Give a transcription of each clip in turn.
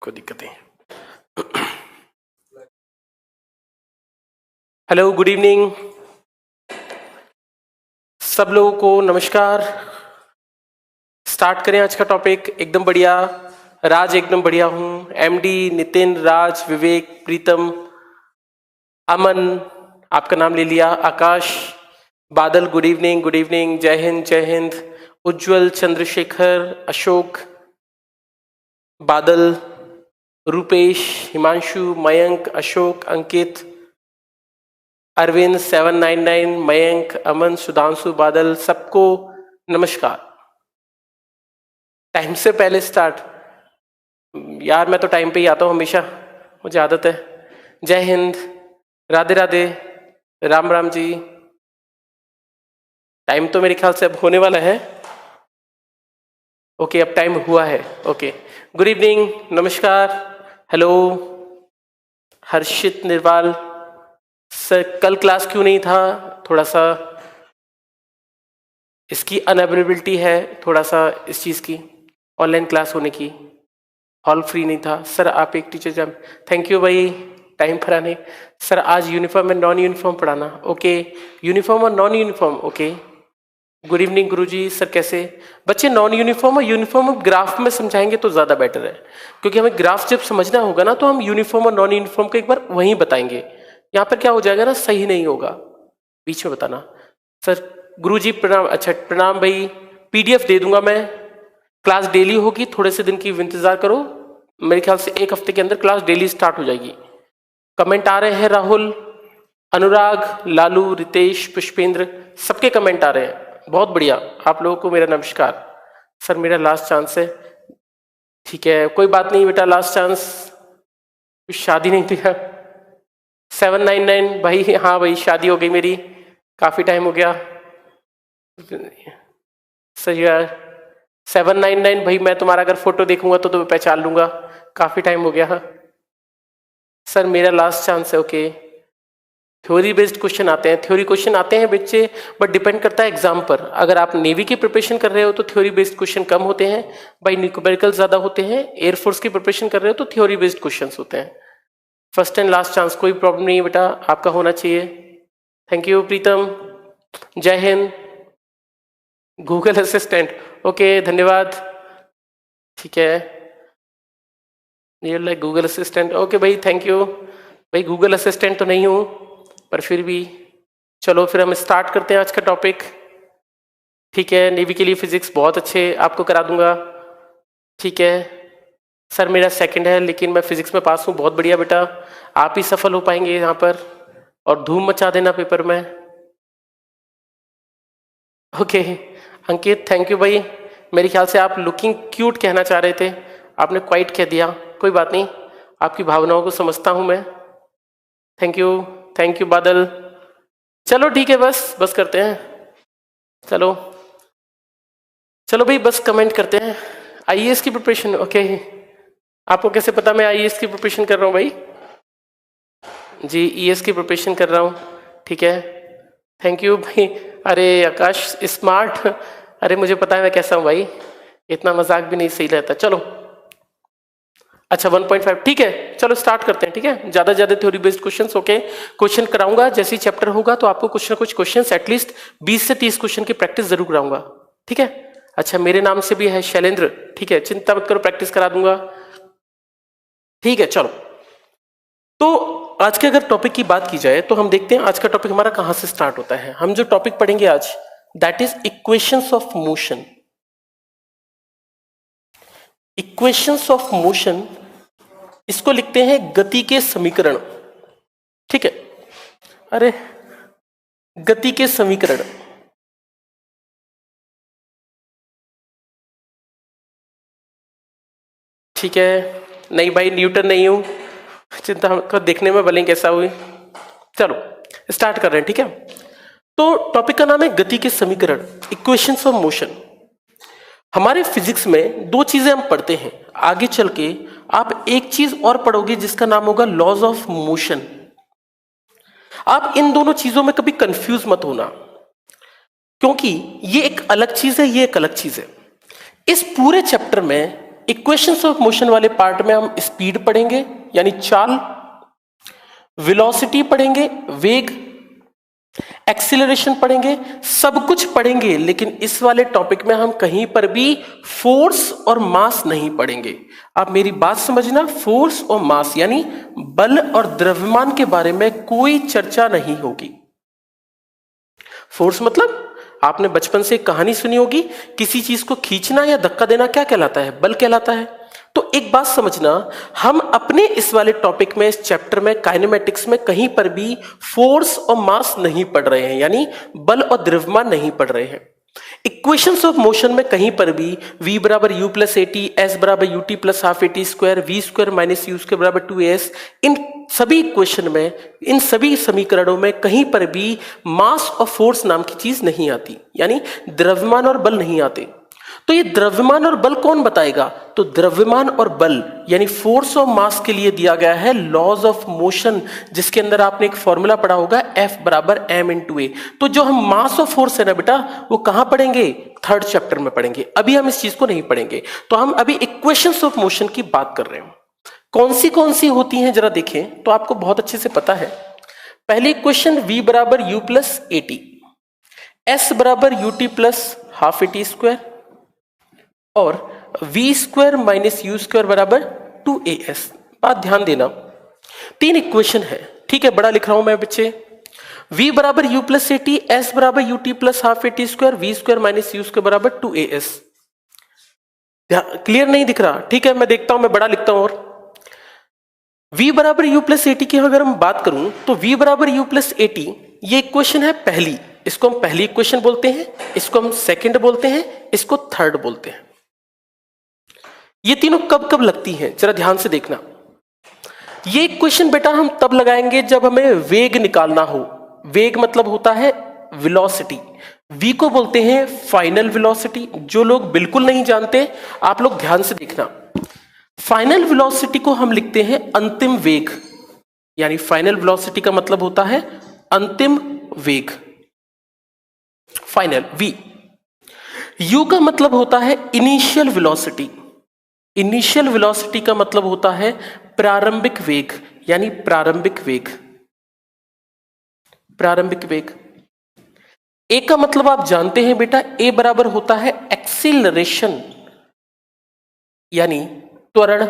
कोई दिक्कत नहीं। हेलो, गुड इवनिंग सब लोगों को, नमस्कार। स्टार्ट करें आज का टॉपिक। एकदम बढ़िया, राज एकदम बढ़िया हूँ। एमडी नितिन, राज, विवेक, प्रीतम, अमन, आपका नाम ले लिया, आकाश, बादल, गुड इवनिंग, गुड इवनिंग, जय हिंद, जय हिंद। उज्जवल, चंद्रशेखर, अशोक, बादल, रूपेश, हिमांशु, मयंक, अशोक, अंकित, अरविंद, 799, मयंक, अमन, सुधांशु, बादल, सबको नमस्कार। टाइम से पहले स्टार्ट, यार मैं तो टाइम पे ही आता हूँ हमेशा, मुझे आदत है। जय हिंद, राधे राधे, राम राम जी। टाइम तो मेरे ख्याल से अब होने वाला है। ओके, अब टाइम हुआ है। ओके, गुड इवनिंग, नमस्कार, हेलो। हर्षित निर्वाल सर, कल क्लास क्यों नहीं था? थोड़ा सा इसकी अनअवेलेबिलिटी है, थोड़ा सा इस चीज़ की, ऑनलाइन क्लास होने की, हॉल फ्री नहीं था सर। आप एक टीचर जब, थैंक यू भाई टाइम पर आने। सर आज यूनिफॉर्म एंड नॉन यूनिफॉर्म पढ़ाना। ओके, यूनिफॉर्म और non uniform. Okay, good evening guruji. Sir कैसे? बच्चे नॉन यूनिफॉर्म और यूनिफॉर्म ग्राफ में समझाएंगे तो ज़्यादा बेटर है, क्योंकि हमें ग्राफ जब समझना होगा ना तो हम यूनिफॉर्म और नॉन यूनिफॉर्म को एक बार वहीं बताएंगे। यहाँ पर क्या हो जाएगा ना, सही नहीं होगा, बीच में बताना। सर गुरुजी प्रणाम। अच्छा प्रणाम भाई, पीडीएफ दे दूंगा मैं। क्लास डेली होगी, थोड़े से दिन की इंतजार करो, मेरे ख्याल से एक हफ्ते के अंदर क्लास डेली स्टार्ट हो जाएगी। कमेंट आ रहे हैं, राहुल, अनुराग, लालू, रितेश, पुष्पेंद्र, सबके कमेंट आ रहे हैं, बहुत बढ़िया। आप लोगों को मेरा नमस्कार। सर मेरा लास्ट चांस है। ठीक है, कोई बात नहीं बेटा, लास्ट चांस, शादी नहीं किया। 799 भाई, हाँ भाई शादी हो गई मेरी, काफी टाइम हो गया। सर यार 799 भाई, मैं तुम्हारा अगर फोटो देखूंगा तो मैं पहचान लूंगा, काफी टाइम हो गया। सर मेरा लास्ट चांस है। ओके, थ्योरी बेस्ड क्वेश्चन आते हैं, थ्योरी क्वेश्चन आते हैं बच्चे, बट डिपेंड करता है एग्जाम पर। अगर आप नेवी की प्रिपरेशन कर रहे हो तो थ्योरी बेस्ड क्वेश्चन कम होते हैं, बाई न्यूमेरिकल ज्यादा होते हैं। एयरफोर्स की प्रिपरेशन कर रहे हो तो थ्योरी बेस्ड क्वेश्चन होते हैं। फर्स्ट एंड लास्ट चांस, कोई प्रॉब्लम नहीं है बेटा, आपका होना चाहिए। थैंक यू प्रीतम, जय हिंद। गूगल असिस्टेंट, ओके धन्यवाद। ठीक है, ये लाइक गूगल असिस्टेंट, ओके भाई थैंक यू। भाई गूगल असिस्टेंट तो नहीं हूँ, पर फिर भी चलो फिर हम स्टार्ट करते हैं आज का टॉपिक। ठीक है, नेवी के लिए फिजिक्स बहुत अच्छे आपको करा दूंगा। ठीक है सर, मेरा सेकंड है लेकिन मैं फिजिक्स में पास हूँ, बहुत बढ़िया बेटा, आप ही सफल हो पाएंगे यहाँ पर, और धूम मचा देना पेपर में। ओके अंकित, थैंक यू भाई। मेरे ख्याल से आप लुकिंग क्यूट कहना चाह रहे थे, आपने क्वाइट कह दिया, कोई बात नहीं, आपकी भावनाओं को समझता हूं मैं। थैंक यू, थैंक यू बादल। चलो ठीक है, बस करते हैं। चलो चलो भाई, बस कमेंट करते हैं। आईएएस की प्रिपरेशन, ओके। आपको कैसे पता मैं आईएएस की प्रिपरेशन कर रहा हूँ भाई? जी ईएस की प्रिपरेशन कर रहा हूँ, ठीक है, थैंक यू भाई। अरे आकाश स्मार्ट, अरे मुझे पता है मैं कैसा हूँ भाई, इतना मजाक भी नहीं सही रहता। चलो अच्छा 1.5, ठीक है चलो स्टार्ट करते हैं। ठीक है, ज्यादा ज्यादा theory based questions, okay. Question कराऊंगा, जैसे ही चैप्टर होगा तो आपको कुछ ना कुछ क्वेश्चंस, एटलीस्ट 20 से 30 क्वेश्चन की प्रैक्टिस जरूर कराऊंगा, ठीक है। अच्छा मेरे नाम से भी है शैलेंद्र, ठीक है, चिंता मत करो, प्रैक्टिस करा दूंगा, ठीक है। चलो तो आज के अगर टॉपिक की बात की जाए तो हम देखते हैं आज का टॉपिक हमारा कहां से स्टार्ट होता है। हम जो टॉपिक पढ़ेंगे आज, that is equations of motion. Equations of motion, इसको लिखते हैं गति के समीकरण, ठीक है। अरे गति के समीकरण, ठीक है। नहीं भाई न्यूटन नहीं हूं, चिंता हमको देखने में भले कैसा हुई। चलो स्टार्ट कर रहे हैं, ठीक है। तो टॉपिक का नाम है गति के समीकरण, इक्वेशंस ऑफ मोशन। हमारे फिजिक्स में दो चीजें हम पढ़ते हैं, आगे चल के आप एक चीज और पढ़ोगे जिसका नाम होगा लॉज ऑफ मोशन। आप इन दोनों चीजों में कभी कंफ्यूज मत होना, क्योंकि ये एक अलग चीज है, ये एक अलग चीज है। इस पूरे चैप्टर में इक्वेशंस ऑफ मोशन वाले पार्ट में हम स्पीड पढ़ेंगे यानी चाल, वेलोसिटी पढ़ेंगे वेग, एक्सीलरेशन पढ़ेंगे, सब कुछ पढ़ेंगे, लेकिन इस वाले टॉपिक में हम कहीं पर भी फोर्स और मास नहीं पढ़ेंगे। आप मेरी बात समझना, फोर्स और मास यानी बल और द्रव्यमान के बारे में कोई चर्चा नहीं होगी। फोर्स मतलब आपने बचपन से कहानी सुनी होगी, किसी चीज को खींचना या धक्का देना क्या कहलाता है? बल कहलाता है। तो एक बात समझना, हम अपने इस वाले टॉपिक में, इस चैप्टर में, काइनेमेटिक्स में कहीं पर भी फोर्स और मास नहीं पढ़ रहे हैं, यानी बल और द्रव्यमान नहीं पढ़ रहे हैं। इक्वेशंस ऑफ मोशन में कहीं पर भी v बराबर u plus a t, s बराबर u t plus half a t square, v square minus u square बराबर 2as, इन सभी इक्वेशन में, इन सभी समीकरणों में कहीं पर भी मास और फोर्स नाम की चीज नहीं आती, यानी द्रव्यमान और बल नहीं आते। तो ये द्रव्यमान और बल कौन बताएगा? तो द्रव्यमान और बल यानी फोर्स और मास के लिए दिया गया है लॉज ऑफ मोशन, जिसके अंदर आपने एक फॉर्मूला पढ़ा होगा F बराबर m इंटू ए। तो जो हम मास और फोर्स है ना बेटा, वो कहां पढ़ेंगे? थर्ड चैप्टर में पढ़ेंगे। अभी हम इस चीज को नहीं पढ़ेंगे। तो हम अभी इक्वेशंस ऑफ मोशन की बात कर रहे हैं। कौन सी होती हैं जरा देखें तो आपको बहुत अच्छे से पता है। पहली इक्वेशन v बराबर u plus a t, s बराबर u t plus half a t square और v square minus u square बराबर 2as। बात ध्यान देना, तीन इक्वेशन है, ठीक है? बड़ा लिख रहा हूं मैं बच्चे। v बराबर u plus a t, s बराबर u t plus half a t square, v square minus u square बराबर 2as। क्लियर नहीं दिख रहा? ठीक है, मैं देखता हूं, मैं बड़ा लिखता हूं। और v बराबर u प्लस ए टी की अगर हम बात करूं तो v बराबर u प्लस ए टी ये इक्वेशन है पहली, इसको हम पहली इक्वेशन बोलते हैं, इसको हम सेकंड बोलते हैं, इसको थर्ड बोलते हैं। ये तीनों कब कब लगती हैं जरा ध्यान से देखना। ये इक्वेशन बेटा हम तब लगाएंगे जब हमें वेग निकालना हो। वेग मतलब होता है वेलोसिटी। v को बोलते हैं फाइनल वेलोसिटी। जो लोग बिल्कुल नहीं जानते, आप लोग ध्यान से देखना, फाइनल वेलोसिटी को हम लिखते हैं अंतिम वेग, यानी फाइनल वेलोसिटी का मतलब होता है अंतिम वेग, फाइनल v। u का मतलब होता है इनिशियल वेलोसिटी। इनिशियल वेलोसिटी का मतलब होता है प्रारंभिक वेग, यानी प्रारंभिक वेग, प्रारंभिक वेग। ए का मतलब आप जानते हैं बेटा, ए बराबर होता है एक्सीलरेशन, यानी त्वरण,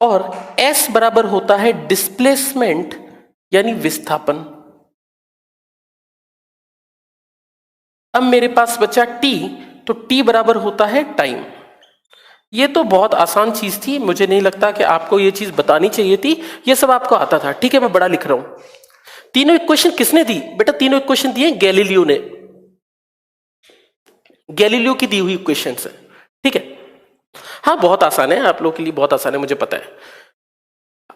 और एस बराबर होता है डिस्प्लेसमेंट, यानी विस्थापन। अब मेरे पास बचा टी, तो टी बराबर होता है टाइम। ये तो बहुत आसान चीज थी, मुझे नहीं लगता कि आपको ये चीज बतानी चाहिए थी, ये सब आपको आता था। ठीक है, मैं बड़ा लिख रहा हूं। तीनों इक्वेशन किसने दी बेटा? तीनों इक्वेशन दिए गैलीलियो ने, गैलीलियो की दी हुई इक्वेशन है। ठीक है, हाँ बहुत आसान है, आप लोगों के लिए बहुत आसान है, मुझे पता है।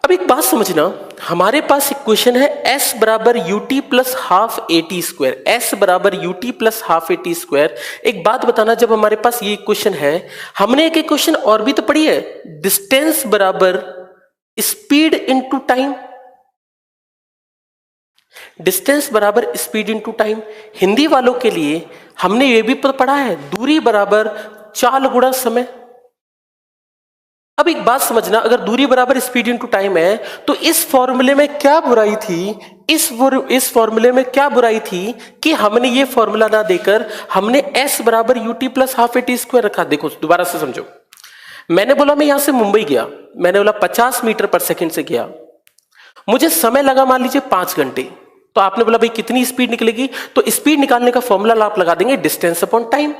अब एक बात समझना, हमारे पास इक्वेशन है s बराबर u t plus half a t square, s बराबर u t plus half a t square. एक बात बताना, जब हमारे पास ये इक्वेशन है, हमने एक इक्वेशन और भी तो पढ़ी है, डिस्टेंस बराबर स्पीड इनटू टाइम। डिस्टेंस बराबर स्पीड इनटू टाइम। हिंदी वालों के लिए हमने ये भी पढ़ा है, दूरी बराबर चाल गुणा समय। अब एक बात समझना, अगर दूरी बराबर स्पीड इनटू टाइम है, तो इस फॉर्मूले में क्या बुराई थी? इस फॉर्मूले में क्या बुराई थी कि हमने ये फॉर्मूला ना देकर हमने s बराबर u t plus half a t square रखा। देखो दोबारा से समझो, मैंने बोला मैं यहां से मुंबई गया, मैंने बोला 50 मीटर पर सेकंड से गया, मुझे समय लगा मान लीजिए 5 घंटे। तो आपने बोला भाई कितनी स्पीड निकलेगी? तो स्पीड निकालने का फॉर्मूला आप लगा देंगे डिस्टेंस अपॉन टाइम।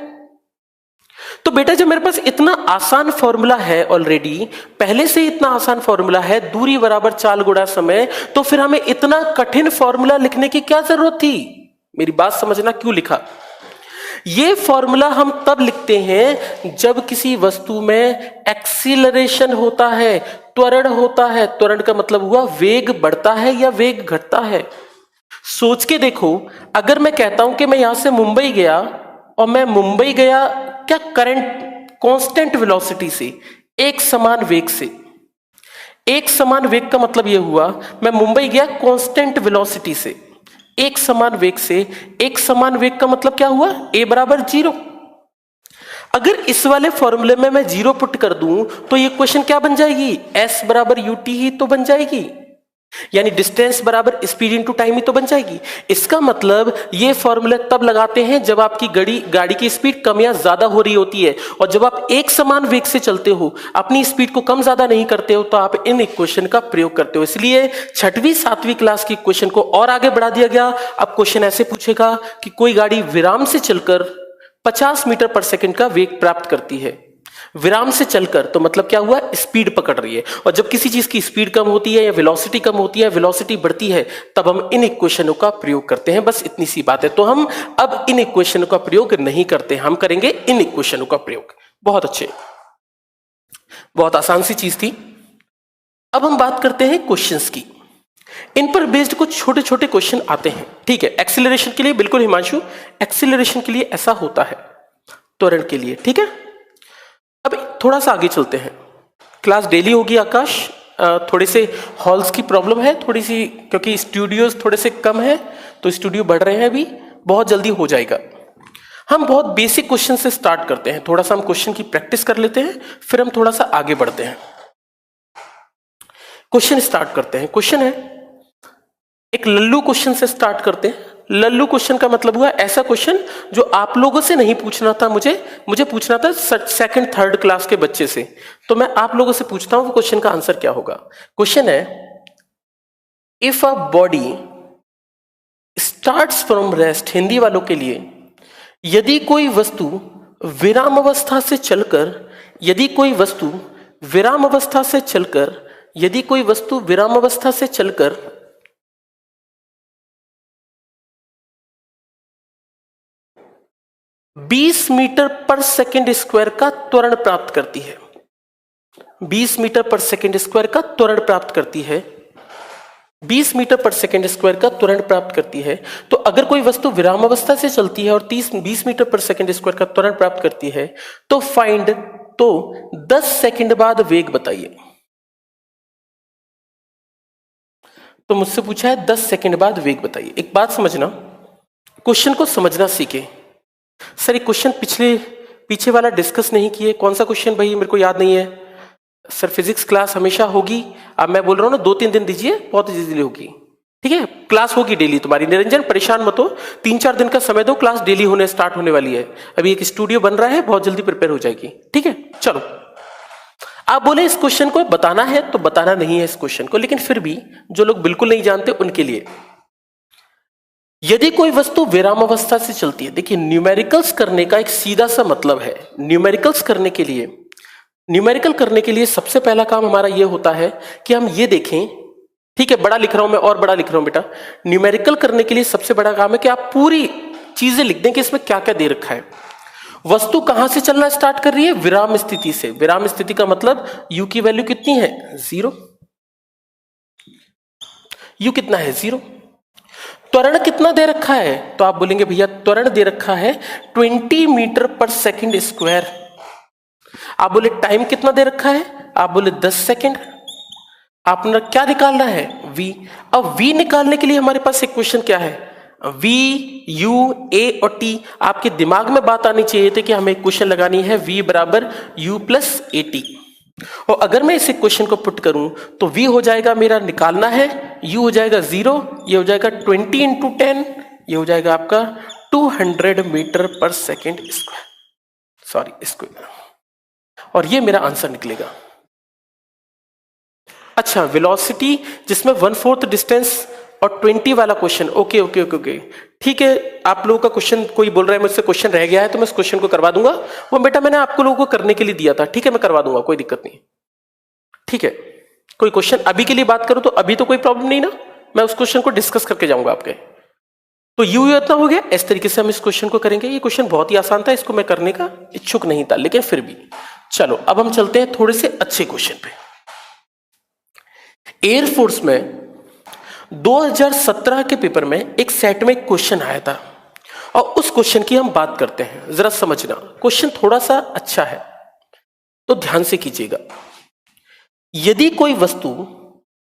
तो बेटा जब मेरे पास इतना आसान फॉर्मूला है, ऑलरेडी पहले से इतना आसान फॉर्मूला है, दूरी बराबर चाल गुणा समय, तो फिर हमें इतना कठिन फॉर्मूला लिखने की क्या जरूरत थी? मेरी बात समझना, क्यों लिखा? ये फॉर्मूला हम तब लिखते हैं जब किसी वस्तु में एक्सीलरेशन होता है, त्वरण होता है। त्वरण का मतलब हुआ वेग बढ़ता है या वेग घटता है। सोच के देखो, अगर मैं कहता हूं कि मैं यहां से मुंबई गया, और मैं मुंबई गया क्या करंट कांस्टेंट वेलोसिटी से, एक समान वेग से। एक समान वेग का मतलब यह हुआ मैं मुंबई गया कांस्टेंट वेलोसिटी से, एक समान वेग से। एक समान वेग का मतलब क्या हुआ? a बराबर 0। अगर इस वाले फॉर्मूले में मैं 0 पुट कर दूं तो ये क्वेश्चन क्या बन जाएगी, s बराबर ut ही तो बन जाएगी, यानी डिस्टेंस बराबर स्पीड इनटू टाइम ही तो बन जाएगी। इसका मतलब ये फॉर्मूला तब लगाते हैं जब आपकी गाड़ी की स्पीड कम या ज्यादा हो रही होती है, और जब आप एक समान वेग से चलते हो, अपनी स्पीड को कम ज्यादा नहीं करते हो, तो आप इन इक्वेशन का प्रयोग करते हो। इसलिए 6वीं 7वीं क्लास की इक्वेशन को और आगे बढ़ा दिया गया। अब क्वेश्चन ऐसे पूछेगा कि कोई गाड़ी विराम से चलकर 50 मीटर पर सेकंड का वेग प्राप्त करती है। विराम से चलकर तो मतलब क्या हुआ, स्पीड पकड़ रही है, और जब किसी चीज की स्पीड कम होती है या वेलोसिटी कम होती है, वेलोसिटी बढ़ती है, तब हम इन इक्वेशनों का प्रयोग करते हैं। बस इतनी सी बात है। तो हम अब इन इक्वेशनों का प्रयोग नहीं करते, हम करेंगे इन इक्वेशनों का प्रयोग। बहुत अच्छे, बहुत आसान सी चीज थी। अब हम बात करते हैं क्वेश्चंस की। इन पर बेस्ड कुछ छोटे छोटे क्वेश्चन आते हैं, ठीक है। एक्सीलरेशन के लिए बिल्कुल हिमांशु, एक्सीलरेशन के लिए ऐसा होता है, त्वरण के लिए, ठीक है। अब थोड़ा सा आगे चलते हैं। क्लास डेली होगी आकाश, थोड़े से हॉल्स की प्रॉब्लम है थोड़ी सी, क्योंकि स्टूडियोज थोड़े से कम है, तो स्टूडियो बढ़ रहे हैं अभी, बहुत जल्दी हो जाएगा। हम बहुत बेसिक क्वेश्चन से स्टार्ट करते हैं, थोड़ा सा हम क्वेश्चन की प्रैक्टिस कर लेते हैं, फिर हम थोड़ा सा आगे बढ़ते हैं। क्वेश्चन स्टार्ट करते हैं। क्वेश्चन है, एक लल्लू क्वेश्चन से स्टार्ट करते हैं। लल्लू क्वेश्चन का मतलब हुआ ऐसा क्वेश्चन जो आप लोगों से नहीं पूछना था, मुझे पूछना था 2nd 3rd क्लास के बच्चे से, तो मैं आप लोगों से पूछता हूं वो क्वेश्चन का आंसर क्या होगा। क्वेश्चन है, if a body starts from rest, Hindi वालों के लिए, यदि कोई वस्तु विराम अवस्था से चलकर, यदि कोई वस्तु विराम अवस्था से चलकर, यदि कोई वस्तु विराम अवस्था से चलकर 20 मीटर पर सेकंड स्क्वायर का त्वरण प्राप्त करती है, 20 मीटर पर सेकंड स्क्वायर का त्वरण प्राप्त करती है, 20 मीटर पर सेकंड स्क्वायर का त्वरण प्राप्त करती है, तो अगर कोई वस्तु विराम अवस्था से चलती है और 20 मीटर पर सेकंड स्क्वायर का त्वरण प्राप्त करती है, तो फाइंड, तो 10 सेकंड बाद वेग बताइए। तो मुझसे पूछा है 10 सेकंड बाद वेग बताइए। एक बात समझना, क्वेश्चन को समझना सीखे। सर ये क्वेश्चन पीछे वाला डिस्कस नहीं किए, कौन सा क्वेश्चन भाई, मेरे को याद नहीं है सर। फिजिक्स क्लास हमेशा होगी, अब मैं बोल रहा हूं ना 2-3 दिन दीजिए, बहुत इजीली होगी, ठीक है। क्लास होगी डेली तुम्हारी, निरंजन परेशान मत हो, 3-4 दिन का समय दो, क्लास डेली होने स्टार्ट होने वाली है। अभी एक स्टूडियो बन रहा है, बहुत जल्दी प्रिपेयर हो जाएगी, ठीक है। चलो, आप बोले इस क्वेश्चन को बताना है तो बताना नहीं है इस क्वेश्चन को, लेकिन फिर भी जो लोग बिल्कुल नहीं जानते उनके लिए, यदि कोई वस्तु विराम अवस्था से चलती है, देखिए न्यूमेरिकल्स करने का एक सीधा सा मतलब है, न्यूमेरिकल करने के लिए सबसे पहला काम हमारा यह होता है कि हम ये देखें, ठीक है, बड़ा लिख रहा हूं मैं और बड़ा लिख रहा हूं बेटा। न्यूमेरिकल करने के लिए सबसे बड़ा काम है कि आप पूरी चीजें लिख दें कि इसमें क्या क्या दे रखा है। वस्तु कहां से चलना स्टार्ट कर रही है, विराम स्थिति से। विराम स्थिति का मतलब u की वैल्यू कितनी है, 0। u कितना है, 0। त्वरण कितना दे रखा है, तो आप बोलेंगे भैया त्वरण दे रखा है 20 मीटर पर सेकंड स्क्वायर। आप बोले टाइम कितना दे रखा है, आप बोले 10 सेकंड। आपने क्या निकालना है, v। अब v निकालने के लिए हमारे पास एक क्वेश्चन क्या है, v, u, a और t। आपके दिमाग में बात आनी चाहिए थी कि हमें क्वेश्चन लगानी है v बराबर u प्लस at, और अगर मैं इस क्वेश्चन को पुट करूं तो v हो जाएगा मेरा निकालना है, u हो जाएगा 0, ये हो जाएगा 20 इंटू 10, ये हो जाएगा आपका 200 मीटर पर सेकेंड स्क्वायर, सॉरी स्क्वायर, और ये मेरा आंसर निकलेगा। अच्छा, वेलोसिटी जिसमें 1/4 डिस्टेंस और 20 वाला question, okay okay okay okay, ठीक है। आप लोगों का क्वेश्चन, कोई बोल रहा है मुझसे क्वेश्चन रह गया है, तो मैं इस क्वेश्चन को करवा दूंगा। वो बेटा मैंने आपको लोगों को करने के लिए दिया था, ठीक है, मैं करवा दूंगा, कोई दिक्कत नहीं, ठीक है। कोई क्वेश्चन अभी के लिए बात करूं तो अभी तो कोई प्रॉब्लम नहीं ना, मैं उस क्वेश्चन को डिस्कस करके जाऊंगा आपके। तो यू इतना हो गया, इस तरीके से हम इस क्वेश्चन को करेंगे। ये क्वेश्चन बहुत ही आसान था, इसको मैं करने का इच्छुक नहीं था, लेकिन फिर भी चलो अब हम चलते हैं थोड़े से अच्छे क्वेश्चन पे। एयरफोर्स में 2017 के पेपर में एक सेट में एक क्वेश्चन आया था, और उस क्वेश्चन की हम बात करते हैं। जरा समझना, क्वेश्चन थोड़ा सा अच्छा है तो ध्यान से कीजिएगा। यदि कोई वस्तु,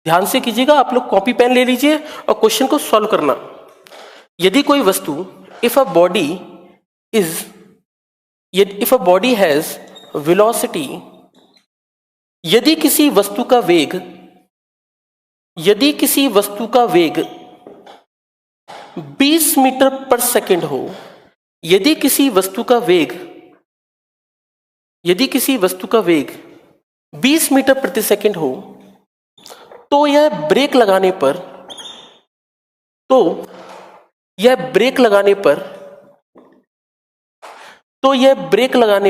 ध्यान से कीजिएगा, आप लोग कॉपी पेन ले लीजिए और क्वेश्चन को सॉल्व करना। यदि कोई वस्तु, if a body is if a body has velocity, यदि किसी वस्तु का वेग 20 मीटर पर सेकंड हो, यदि किसी वस्तु का वेग 20 मीटर प्रति सेकंड हो, तो यह ब्रेक लगाने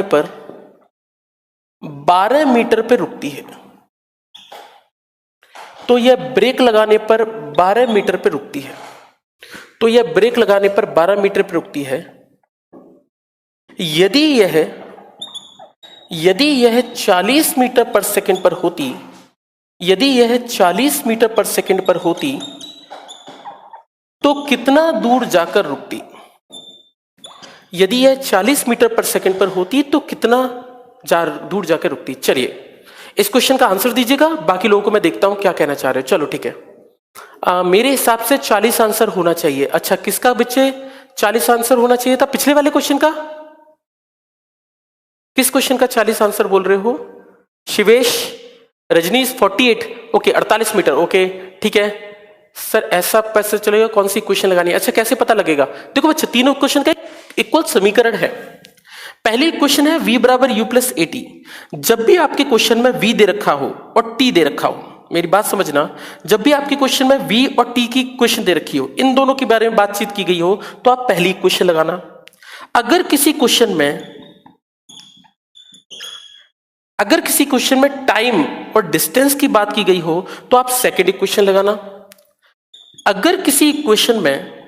पर 12 मीटर पे रुकती है। तो यह ब्रेक लगाने पर 12 मीटर पे रुकती है। यदि यह 40 मीटर पर सेकंड पर होती, तो कितना दूर जाकर रुकती? यदि यह 40 मीटर पर सेकंड पर होती तो कितना दूर जाकर रुकती? चलिए इस क्वेश्चन का आंसर दीजिएगा, बाकी लोगों को मैं देखता हूं क्या कहना चाह रहे हो। चलो ठीक है, मेरे हिसाब से 40 आंसर होना चाहिए। अच्छा, किसका बच्चे 40 आंसर होना चाहिए था? पिछले वाले क्वेश्चन का? किस क्वेश्चन का 40 आंसर बोल रहे हो? Shivesh, Rajneesh 48, okay 48 metre, okay ठीक है सर। ऐसा पैसे चलेगा? कौन सी क्वेश्चन लगानी है? अच्छा, कैसे पता लगेगा? देखो बच्चे, तीनों क्वेश्चन का इक्वल समीकरण है। पहली क्वेश्चन है v बराबर u प्लस ए टी। जब भी आपके क्वेश्चन में v दे रखा हो और t दे रखा हो, मेरी बात समझना, जब भी आपके क्वेश्चन में v और t की क्वेश्चन दे रखी हो, इन दोनों के बारे में बातचीत की गई हो, तो आप पहली क्वेश्चन लगाना। अगर किसी क्वेश्चन में टाइम और डिस्टेंस की बात की गई हो, तो आप सेकेंड इक्वेशन लगाना। अगर किसी इक्वेशन में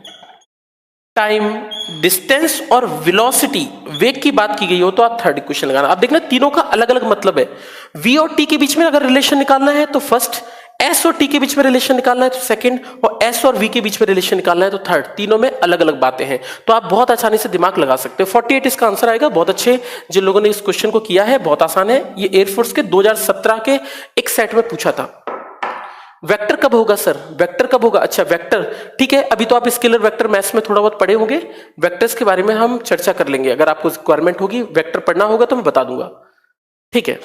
टाइम, डिस्टेंस और वेलोसिटी, वेग की बात की गई हो, तो आप थर्ड इक्वेशन लगाना। अब देखना, तीनों का अलग अलग मतलब है। v और t के बीच में अगर रिलेशन निकालना है तो फर्स्ट, s और t के बीच में रिलेशन निकालना है तो सेकंड, और s और v के बीच में रिलेशन निकालना है तो थर्ड। तीनों में अलग अलग बातें हैं, तो आप बहुत आसानी से दिमाग लगा सकते हो। 48 इसका आंसर आएगा। बहुत अच्छे जिन लोगों ने इस क्वेश्चन को किया है, बहुत आसान है। ये एयरफोर्स के 2017 के एक सेट में पूछा था। वेक्टर कब होगा सर? वेक्टर कब होगा? अच्छा वेक्टर, ठीक है। अभी तो आप स्केलर वेक्टर मैथ्स में थोड़ा बहुत पढ़े होंगे, वेक्टर्स के बारे में हम चर्चा कर लेंगे। अगर आपको रिक्वायरमेंट होगी, वेक्टर पढ़ना होगा तो मैं बता दूंगा, ठीक है।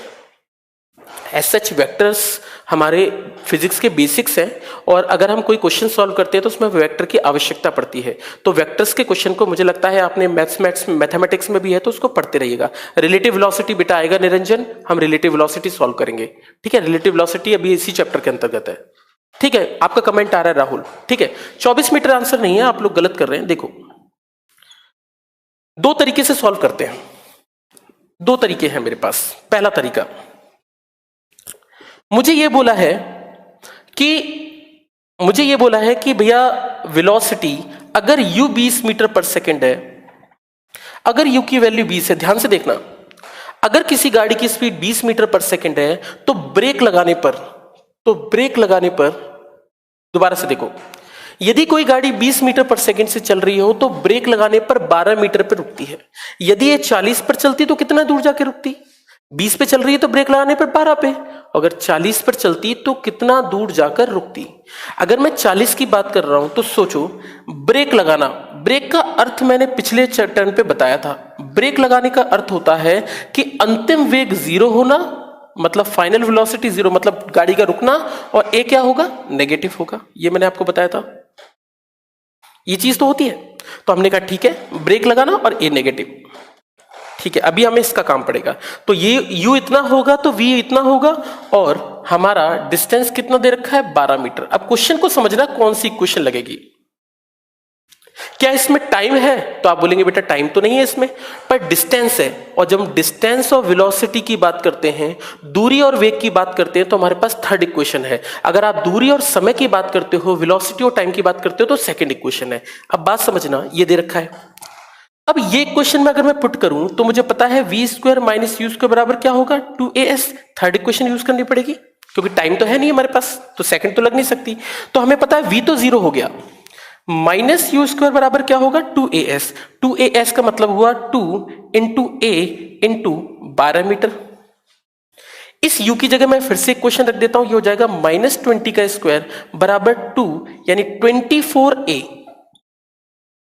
एज सच वेक्टर्स हमारे फिजिक्स के बेसिक्स हैं, और अगर हम कोई क्वेश्चन सॉल्व करते हैं तो उसमें वेक्टर की आवश्यकता पड़ती है। तो वेक्टर्स के क्वेश्चन को मुझे लगता है आपने मैथमेटिक्स में भी है, तो उसको पढ़ते रहिएगा। रिलेटिव वेलोसिटी बेटा आएगा निरंजन, हम रिलेटिव वेलोसिटी सॉल्व करेंगे, ठीक है। रिलेटिव वेलोसिटी अभी इसी चैप्टर के अंतर्गत है, ठीक है। आपका कमेंट आ रहा है राहुल, ठीक है। 24 मीटर आंसर नहीं है, आप लोग गलत कर रहे हैं। देखो, दो तरीके से सॉल्व करते हैं, दो तरीके हैं मेरे पास। पहला तरीका, मुझे ये बोला है कि भैया वेलोसिटी अगर u 20 मीटर पर सेकंड है, अगर u की वैल्यू 20 है, ध्यान से देखना, अगर किसी गाड़ी की स्पीड 20 मीटर पर सेकंड है, तो ब्रेक लगाने पर दोबारा से देखो, यदि कोई गाड़ी 20 मीटर पर सेकंड से चल रही हो तो ब्रेक लगाने पर 12 मीटर पर रुकती है। यदि ये 40 पर चलती तो कितना दूर जाके रुकती? 20 पे चल रही है तो ब्रेक लगाने पर 12 पे, अगर 40 पर चलती तो कितना दूर जाकर रुकती? अगर मैं 40 की बात कर रहा हूं तो सोचो, ब्रेक लगाना, ब्रेक का अर्थ मैंने पिछले टर्न पे बताया था। ब्रेक लगाने का अर्थ होता है कि अंतिम वेग 0 होना, मतलब फाइनल वेलोसिटी 0, मतलब गाड़ी का रुकना, और ए क्या होगा? नेगेटिव होगा। ये मैंने आपको बताया था, ये चीज तो होती है। तो हमने कहा ठीक है, ब्रेक लगाना और ए नेगेटिव, ठीक है। अभी हमें इसका काम पड़ेगा। तो ये u इतना होगा तो v इतना होगा, और हमारा डिस्टेंस कितना दे रखा है? 12 मीटर। अब क्वेश्चन को समझना, कौन सी इक्वेशन लगेगी। क्या इसमें टाइम है? तो आप बोलेंगे बेटा टाइम तो नहीं है इसमें, पर डिस्टेंस है। और जब हम डिस्टेंस और वेलोसिटी की बात करते हैं, दूरी और वेग की बात करते हैं, तो हमारे पास थर्ड इक्वेशन है। अगर आप दूरी और समय की बात करते हो, वेलोसिटी और टाइम की बात करते हो, तो सेकंड इक्वेशन है। अब बात समझना, ये दे रखा है। अब ये क्वेश्चन में अगर मैं पुट करूं तो मुझे पता है v square minus u square बराबर क्या होगा? 2as। थर्ड इक्वेशन यूज करनी पड़ेगी, क्योंकि टाइम तो है नहीं हमारे पास, तो सेकंड तो लग नहीं सकती। तो हमें पता है v तो 0 हो गया, माइनस u स्क्वायर बराबर क्या होगा? 2as। 2as का मतलब हुआ 2 इंटू a इंटू 12 मीटर। इस u की जगह मैं फिर से क्वेश्चन रख देता हूं, ये हो जाएगा -20 का स्क्वायर बराबर 2, यानी 24a।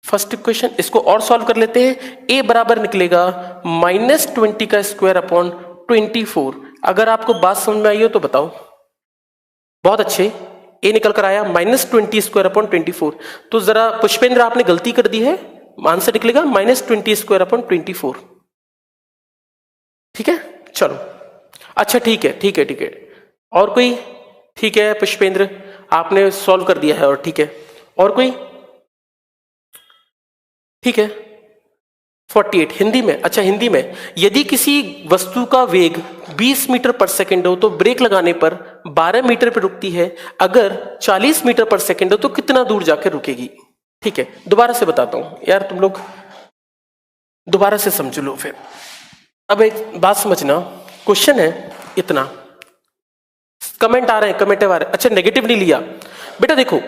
फर्स्ट इक्वेशन, इसको और सॉल्व कर लेते हैं। ए बराबर निकलेगा -20 का स्क्वायर अपॉन 24। अगर आपको बात समझ में आई हो तो बताओ। बहुत अच्छे, ए निकल कर आया -20 स्क्वायर अपॉन 24। तो जरा पुष्पेंद्र आपने गलती कर दी है, आंसर निकलेगा -20 स्क्वायर अपॉन 24। ठीक है, चलो अच्छा ठीक है ठीक है ठीक है। और कोई? ठीक है पुष्पेंद्र आपने सॉल्व कर दिया है, और ठीक है। और कोई? ठीक है 48 हिंदी में। अच्छा हिंदी में, यदि किसी वस्तु का वेग 20 मीटर पर सेकंड हो तो ब्रेक लगाने पर 12 मीटर पर रुकती है, अगर 40 मीटर पर सेकंड हो तो कितना दूर जाकर रुकेगी? ठीक है, दोबारा से बताता हूं यार, तुम लोग दोबारा से समझ लो फिर। अब एक बात समझना, क्वेश्चन है इतना, कमेंट आ रहे हैं, कमेंट आ रहे हैं। अच्छा नेगेटिव नहीं लिया बेटा, देखो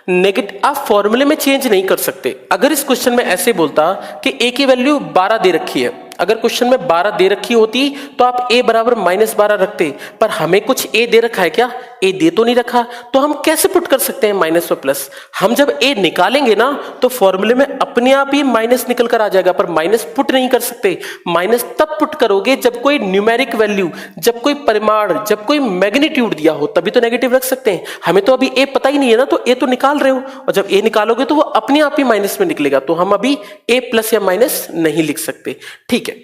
नेगेटिव आप फॉर्मूले में चेंज नहीं कर सकते। अगर इस क्वेश्चन में ऐसे बोलता कि ए की वैल्यू 12 दे रखी है, अगर क्वेश्चन में 12 दे रखी होती तो आप a बराबर -12 रखते, पर हमें कुछ a दे रखा है क्या? a दे तो नहीं रखा, तो हम कैसे पुट कर सकते हैं माइनस और प्लस? हम जब a निकालेंगे ना तो फॉर्मूले में अपने आप ही माइनस निकल कर आ जाएगा, पर माइनस पुट नहीं कर सकते। माइनस तब पुट करोगे जब कोई न्यूमेरिक वैल्यू, जब कोई परिमाण, जब कोई मैग्नीट्यूड दिया हो, तभी तो नेगेटिव रख सकते हैं। हमें तो अभी a पता ही नहीं है ना, तो a तो निकाल रहे हो, और जब a निकालोगे तो वो अपने आप ही माइनस में निकलेगा, तो हम अभी a प्लस या माइनस नहीं लिख सकते। ठीक है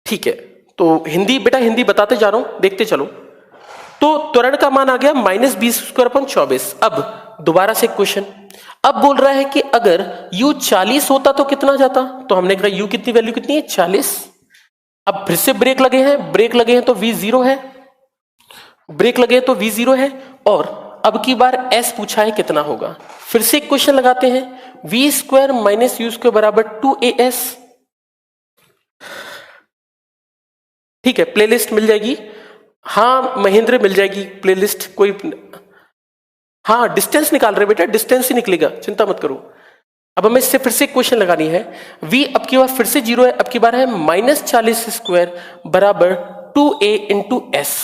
ठीक है, तो हिंदी बेटा हिंदी बताते जा रहा हूं, देखते चलो। तो त्वरण का मान आ गया -20 स्क्वायर अपॉन 24। अब दोबारा से क्वेश्चन, अब बोल रहा है कि अगर u 40 होता तो कितना जाता? तो हमने कहा u कितनी वैल्यू कितनी है? 40। अब फिर से ब्रेक लगे हैं, ब्रेक लगे हैं तो v 0 है, ब्रेक लगे हैं तो v 0 है, और अब की बार s पूछा है कितना होगा। फिर से क्वेश्चन लगाते हैं, v square minus u square बराबर 2as। ठीक है, प्लेलिस्ट मिल जाएगी। हाँ महेंद्र मिल जाएगी प्लेलिस्ट, कोई हाँ डिस्टेंस निकाल रहे बेटा, डिस्टेंस ही निकलेगा, चिंता मत करो। अब हमें इससे फिर से क्वेश्चन लगानी है, v अब की बार फिर से 0 है, अब की बार है -40 स्क्वायर बराबर 2a इंटू एस।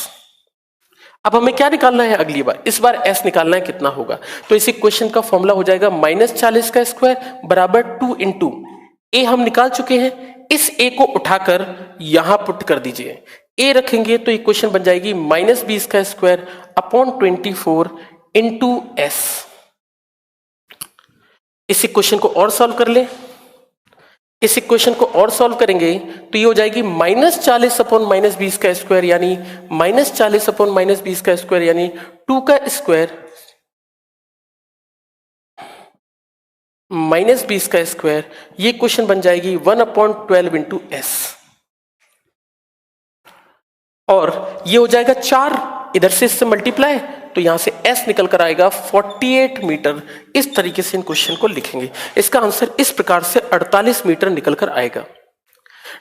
अब हमें क्या निकालना है अगली बार? इस बार s निकालना है, कितना होगा? तो इस इक्वेशन का फॉर्मूला हो जाएगा -40 का स्क्वायर बराबर 2 इंटू a हम निकाल चुके हैं, इस a को उठाकर यहां पुट कर दीजिए, a रखेंगे तो इक्वेशन बन जाएगी -20 का स्क्वायर अपॉन 24 इंटू एस। इस इक्वेशन को और सॉल्व कर ले, इस इक्वेशन को और सॉल्व करेंगे तो ये हो जाएगी -40 अपॉन -20 का स्क्वायर, यानी -40 अपॉन -20 का स्क्वायर, यानी 2 का स्क्वायर -20 का स्क्वायर। ये क्वेश्चन बन जाएगी 1/12 इंटू एस, और ये हो जाएगा 4, इधर से इससे मल्टीप्लाई, तो यहां से s निकल कर आएगा 48 मीटर। इस तरीके से इन क्वेश्चन को लिखेंगे। इसका आंसर इस प्रकार से 48 मीटर निकल कर आएगा।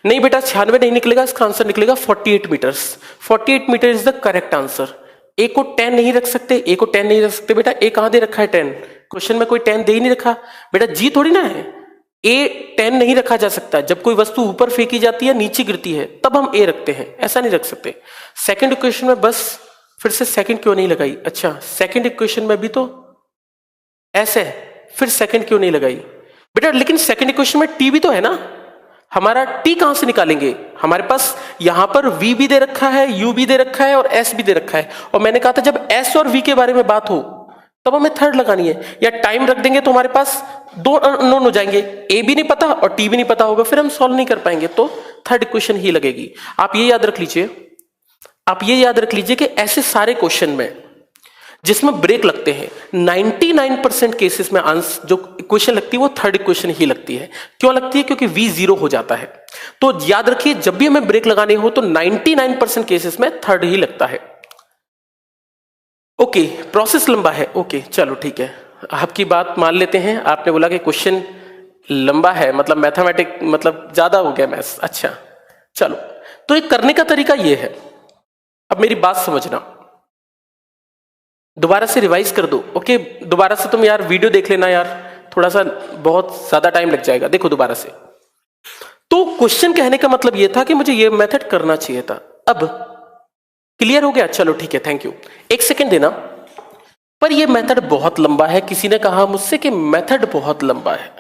नहीं बेटा 96 नहीं निकलेगा, इसका आंसर निकलेगा 48 metres. 48 metre is the correct answer. a को 10 नहीं रख सकते, a को 10 नहीं रख सकते बेटा, a कहां दे रखा है 10? क्वेश्चन में कोई 10 दे ही नहीं रखा बेटा, जी थोड़ी ना है। a 10 नहीं रखा जा सकता, जब कोई वस्तु ऊपर फेंकी जाती है नीचे गिरती है तब हम a रखते हैं, ऐसा नहीं रख सकते। सेकंड इक्वेशन में बस फिर से सेकंड क्यों नहीं लगाई? अच्छा सेकंड इक्वेशन में भी तो ऐसे है, फिर सेकंड क्यों नहीं लगाई बेटा? लेकिन सेकंड इक्वेशन में t भी तो है ना, हमारा t कहां से निकालेंगे? हमारे पास यहां पर v भी दे रखा है, u भी दे रखा है और s भी दे रखा है, और मैंने कहा था जब s और v के बारे में बात हो तब हमें थर्ड लगानी है, या टाइम रख देंगे तो हमारे पास 2 अननोन हो जाएंगे, a भी नहीं पता और t भी नहीं पता होगा, फिर हम सॉल्व नहीं कर पाएंगे, तो थर्ड इक्वेशन ही लगेगी। आप ये याद रख लीजिए, आप ये याद रख लीजिए कि ऐसे सारे क्वेश्चन में जिसमें ब्रेक लगते हैं 99% केसेस में आंसर जो इक्वेशन लगती है वो थर्ड इक्वेशन ही लगती है। क्यों लगती है? क्योंकि v 0 हो जाता है। तो याद रखिए जब भी हमें ब्रेक लगाने हो तो 99% केसेस में थर्ड ही लगता है। ओके, प्रोसेस लंबा है, ओके चलो ठीक है, आपकी बात मान लेते हैं। आपने बोला कि क्वेश्चन लंबा है, मतलब मैथमेटिक मतलब ज्यादा हो गया मैथ्स। अच्छा चलो, तो ये करने का तरीका ये है, अब मेरी बात समझना, दोबारा से रिवाइज कर दो। ओके, दोबारा से तुम यार वीडियो देख लेना यार, थोड़ा सा बहुत ज्यादा टाइम लग जाएगा, देखो दोबारा से। तो क्वेश्चन कहने का मतलब ये था कि मुझे ये मेथड करना चाहिए था। अब क्लियर हो गया? चलो ठीक है, थैंक यू। एक सेकंड देना, पर ये मेथड बहुत लंबा है। किसी ने कहा मुझसे कि मेथड बहुत लंबा है,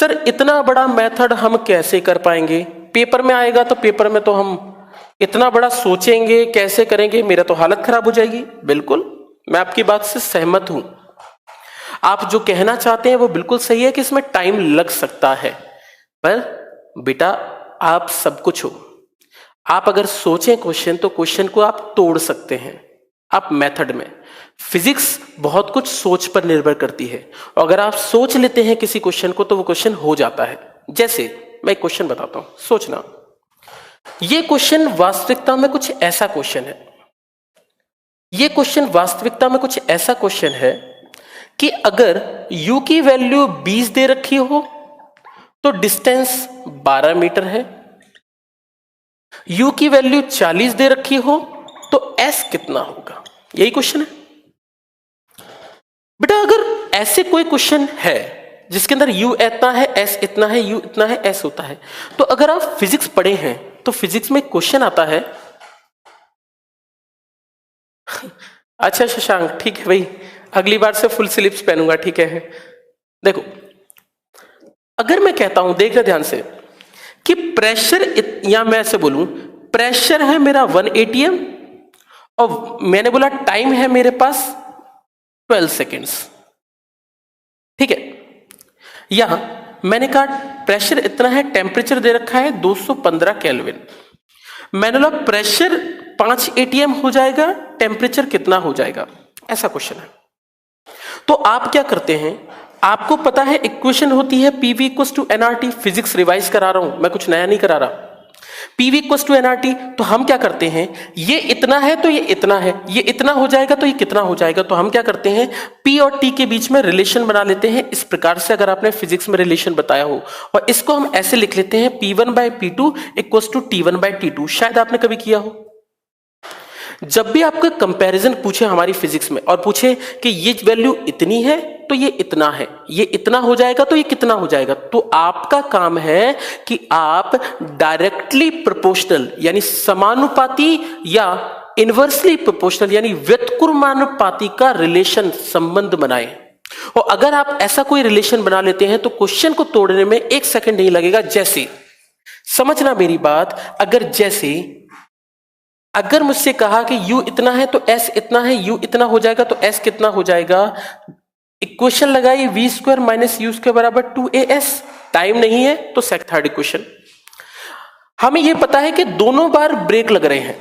सर इतना बड़ा मेथड हम कैसे कर पाएंगे? पेपर में आएगा तो पेपर में तो हम इतना बड़ा सोचेंगे, कैसे करेंगे, मेरा तो हालत खराब हो जाएगी। बिल्कुल, मैं आपकी बात से सहमत हूं। आप जो कहना चाहते हैं वो बिल्कुल सही है कि इसमें टाइम लग सकता है, पर बेटा आप सब कुछ हो। आप अगर सोचें क्वेश्चन तो क्वेश्चन को आप तोड़ सकते हैं। आप मेथड में, फिजिक्स बहुत कुछ सोच पर निर्भर करती है, और अगर आप सोच लेते हैं किसी क्वेश्चन को तो वो क्वेश्चन हो जाता है। जैसे मैं एक क्वेश्चन बताता हूं, सोचना। ये क्वेश्चन वास्तविकता में कुछ ऐसा क्वेश्चन है, ये क्वेश्चन वास्तविकता में कुछ ऐसा क्वेश्चन है कि अगर u की वैल्यू 20 दे रखी हो तो डिस्टेंस 12 मीटर है, u की वैल्यू 40 दे रखी हो तो s कितना होगा? यही क्वेश्चन है बेटा। अगर ऐसे कोई क्वेश्चन है जिसके अंदर u इतना है, s इतना है, u इतना है, s होता है, तो अगर आप फिजिक्स पढ़े हैं तो फिजिक्स में क्वेश्चन आता है। अच्छा शशांक, ठीक है भाई, अगली बार से फुल स्लीव्स पहनूंगा, ठीक है। देखो, अगर मैं कहता हूं, देखना ध्यान से, कि प्रेशर, या मैं ऐसे बोलूं, प्रेशर है मेरा 1 atm और मैंने बोला टाइम है मेरे पास 12 सेकेंड्स, ठीक है। या मैंने कहा प्रेशर इतना है, टेम्परेचर दे रखा है 215 केल्विन, मैंने बोला प्रेशर 5 atm हो जाएगा, टेम्परेचर कितना हो जाएगा? ऐसा क्वेश्चन है। तो आप क्या करते हैं, आपको पता है इक्वेशन होती है PV equals to nRT। Physics revise करा रहा हूं मैं, कुछ नया नहीं करा रहा। PV इक्वल्स टू nRT, तो हम क्या करते हैं, ये इतना है तो ये इतना है, ये इतना हो जाएगा तो ये कितना हो जाएगा, तो हम क्या करते हैं, P और T के बीच में रिलेशन बना लेते हैं इस प्रकार से, अगर आपने फिजिक्स में रिलेशन बताया हो, और इसको हम ऐसे लिख लेते हैं P1/P2 इक्वल्स टू T1/T2। शायद आपने कभी किया हो। जब भी आपको कंपैरिजन पूछे हमारी फिजिक्स में और पूछे कि ये वैल्यू इतनी है तो ये इतना है, ये इतना हो जाएगा तो ये कितना हो जाएगा, तो आपका काम है कि आप डायरेक्टली प्रोपोर्शनल यानी समानुपाती या इनवर्सली प्रोपोर्शनल यानी व्युत्क्रमानुपाती का रिलेशन, संबंध बनाएं। और अगर आप ऐसा कोई रिलेशन बना लेते हैं तो क्वेश्चन को तोड़ने में 1 सेकंड नहीं लगेगा। जैसे, समझना मेरी बात, अगर मुझसे कहा कि u इतना है तो s इतना है, u इतना हो जाएगा तो s कितना हो जाएगा, इक्वेशन लगाई v² माइनस u स्क्वायर बराबर 2as। टाइम नहीं है तो थर्ड इक्वेशन। हमें यह पता है कि दोनों बार ब्रेक लग रहे हैं,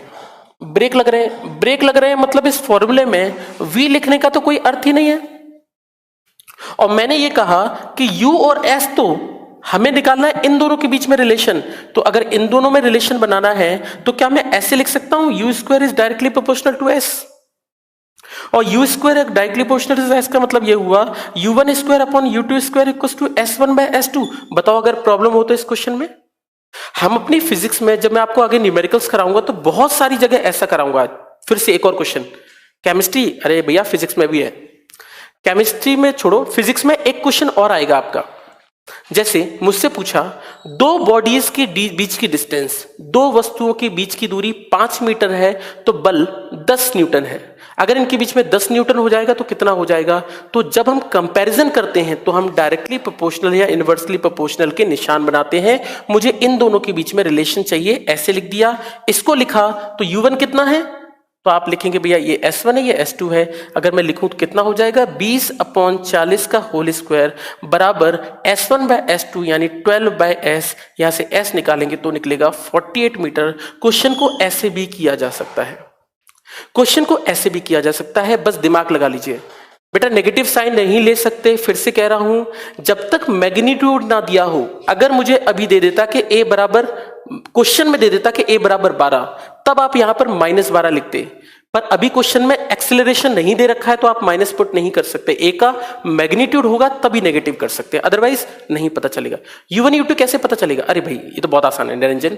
ब्रेक लग रहे हैं मतलब इस फॉर्मूले में v लिखने का तो कोई अर्थ ही नहीं है। और मैंने ये कहा कि u और s तो हमें निकालना है इन दोनों के बीच में रिलेशन, तो अगर इन दोनों में रिलेशन बनाना है तो क्या मैं ऐसे लिख सकता हूं, u square is directly proportional to s, और u square directly proportional to s का मतलब ये हुआ u1 square upon u2 square equals to s1/s2। बताओ अगर प्रॉब्लम हो तो इस क्वेश्चन में। हम अपनी फिजिक्स में, जब मैं आपको आगे न्यूमेरिकल्स कराऊंगा तो बहुत सारी जगह ऐसा कराऊंगा। फिर से एक और क्वेश्चन, केमिस्ट्री, अरे भैया फिजिक्स में भी है, केमिस्ट्री में छोड़ो, फिजिक्स में एक क्वेश्चन और आएगा आपका। जैसे मुझसे पूछा, दो बॉडीज के बीच की डिस्टेंस, दो वस्तुओं के बीच की दूरी 5 मीटर है तो बल 10 न्यूटन है, अगर इनके बीच में 10 न्यूटन हो जाएगा तो कितना हो जाएगा। तो जब हम कंपैरिजन करते हैं तो हम डायरेक्टली प्रोपोर्शनल या इनवर्सली प्रोपोर्शनल के निशान बनाते हैं। मुझे इन दोनों के बीच में रिलेशन चाहिए, ऐसे लिख दिया। इसको लिखा तो u1 कितना है, तो आप लिखेंगे भैया ये s1 है, ये s2 है। अगर मैं लिखूं तो कितना हो जाएगा, 20/40 का होल स्क्वायर बराबर s1/s2 यानी 12/s। यहां से s निकालेंगे तो निकलेगा 48 मीटर। क्वेश्चन को ऐसे भी किया जा सकता है, क्वेश्चन को ऐसे भी किया जा सकता है, बस दिमाग लगा लीजिए बेटा। नेगेटिव साइन नहीं ले सकते, फिर से कह रहा हूं, जब तक मैग्नीट्यूड ना दिया हो। अगर मुझे अभी दे देता कि a बराबर, क्वेश्चन में दे देता कि a बराबर 12, तब आप यहां पर -12 लिखते, पर अभी क्वेश्चन में एक्सेलरेशन नहीं दे रखा है तो आप माइनस पुट नहीं कर सकते। a का मैग्नीट्यूड होगा तभी नेगेटिव कर सकते हैं, अदरवाइज नहीं पता चलेगा। u1 u2 कैसे पता चलेगा, अरे भाई ये तो बहुत आसान है निरंजन।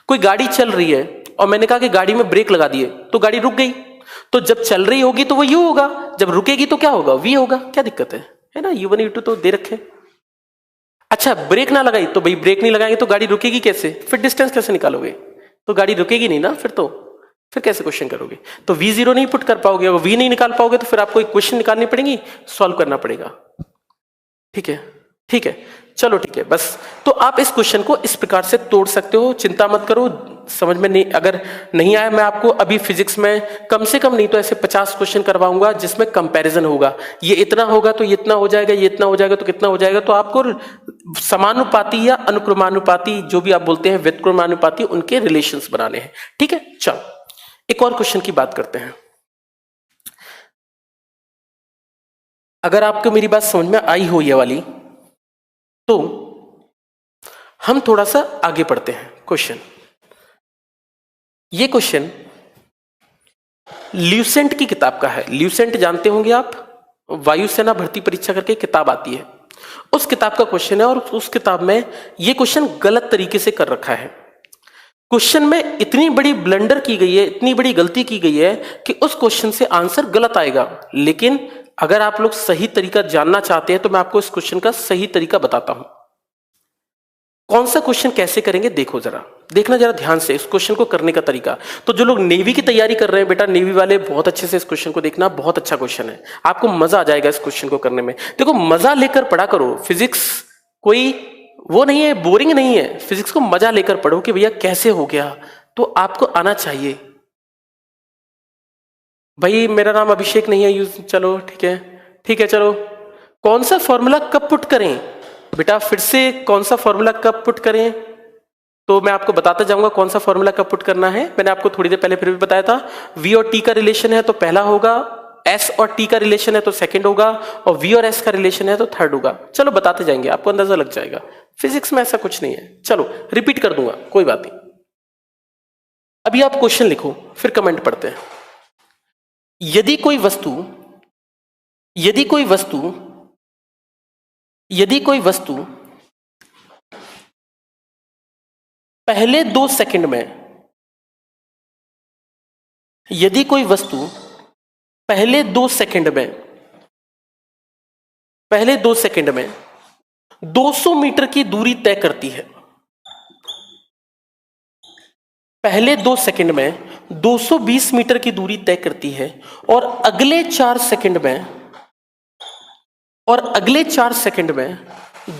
कोई गाड़ी चल रही है और मैंने कहा कि गाड़ी में ब्रेक लगा दिए तो गाड़ी रुक गई, तो जब चल रही होगी तो वो u होगा, जब रुकेगी तो क्या होगा, v होगा। क्या दिक्कत है ना, u1 u2 तो दे रखे। अच्छा ब्रेक ना लगाई तो भाई ब्रेक नहीं लगाएंगे तो गाड़ी रुकेगी कैसे, फिर डिस्टेंस कैसे निकालोगे, तो गाड़ी रुकेगी नहीं ना, फिर कैसे क्वेश्चन करोगे। तो v0 नहीं पुट कर पाओगे, अगर v नहीं निकाल पाओगे तो फिर आपको इक्वेशन निकालनी पड़ेगी, सॉल्व करना पड़ेगा। ठीक है, ठीक है, चलो ठीक है बस। तो आप इस क्वेश्चन को इस प्रकार से तोड़ सकते हो, चिंता मत करो। समझ में नहीं अगर नहीं आया, मैं आपको अभी फिजिक्स में कम से कम नहीं तो ऐसे 50 क्वेश्चन करवाऊंगा जिसमें कंपैरिजन होगा। ये इतना होगा तो ये इतना हो जाएगा, ये इतना हो जाएगा तो कितना हो जाएगा। तो आपको समानुपाती या अनुक्रमानुपाती जो भी आप बोलते हैं, व्युत्क्रमानुपाती, उनके रिलेशंस बनाने हैं। ठीक है, चलो एक और क्वेश्चन की बात करते हैं। अगर आपको मेरी बात समझ में आई हो ये वाली, तो हम थोड़ा सा आगे बढ़ते हैं। क्वेश्चन, ये क्वेश्चन ल्यूसेंट की किताब का है। ल्यूसेंट जानते होंगे आप, वायुसेना भर्ती परीक्षा करके किताब आती है, उस किताब का क्वेश्चन है। और उस किताब में ये क्वेश्चन गलत तरीके से कर रखा है। क्वेश्चन में इतनी बड़ी ब्लंडर की गई है, इतनी बड़ी गलती की गई है कि उस क्वेश्चन से आंसर गलत आएगा। लेकिन अगर आप लोग सही तरीका जानना चाहते हैं तो मैं आपको इस क्वेश्चन का सही तरीका बताता हूं। कौन सा क्वेश्चन कैसे करेंगे देखो जरा, देखना जरा ध्यान से इस क्वेश्चन को करने का तरीका। तो जो लोग नेवी की तैयारी कर रहे हैं बेटा, नेवी वाले बहुत अच्छे से इस क्वेश्चन को देखना, बहुत अच्छा क्वेश्चन है, आपको मजा आ जाएगा इस क्वेश्चन को करने में। देखो मजा लेकर पढ़ा करो, फिजिक्स कोई वो नहीं है, बोरिंग नहीं है। फिजिक्स को मजा लेकर पढ़ो कि भैया कैसे हो गया, तो आपको आना चाहिए। भाई मेरा नाम अभिषेक नहीं है, यूज चलो ठीक है, ठीक है चलो। कौन सा फॉर्मूला कब पुट करें बेटा, फिर से कौन सा फॉर्मूला कब पुट करें, तो मैं आपको बताता जाऊंगा कौन सा फॉर्मूला कब पुट करना है। मैंने आपको थोड़ी देर पहले फिर भी बताया था, वी और टी का रिलेशन है तो पहला होगा, एस और टी का रिलेशन है तो सेकंड होगा, और वी और एस का रिलेशन है तो थर्ड होगा। चलो बताते जाएंगे, आपको अंदाजा लग जाएगा। फिजिक्स में ऐसा कुछ नहीं है। चलो रिपीट कर दूंगा, कोई बात नहीं। अभी आप क्वेश्चन लिखो फिर कमेंट पढ़ते हैं। यदि कोई वस्तु पहले 2 सेकंड में, यदि कोई वस्तु पहले 2 सेकंड में 200 मीटर की दूरी तय करती है, पहले 2 सेकंड में 220 मीटर की दूरी तय करती है, और अगले 4 सेकंड में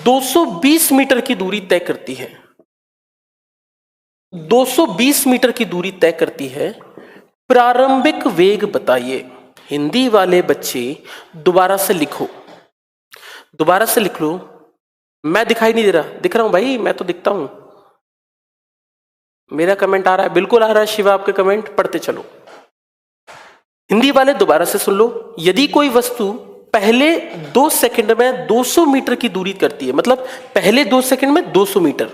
220 मीटर की दूरी तय करती है, 220 मीटर की दूरी तय करती है, प्रारंभिक वेग बताइए। हिंदी वाले बच्चे दोबारा से लिख लो। मैं दिखाई नहीं दे रहा, दिख रहा हूं भाई, मैं तो दिखता हूं। मेरा कमेंट आ रहा है, बिल्कुल आ रहा है शिवा, आपके कमेंट पढ़ते चलो। हिंदी वाले दोबारा से सुन लो। यदि कोई वस्तु पहले 2 सेकंड में 200 मीटर की दूरी करती है, मतलब पहले 2 सेकंड में 200 मीटर,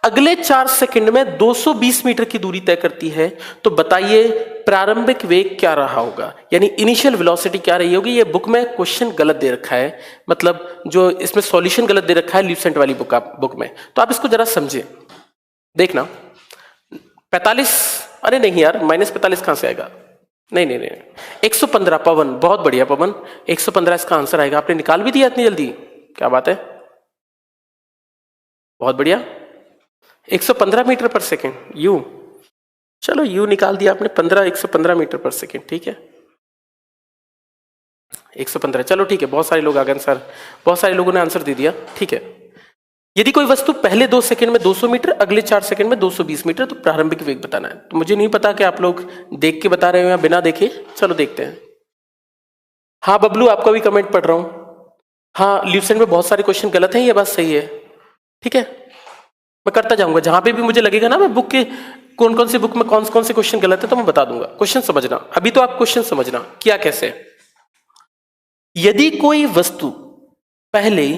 अगले 4 सेकंड में 220 मीटर की दूरी तय करती है, तो बताइए प्रारंभिक वेग क्या रहा होगा, यानी इनिशियल वेलोसिटी क्या रही होगी। ये बुक में क्वेश्चन गलत दे रखा है, मतलब जो इसमें सॉल्यूशन गलत दे रखा है ल्यूसेंट वाली बुक में। तो आप इसको जरा समझे, देखना। 45, अरे नहीं यार, -45 कहां से आएगा, नहीं, 115 पवन, बहुत बढ़िया पवन, 115 इसका आंसर आएगा। आपने निकाल भी दिया इतनी जल्दी, क्या बात है, बहुत बढ़िया। 115 मीटर पर सेकेंड, यू, चलो यू निकाल दिया आपने, 115 मीटर पर सेकेंड, ठीक है 115, चलो ठीक है। बहुत सारे लोग आ गए आंसर, बहुत सारे लोगों ने आंसर दे दिया, ठीक है। यदि कोई वस्तु पहले 2 सेकंड में 200 मीटर, अगले 4 सेकंड में 220 मीटर, तो प्रारंभिक वेग बताना है। तो मुझे नहीं पता कि आप लोग देख के बता रहे हो या बिना देखे, चलो देखते हैं। हाँ बबलू, आपका भी कमेंट पढ़ रहा हूं। हाँ, ल्यूसेंट में बहुत सारे क्वेश्चन गलत हैं, ये बात सही है, ठीक है। मैं करता जाऊंगा, जहां पे भी मुझे लगेगा ना, मैं बुक के कौन से बुक में कौन से क्वेश्चन गलत है तो मैं बता दूंगा। क्वेश्चन समझना, अभी तो आप क्वेश्चन समझना क्या कैसे। यदि कोई वस्तु पहले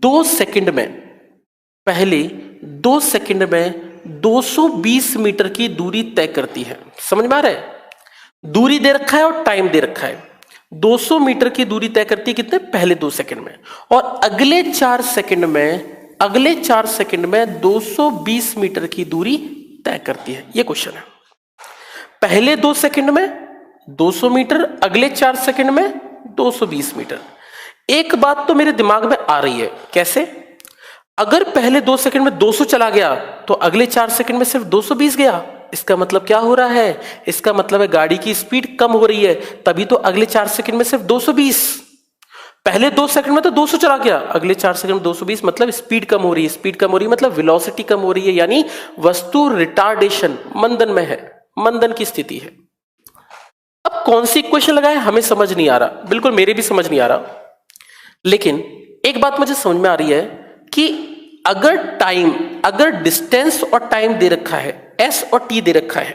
2 सेकंड में 220 मीटर की दूरी तय करती है, समझ में आ रहा है, दूरी दे रखा है और टाइम दे रखा है। 200 मीटर की दूरी तय करती है कितने, पहले 2 सेकंड में, और अगले 4 सेकंड में 220 मीटर की दूरी तय करती है। यह क्वेश्चन है। पहले 2 सेकंड में 200 मीटर, अगले 4 सेकंड में 220 मीटर। एक बात तो मेरे दिमाग में आ रही है, कैसे, अगर पहले 2 सेकंड में 200 चला गया तो अगले 4 सेकंड में सिर्फ 220 गया। इसका मतलब क्या हो रहा है, इसका मतलब है गाड़ी की स्पीड कम हो रही है, तभी तो अगले 4 सेकंड में सिर्फ 220। पहले 2 सेकंड में तो 200 चला गया, अगले 4 सेकंड में 220, मतलब स्पीड कम हो रही है। स्पीड कम हो रही है मतलब वेलोसिटी कम हो रही है, यानी वस्तु रिटार्डेशन, मंदन में है, मंदन की स्थिति है। अब कौन सी इक्वेशन लगाए हमें समझ नहीं आ रहा, बिल्कुल मेरे भी समझ नहीं आ रहा। लेकिन एक बात मुझे समझ में आ रही है कि अगर डिस्टेंस और टाइम दे रखा है, एस और टी दे रखा है,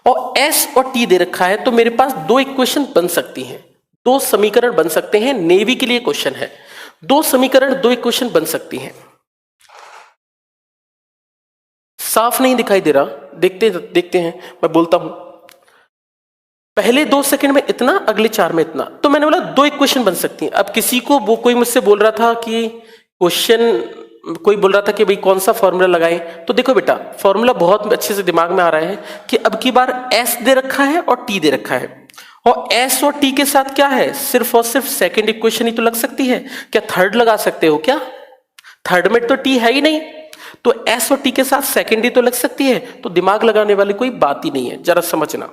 और एस और टी दे रखा है, तो मेरे पास 2 इक्वेशन बन सकती हैं, 2 समीकरण बन सकते हैं। नेवी के लिए क्वेश्चन है, 2 समीकरण 2 इक्वेशन बन सकती हैं। साफ नहीं दिखाई दे रहा, देखते हैं, मैं बोलता हूं। पहले 2 सेकंड में इतना, अगले 4 में इतना, तो मैंने बोला 2 इक्वेशन बन सकती हैं। अब किसी को कोई मुझसे बोल रहा था कि कोई बोल रहा था कि भाई कौन सा फॉर्मूला लगाएं, तो देखो बेटा फॉर्मूला बहुत अच्छे से दिमाग में आ रहा है कि अब की बार एस दे रखा है और टी दे रखा है, और एस और टी के साथ क्या है, सिर्फ और सिर्फ सेकंड इक्वेशन ही तो लग सकती है। क्या थर्ड लगा सकते हो क्या? थर्ड में तो टी है ही नहीं, तो एस और टी के साथ सेकंड ही तो लग सकती है, तो दिमाग लगाने वाली कोई बात ही नहीं है। जरा समझना,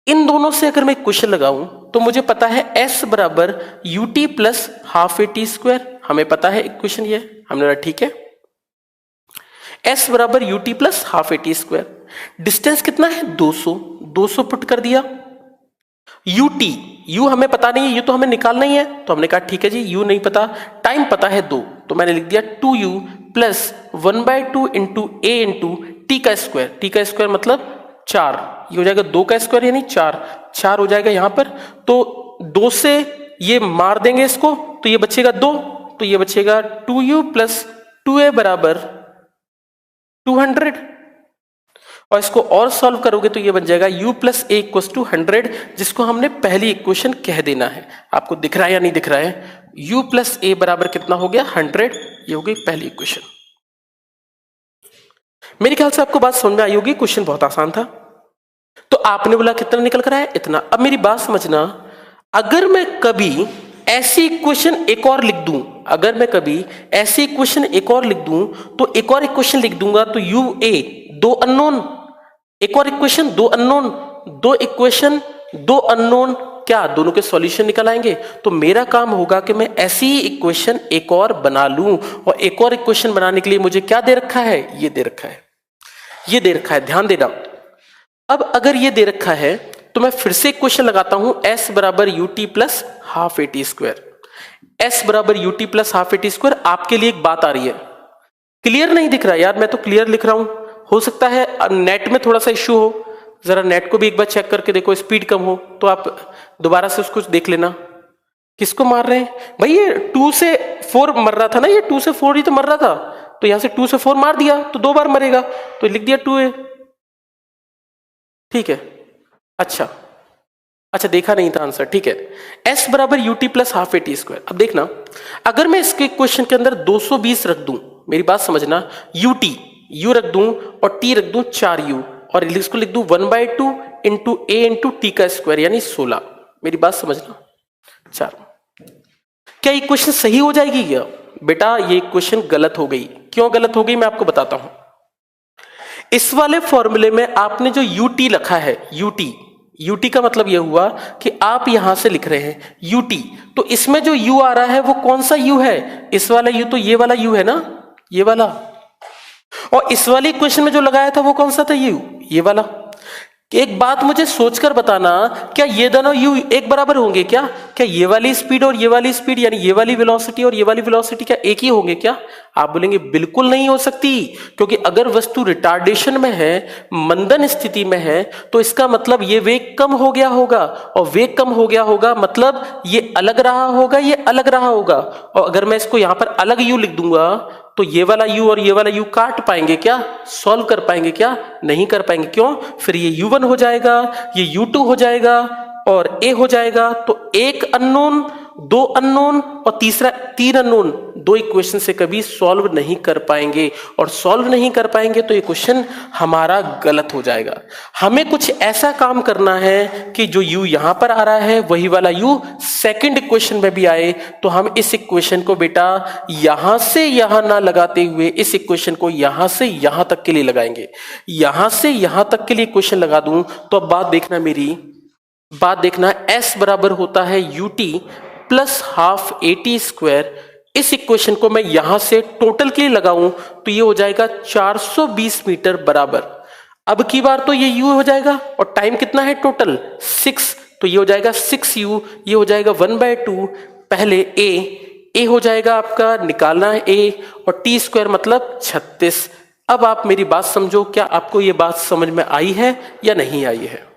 इन दोनों से अगर मैं क्वेश्चन लगाऊं तो मुझे पता है s बराबर u t plus half a t square, हमें पता है इक्वेशन ये, हमने बोला ठीक है, s बराबर u t plus half a t square. Distance कितना है 200, 200 पुट कर दिया। यू टी, यू हमें पता नहीं है, यू तो हमें निकालना ही है, तो हमने कहा ठीक है जी, यू नहीं पता, टाइम पता है 2, तो मैंने लिख दिया 2u प्लस 1/2 इंटू ए इंटू टी का स्क्वायर। टी का स्क्वायर मतलब 4, ये हो जाएगा 2 का स्क्वायर यानी 4 हो जाएगा यहां पर, तो 2 से ये मार देंगे इसको, तो ये बचेगा 2, तो ये बचेगा 2u प्लस 2a बराबर 200, और इसको और सॉल्व करोगे तो ये बन जाएगा u plus a equal to 100, जिसको हमने पहली इक्वेशन कह देना है। आपको दिख रहा है या नहीं दिख रहा है? u प्लस ए बराबर कितना हो गया 100, ये हो गई पहली इक्वेशन। मेरे ख्याल से आपको बात समझ में आई होगी, क्वेश्चन बहुत आसान था। तो आपने बोला कितना निकल कर आया, इतना। अब मेरी बात समझना, अगर मैं कभी ऐसी इक्वेशन एक और लिख दूं, अगर मैं कभी ऐसी इक्वेशन एक और लिख दूं, तो एक और इक्वेशन लिख दूंगा तो यू ए 2 अननोन, एक और इक्वेशन 2 अननोन, 2 इक्वेशन 2 अननोन, क्या दोनों के सॉल्यूशन निकल आएंगे? तो मेरा काम होगा कि मैं ऐसी ही इक्वेशन एक और बना लूं, और एक और इक्वेशन बनाने के लिए मुझे क्या दे रखा है, ये दे रखा है, ये दे रखा है, ध्यान देना। अब अगर ये दे रखा है तो मैं फिर से क्वेश्चन लगाता हूं, s बराबर u t plus half a t square, s बराबर u t plus half a t square. आपके लिए एक बात आ रही है, क्लियर नहीं दिख रहा यार, मैं तो क्लियर लिख रहा हूं, हो सकता है नेट में थोड़ा सा इश्यू हो, जरा नेट को भी एक बार चेक करके देखो, स्पीड कम हो तो आप दोबारा से उसको देख लेना। किसको मार रहे हैं भाई? ये 2 से 4 मर रहा था ना, ये 2 से 4 ही तो मर रहा था, तो यहां से 2 से 4 मार दिया तो 2 बार मरेगा, तो लिख दिया 2a, ठीक है। अच्छा, देखा नहीं था आंसर, ठीक है। s बराबर u t plus half a t square. अब देखना, अगर मैं इसके क्वेश्चन के अंदर 220 रख दूं, मेरी बात समझना, यू रख दूं और t रख दूं 4u, और इसको लिख दूं 1/2 इंटू ए इंटू टी का स्क्वायर यानी 16। मेरी बात समझना, 4, क्या इक्वेशन सही हो जाएगी क्या? बेटा ये इक्वेशन गलत हो गई। क्यों गलत हो गई मैं आपको बताता हूं। इस वाले फॉर्मूले में आपने जो यूटी लिखा है, यूटी का मतलब यह हुआ कि आप यहां से लिख रहे हैं यूटी, तो इसमें जो यू आ रहा है वो कौन सा यू है? इस वाला यू, तो ये वाला यू है ना, ये वाला। और इस वाली इक्वेशन में जो लगाया था वो कौन सा था? यू, ये वाला। एक बात मुझे सोचकर बताना, क्या ये दोनों यू एक बराबर होंगे क्या? क्या ये वाली स्पीड और ये वाली स्पीड यानी ये वाली वेलोसिटी और ये वाली वेलोसिटी क्या एक ही होंगे क्या? आप बोलेंगे बिल्कुल नहीं हो सकती, क्योंकि अगर वस्तु रिटार्डेशन में है, मंदन स्थिति में है, तो इसका मतलब ये वेग कम हो गया होगा, और वेग कम हो गया होगा मतलब ये अलग रहा होगा, ये अलग रहा होगा। और अगर मैं इसको यहां पर अलग यू लिख दूंगा तो ये वाला u और ये वाला u काट पाएंगे क्या? सॉल्व कर पाएंगे क्या? नहीं कर पाएंगे। क्यों? फिर ये u1 हो जाएगा, ये u2 हो जाएगा और a हो जाएगा, तो एक अननोन, 2 अननोन और तीसरा 3 अननोन, 2 इक्वेशन से कभी सॉल्व नहीं कर पाएंगे, और सॉल्व नहीं कर पाएंगे तो ये क्वेश्चन हमारा गलत हो जाएगा। हमें कुछ ऐसा काम करना है कि जो u यहां पर आ रहा है वही वाला u सेकंड इक्वेशन में भी आए, तो हम इस इक्वेशन को बेटा यहां से यहां ना लगाते हुए इस इक्वेशन को यहां से यहां तक के लिए लगाएंगे। यहां से यहां तक के लिए इक्वेशन लगा दूं तो अब बात देखना, मेरी बात देखना, s बराबर होता है ut plus half AT square, इस इक्वेशन को मैं यहां से टोटल के लिए लगाऊं तो ये हो जाएगा 420 मीटर बराबर। अब की बार तो ये u हो जाएगा और टाइम कितना है टोटल 6, तो ये हो जाएगा 6u, ये हो जाएगा 1/2। पहले a हो जाएगा आपका, निकालना है a, और t स्क्वायर मतलब 36। अब आप मेरी बात समझो, क्या आपको ये बात समझ में आई है या नहीं आई है?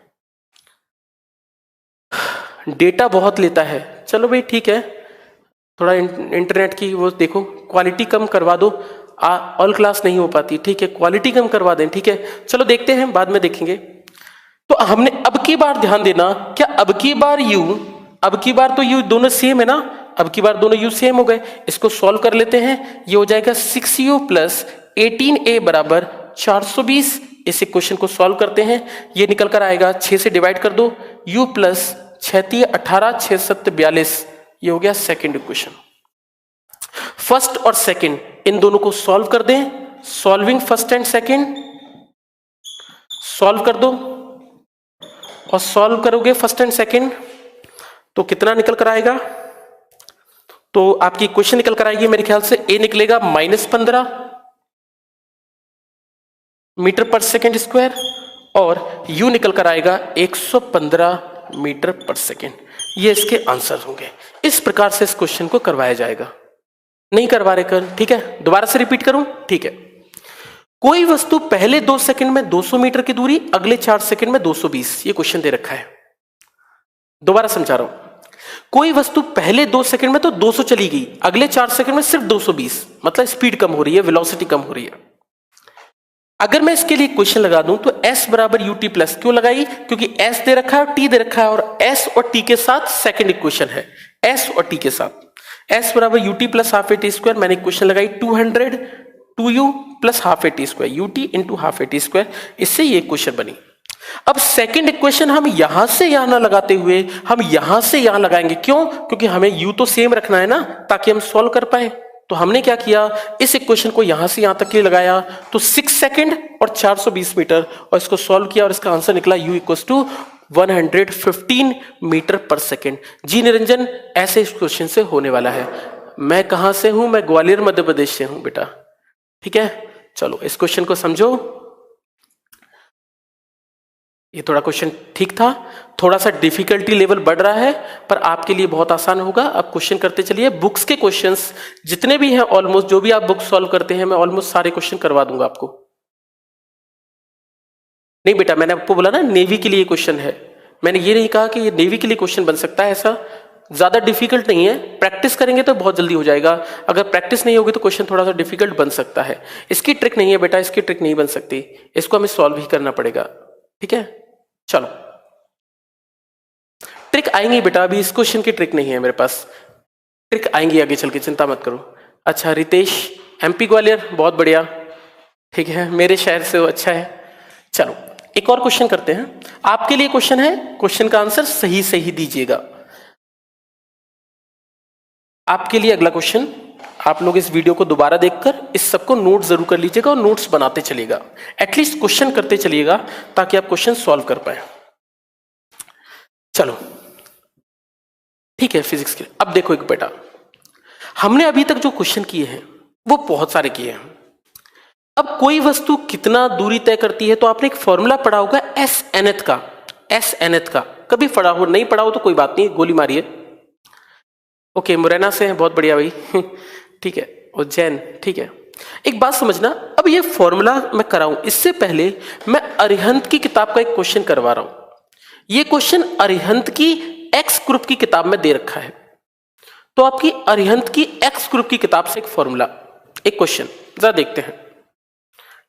डेटा बहुत लेता है, चलो भाई ठीक है, थोड़ा इंटरनेट की वो देखो, क्वालिटी कम करवा दो, ऑल क्लास नहीं हो पाती, ठीक है, क्वालिटी कम करवा दें, ठीक है, चलो देखते हैं, बाद में देखेंगे। तो हमने अब की बार ध्यान देना, क्या अब की बार तो u दोनों सेम है ना, अब की बार दोनों u सेम हो गए, इसको सॉल्व कर लेते हैं। ये हो जाएगा 6u प्लस 18a बराबर 420। इस इक्वेशन को सॉल्व करते हैं, ये निकल कर आएगा, 6 से डिवाइड कर दो, u प्लस 6 18 6 7 42, ये हो गया सेकंड इक्वेशन। फर्स्ट और सेकंड इन दोनों को सॉल्व कर दें, solving first and second, solve कर दो, और सॉल्व करोगे फर्स्ट एंड सेकंड तो कितना निकल कर आएगा? तो आपकी इक्वेशन निकल कर आएगी मेरे ख्याल से, a निकलेगा -15 मीटर पर सेकंड स्क्वायर, और u निकल कर आएगा 115 मीटर पर सेकंड। ये इसके आंसर होंगे। इस प्रकार से इस क्वेश्चन को करवाया जाएगा। नहीं करवा रहे कर, ठीक है, दोबारा से रिपीट करूं, ठीक है। कोई वस्तु पहले 2 सेकंड में 200 मीटर की दूरी, अगले 4 सेकंड में 220, ये क्वेश्चन दे रखा है। दोबारा समझा रहा हूं, कोई वस्तु पहले 2 सेकंड में तो 200 चली गई, अगले 4 सेकंड में सिर्फ 220, मतलब स्पीड कम हो रही है, वेलोसिटी कम हो रही है। अगर मैं इसके लिए क्वेश्चन लगा दूं तो s बराबर ut प्लस, क्यों लगाई? क्योंकि s दे रखा है और t दे रखा है, और s और t के साथ सेकंड इक्वेशन है, s और t के साथ s बराबर ut plus half AT square, मैंने इक्वेशन लगाई 200 2u plus half AT square, ut into half AT square, इससे ये इक्वेशन बनी। अब सेकंड इक्वेशन हम यहां से यहां ना लगाते हुए हम यहां से यहां लगाएंगे, क्यों? क्योंकि हमें u तो सेम रखना है ना, ताकि हम सॉल्व कर पाए। तो हमने क्या किया, इस इक्वेशन को यहां से यहां तक के लगाया, तो 6 सेकंड और 420 मीटर, और इसको सॉल्व किया और इसका आंसर निकला u इक्वल्स टू 115 मीटर पर सेकंड। जी निरंजन, ऐसे इस क्वेश्चन से होने वाला है। मैं कहां से हूं? मैं ग्वालियर मध्य प्रदेश से हूं बेटा, ठीक है। चलो इस क्वेश्चन को समझो, ये थोड़ा क्वेश्चन ठीक था, थोड़ा सा डिफिकल्टी लेवल बढ़ रहा है, पर आपके लिए बहुत आसान होगा। अब क्वेश्चन करते चलिए। बुक्स के क्वेश्चंस जितने भी हैं, ऑलमोस्ट जो भी आप बुक सॉल्व करते हैं, मैं ऑलमोस्ट सारे क्वेश्चन करवा दूंगा आपको। नहीं बेटा, मैंने आपको बोला ना नेवी के लिए क्वेश्चन है, मैंने ये नहीं कहा कि ये नेवी के लिए क्वेश्चन बन सकता है, ऐसा ज्यादा डिफिकल्ट नहीं है। प्रैक्टिस करेंगे तो बहुत जल्दी हो जाएगा, अगर प्रैक्टिस नहीं होगी तो क्वेश्चन थोड़ा सा डिफिकल्ट बन सकता है। इसकी ट्रिक नहीं है बेटा, इसकी ट्रिक नहीं बन सकती, इसको हमें सॉल्व ही करना पड़ेगा, ठीक है। चलो ट्रिक आएंगी बेटा, अभी इस क्वेश्चन की ट्रिक नहीं है मेरे पास, ट्रिक आएंगी आगे चल के, चिंता मत करो। अच्छा रितेश, MP ग्वालियर, बहुत बढ़िया, ठीक है, मेरे शहर से वो अच्छा है। चलो एक और क्वेश्चन करते हैं, आपके लिए क्वेश्चन है, क्वेश्चन का आंसर सही सही दीजिएगा। आपके लिए अगला क्वेश्चन, आप लोग इस वीडियो को दोबारा देखकर इस सबको नोट जरूर कर लीजिएगा और नोट्स बनाते चलिएगा, एटलीस्ट क्वेश्चन करते चलिएगा ताकि आप क्वेश्चन सॉल्व कर पाए। चलो ठीक है, फिजिक्स के। अब देखो एक बेटा, हमने अभी तक जो क्वेश्चन किए हैं वो बहुत सारे किए हैं। अब कोई वस्तु कितना दूरी तय करती है, तो आपने एक फॉर्मूला पढ़ा होगा एस एनएथ का, एस एनएथ का, कभी पढ़ा हो, नहीं पढ़ा हो तो कोई बात नहीं, गोली मारिए। ओके, मुरैना से हैं, बहुत बढ़िया भाई ठीक है, उज्जैन, ठीक है। एक बात समझना, अब ये फॉर्मूला मैं कराऊं इससे पहले मैं अरिहंत की किताब का एक क्वेश्चन करवा रहा हूं। ये क्वेश्चन अरिहंत की एक्स ग्रुप की किताब में दे रखा है, तो आपकी अरिहंत की एक्स ग्रुप की किताब से एक फॉर्मूला, एक क्वेश्चन जरा देखते हैं,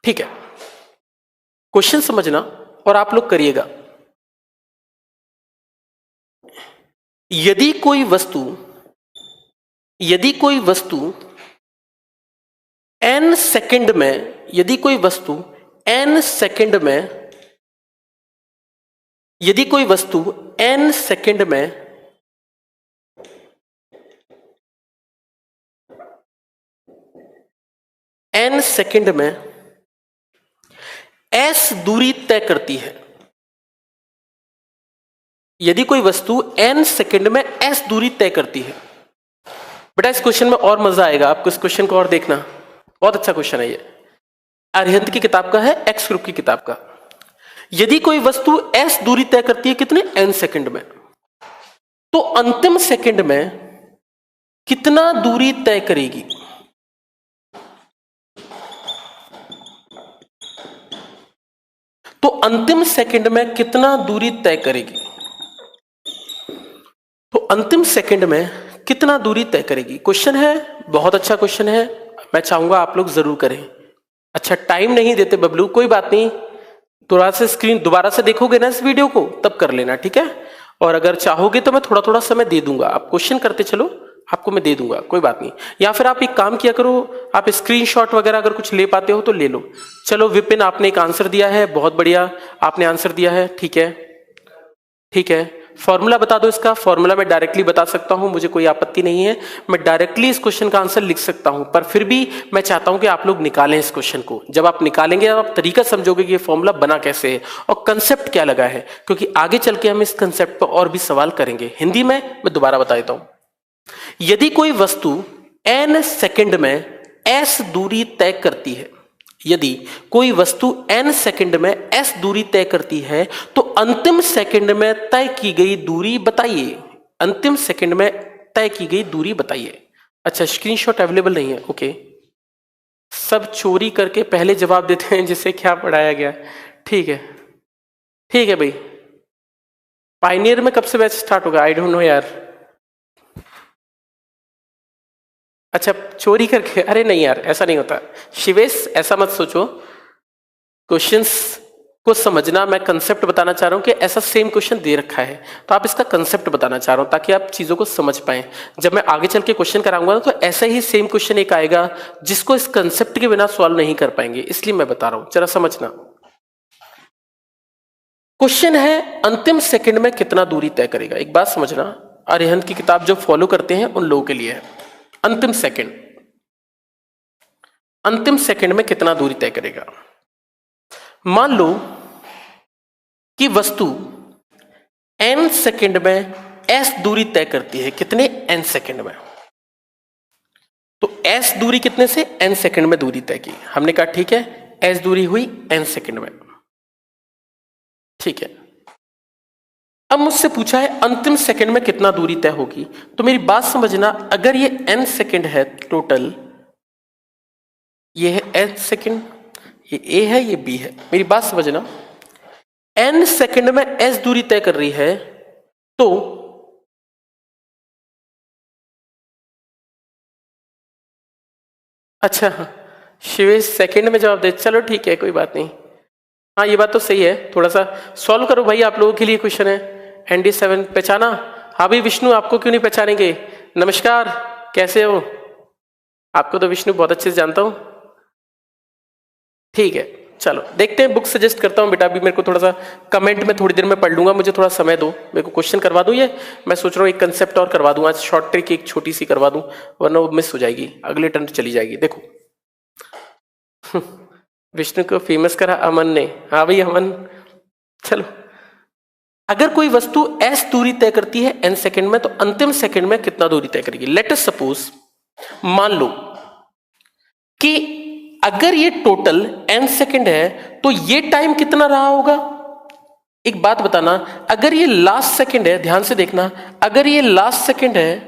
ठीक है। क्वेश्चन समझना और आप लोग करिएगा। यदि कोई वस्तु n सेकंड में, यदि कोई वस्तु n सेकंड में, यदि कोई वस्तु n सेकंड में n सेकंड में s दूरी तय करती है, यदि कोई वस्तु n सेकंड में s दूरी तय करती है। बेटा इस क्वेश्चन में और मजा आएगा आपको, इस क्वेश्चन को और देखना, बहुत अच्छा क्वेश्चन है ये, अरिहंत की किताब का है, एक्स ग्रुप की किताब का। यदि कोई वस्तु s दूरी तय करती है कितने n सेकंड में, तो अंतिम सेकंड में कितना दूरी तय करेगी? तो अंतिम सेकंड में कितना दूरी तय करेगी? तो अंतिम सेकंड में कितना दूरी तय करेगी? क्वेश्चन है, बहुत अच्छा क्वेश्चन है, मैं चाहूंगा आप लोग जरूर करें। अच्छा टाइम नहीं देते बबलू, कोई बात नहीं, थोड़ा सा स्क्रीन दोबारा से देखोगे ना इस वीडियो को तब कर लेना, ठीक है? और अगर चाहोगे तो मैं थोड़ा थोड़ा समय दे दूंगा, आप क्वेश्चन करते चलो, आपको मैं दे दूंगा, कोई बात नहीं। या फिर आप एक काम किया करो, आप स्क्रीनशॉट वगैरह अगर कुछ ले पाते हो तो ले लो। चलो विपिन आपने एक आंसर दिया है, बहुत बढ़िया आपने आंसर दिया है, ठीक है ठीक है। फॉर्मूला बता दो इसका। फॉर्मूला मैं डायरेक्टली बता सकता हूं, मुझे कोई आपत्ति नहीं है, मैं डायरेक्टली इस क्वेश्चन का आंसर लिख सकता हूं, पर फिर भी मैं चाहता हूं कि आप लोग निकालें इस क्वेश्चन को। जब आप निकालेंगे आप तरीका समझोगे कि ये फॉर्मूला बना कैसे है और कंसेप्ट क्या लगा है, क्योंकि आगे चल के हम इस कंसेप्ट पर और भी सवाल करेंगे। हिंदी में मैं दोबारा बता देता हूं। यदि कोई वस्तु n सेकंड में s दूरी तय करती है, यदि कोई वस्तु n सेकंड में s दूरी तय करती है, तो अंतिम सेकंड में तय की गई दूरी बताइए। अंतिम सेकंड में तय की गई दूरी बताइए। अच्छा स्क्रीनशॉट अवेलेबल नहीं है, ओके। सब चोरी करके पहले जवाब देते हैं जिसे क्या पढ़ाया गया, ठीक है भाई। पायनियर में कब से बैच स्टार्ट होगा? आई डोंट नो यार। अच्छा चोरी करके, अरे नहीं यार ऐसा नहीं होता शिवेश, ऐसा मत सोचो। क्वेश्चंस को समझना, मैं कंसेप्ट बताना चाह रहा हूं कि ऐसा सेम क्वेश्चन दे रखा है तो आप इसका कंसेप्ट बताना चाह रहा हूं ताकि आप चीजों को समझ पाएं। जब मैं आगे चल के क्वेश्चन कराऊंगा तो ऐसा ही सेम क्वेश्चन एक आएगा जिसको इस कंसेप्ट के बिना सॉल्व नहीं कर पाएंगे, इसलिए मैं बता रहा हूं, जरा समझना। क्वेश्चन है अंतिम सेकंड में कितना दूरी तय करेगा। एक बात समझना, अरिहंत की किताब जो फॉलो करते हैं उन लोगों के लिए है। अंतिम सेकंड में कितना दूरी तय करेगा। मान लो कि वस्तु n सेकंड में s दूरी तय करती है, कितने n सेकंड में, तो s दूरी कितने से n सेकंड में दूरी तय की। हमने कहा ठीक है s दूरी हुई n सेकंड में, ठीक है। अब मुझसे पूछा है अंतिम सेकंड में कितना दूरी तय होगी। तो मेरी बात समझना, अगर ये n सेकंड है टोटल, ये है n सेकंड, ये a है ये b है, मेरी बात समझना, n सेकंड में s दूरी तय कर रही है, तो अच्छा शिवेश सेकंड में जवाब दे, चलो ठीक है कोई बात नहीं। हाँ ये बात तो सही है, थोड़ा सा सॉल्व करो भाई, आप लोगों के लिए क्वेश्चन है। ND7 पहचाना? हाँ भाई विष्णु, आपको क्यों नहीं पहचानेंगे? नमस्कार, कैसे हो? आपको तो विष्णु बहुत अच्छे से जानता हूं, ठीक है। चलो देखते हैं, बुक सजेस्ट करता हूं बेटा। अभी मेरे को थोड़ा सा कमेंट में थोड़ी देर में पढ़ लूंगा, मुझे थोड़ा समय दो, मेरे को क्वेश्चन करवा दूं। ये मैं सोच रहा हूँ एक कंसेप्ट और करवा दूं आज, शॉर्ट ट्रिक एक छोटी सी करवा दूं, वरना वो मिस हो जाएगी, अगले टर्न चली जाएगी। देखो विष्णु को फेमस करा अमन ने, हाँ भाई अमन। चलो, अगर कोई वस्तु s दूरी तय करती है n सेकंड में, तो अंतिम सेकंड में कितना दूरी तय करेगी। लेट अस सपोज, मान लो कि अगर ये टोटल n सेकंड है तो ये टाइम कितना रहा होगा। एक बात बताना, अगर ये लास्ट सेकंड है, ध्यान से देखना, अगर ये लास्ट सेकंड है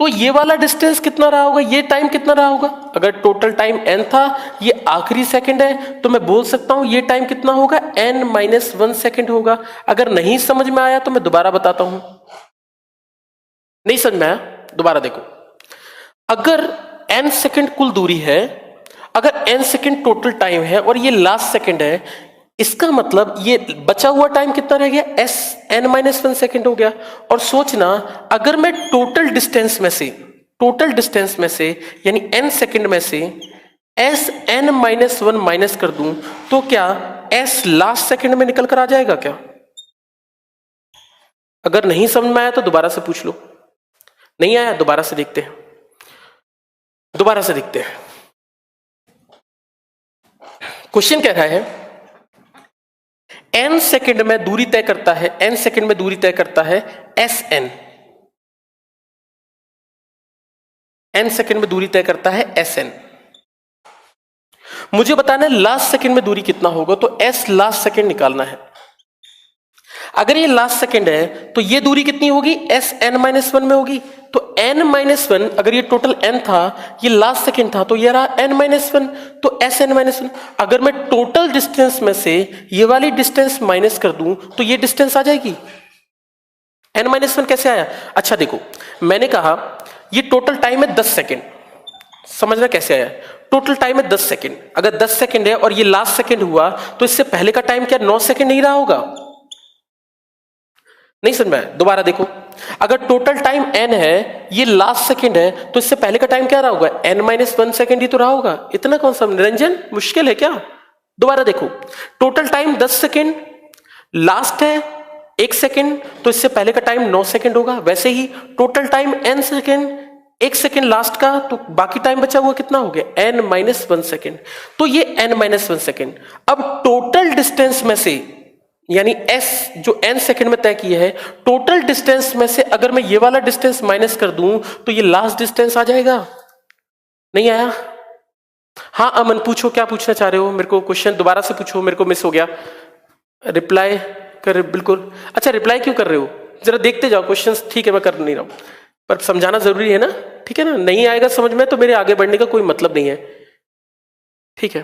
तो ये वाला डिस्टेंस कितना रहा होगा, ये टाइम कितना रहा होगा। अगर टोटल टाइम n था, ये आखिरी सेकंड है, तो मैं बोल सकता हूं ये टाइम कितना होगा, n-1 सेकंड होगा। अगर नहीं समझ में आया तो मैं दोबारा बताता हूं, नहीं समझ में आया दोबारा देखो। अगर n सेकंड कुल दूरी है, अगर n सेकंड टोटल टाइम है और ये लास्ट सेकंड है, इसका मतलब ये बचा हुआ टाइम कितना रह गया, n-1 सेकंड हो गया। और सोचना, अगर मैं टोटल डिस्टेंस में से यानी n सेकंड में से n-1 माइनस कर दूं तो क्या s लास्ट सेकंड में निकल कर आ जाएगा क्या। अगर नहीं समझ में आया तो दोबारा से पूछ लो, नहीं आया दोबारा से देखते हैं, क्वेश्चन कह रहा है n सेकंड में दूरी तय करता है, n सेकंड में दूरी तय करता है Sn, n सेकंड में दूरी तय करता है Sn। मुझे बताना है लास्ट सेकंड में दूरी कितना होगा, तो S लास्ट सेकंड निकालना है। अगर ये लास्ट सेकंड है तो ये दूरी कितनी होगी, Sn-1 में होगी। तो n-1 अगर ये टोटल n था, ये लास्ट सेकंड था, तो ये रहा n-1, तो Sn-1। अगर मैं टोटल डिस्टेंस में से ये वाली डिस्टेंस माइनस कर दूं तो ये डिस्टेंस आ जाएगी। n-1 कैसे आया? अच्छा देखो, मैंने कहा ये टोटल टाइम है 10 सेकेंड, समझना कैसे आया। टोटल टाइम है 10 सेकेंड, अगर 10 सेकेंड है और ये लास्ट सेकेंड हुआ तो इससे पहले का टाइम क्या 9 सेकेंड नहीं रहा होगा? नहीं समझ में? दोबारा देखो, अगर टोटल टाइम n है, ये लास्ट सेकेंड है, तो इससे पहले का टाइम क्या रहा होगा? n-1 सेकेंड ही तो रहा होगा। इतना कौन सा निरंजन मुश्किल है क्या? दोबारा देखो, टोटल टाइम 10 सेकेंड, लास्ट है 1 सेकेंड, तो इससे पहले का टाइम 9 सेकेंड होगा। वैसे ही total time n second, 1 second last का, तो बाकी टाइम बचा हुआ कितना हो गया? n-1 second. तो ये n-1 सेकेंड। अब टोटल डिस्टेंस में से, यानी s जो n सेकेंड में तय किया है, टोटल डिस्टेंस में से अगर मैं ये वाला डिस्टेंस माइनस कर दूं तो ये लास्ट डिस्टेंस आ जाएगा। नहीं आया? हाँ अमन, पूछो क्या पूछना चाह रहे हो? मेरे को क्वेश्चन दोबारा से पूछो, मेरे को मिस हो गया। रिप्लाई कर, बिल्कुल। अच्छा रिप्लाई क्यों कर रहे हो? जरा देखते जाओ क्वेश्चंस। ठीक है मैं कर नहीं रहा हूं, पर समझाना जरूरी है ना, ठीक है ना? नहीं आएगा समझ में तो मेरे आगे बढ़ने का कोई मतलब नहीं है, ठीक है?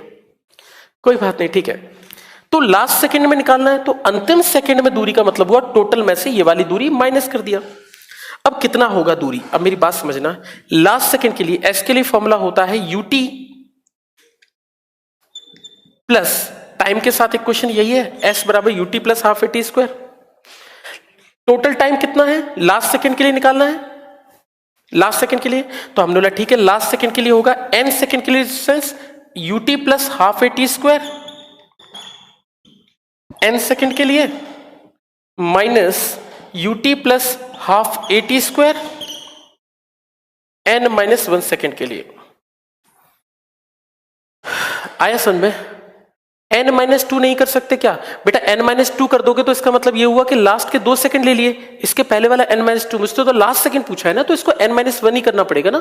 कोई बात नहीं, ठीक है। तो लास्ट सेकंड में निकालना है, तो अंतिम सेकंड में दूरी का मतलब हुआ टोटल में से ये वाली दूरी माइनस कर दिया। अब कितना होगा दूरी? अब मेरी बात समझना, लास्ट सेकंड के लिए एस के लिए फॉर्मूला होता है यूटी प्लस, टाइम के साथ इक्वेशन यही है, एस बराबर UT plus half a t square. Total time कितना है लास्ट सेकंड के लिए निकालना है, लास्ट सेकंड के लिए। तो हमने बोला ठीक है, लास्ट सेकंड के लिए होगा एन सेकंड के लिए distance u t plus half a t square, n second के लिए minus u t plus half a t square n-1 second के लिए। आया समझ में? n-2 नहीं कर सकते क्या बेटा? n-2 कर दोगे तो इसका मतलब ये हुआ कि लास्ट के 2 सेकंड ले लिए, इसके पहले वाला n-2, मुझसे तो लास्ट सेकंड पूछा है ना, तो इसको n-1 ही करना पड़ेगा ना।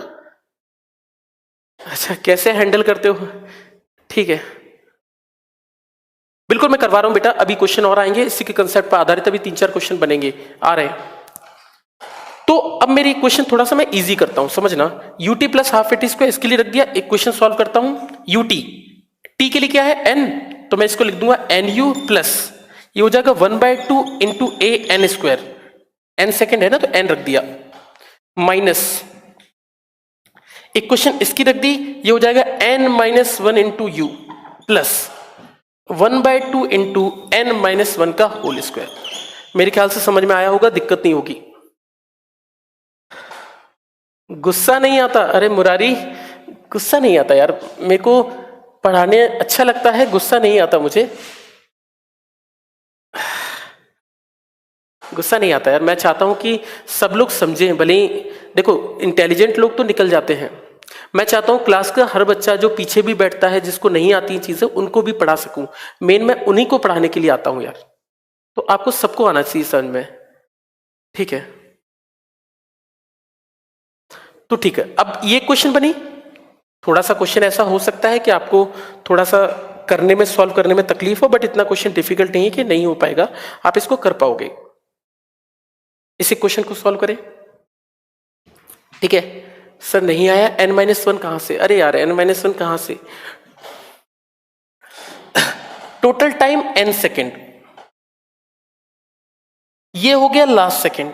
अच्छा कैसे हैंडल करते हो? ठीक है बिल्कुल मैं करवा रहा हूं बेटा, अभी क्वेश्चन और आएंगे इसी के कंसेप्ट पर आधारित, अभी 3-4 क्वेश्चन बनेंगे, आ रहे हैं। तो अब मेरी क्वेश्चन थोड़ा सा मैं इजी करता हूं, समझना। UT plus half a t square इसके लिए रख दिया, एक क्वेश्चन सॉल्व करता हूं। यूटी, टी के लिए क्या है एन, तो मैं इसको लिख दूंगा एन यू प्लस, ये हो जाएगा 1/2 into A N square, N second है ना तो एन रख दिया, माइनस एक क्वेश्चन इसकी रख दी, ये हो जाएगा n-1 into you plus 1/2 into n-1 का होल स्क्वायर। मेरे ख्याल से समझ में आया होगा, दिक्कत नहीं होगी। गुस्सा नहीं आता? अरे मुरारी गुस्सा नहीं आता यार, मेरे को पढ़ाने अच्छा लगता है, गुस्सा नहीं आता मुझे, गुस्सा नहीं आता यार। मैं चाहता हूं कि सब लोग समझें, भले ही देखो इंटेलिजेंट लोग तो निकल जाते हैं, मैं चाहता हूं क्लास का हर बच्चा जो पीछे भी बैठता है, जिसको नहीं आती चीजें, उनको भी पढ़ा सकूं। मेन मैं उन्हीं को पढ़ाने के लिए आता हूं यार, तो आपको सबको आना चाहिए समझ में, ठीक है? तो ठीक है, अब ये क्वेश्चन बनी, थोड़ा सा क्वेश्चन ऐसा हो सकता है कि आपको थोड़ा सा करने में, सॉल्व करने में तकलीफ हो, बट इतना क्वेश्चन डिफिकल्ट नहीं है कि नहीं हो पाएगा, आप इसको कर पाओगे। इस क्वेश्चन को सॉल्व करें, ठीक है? सर नहीं आया, n-1 कहां से? अरे यार n-1 कहां से? टोटल टाइम n सेकेंड, ये हो गया last second,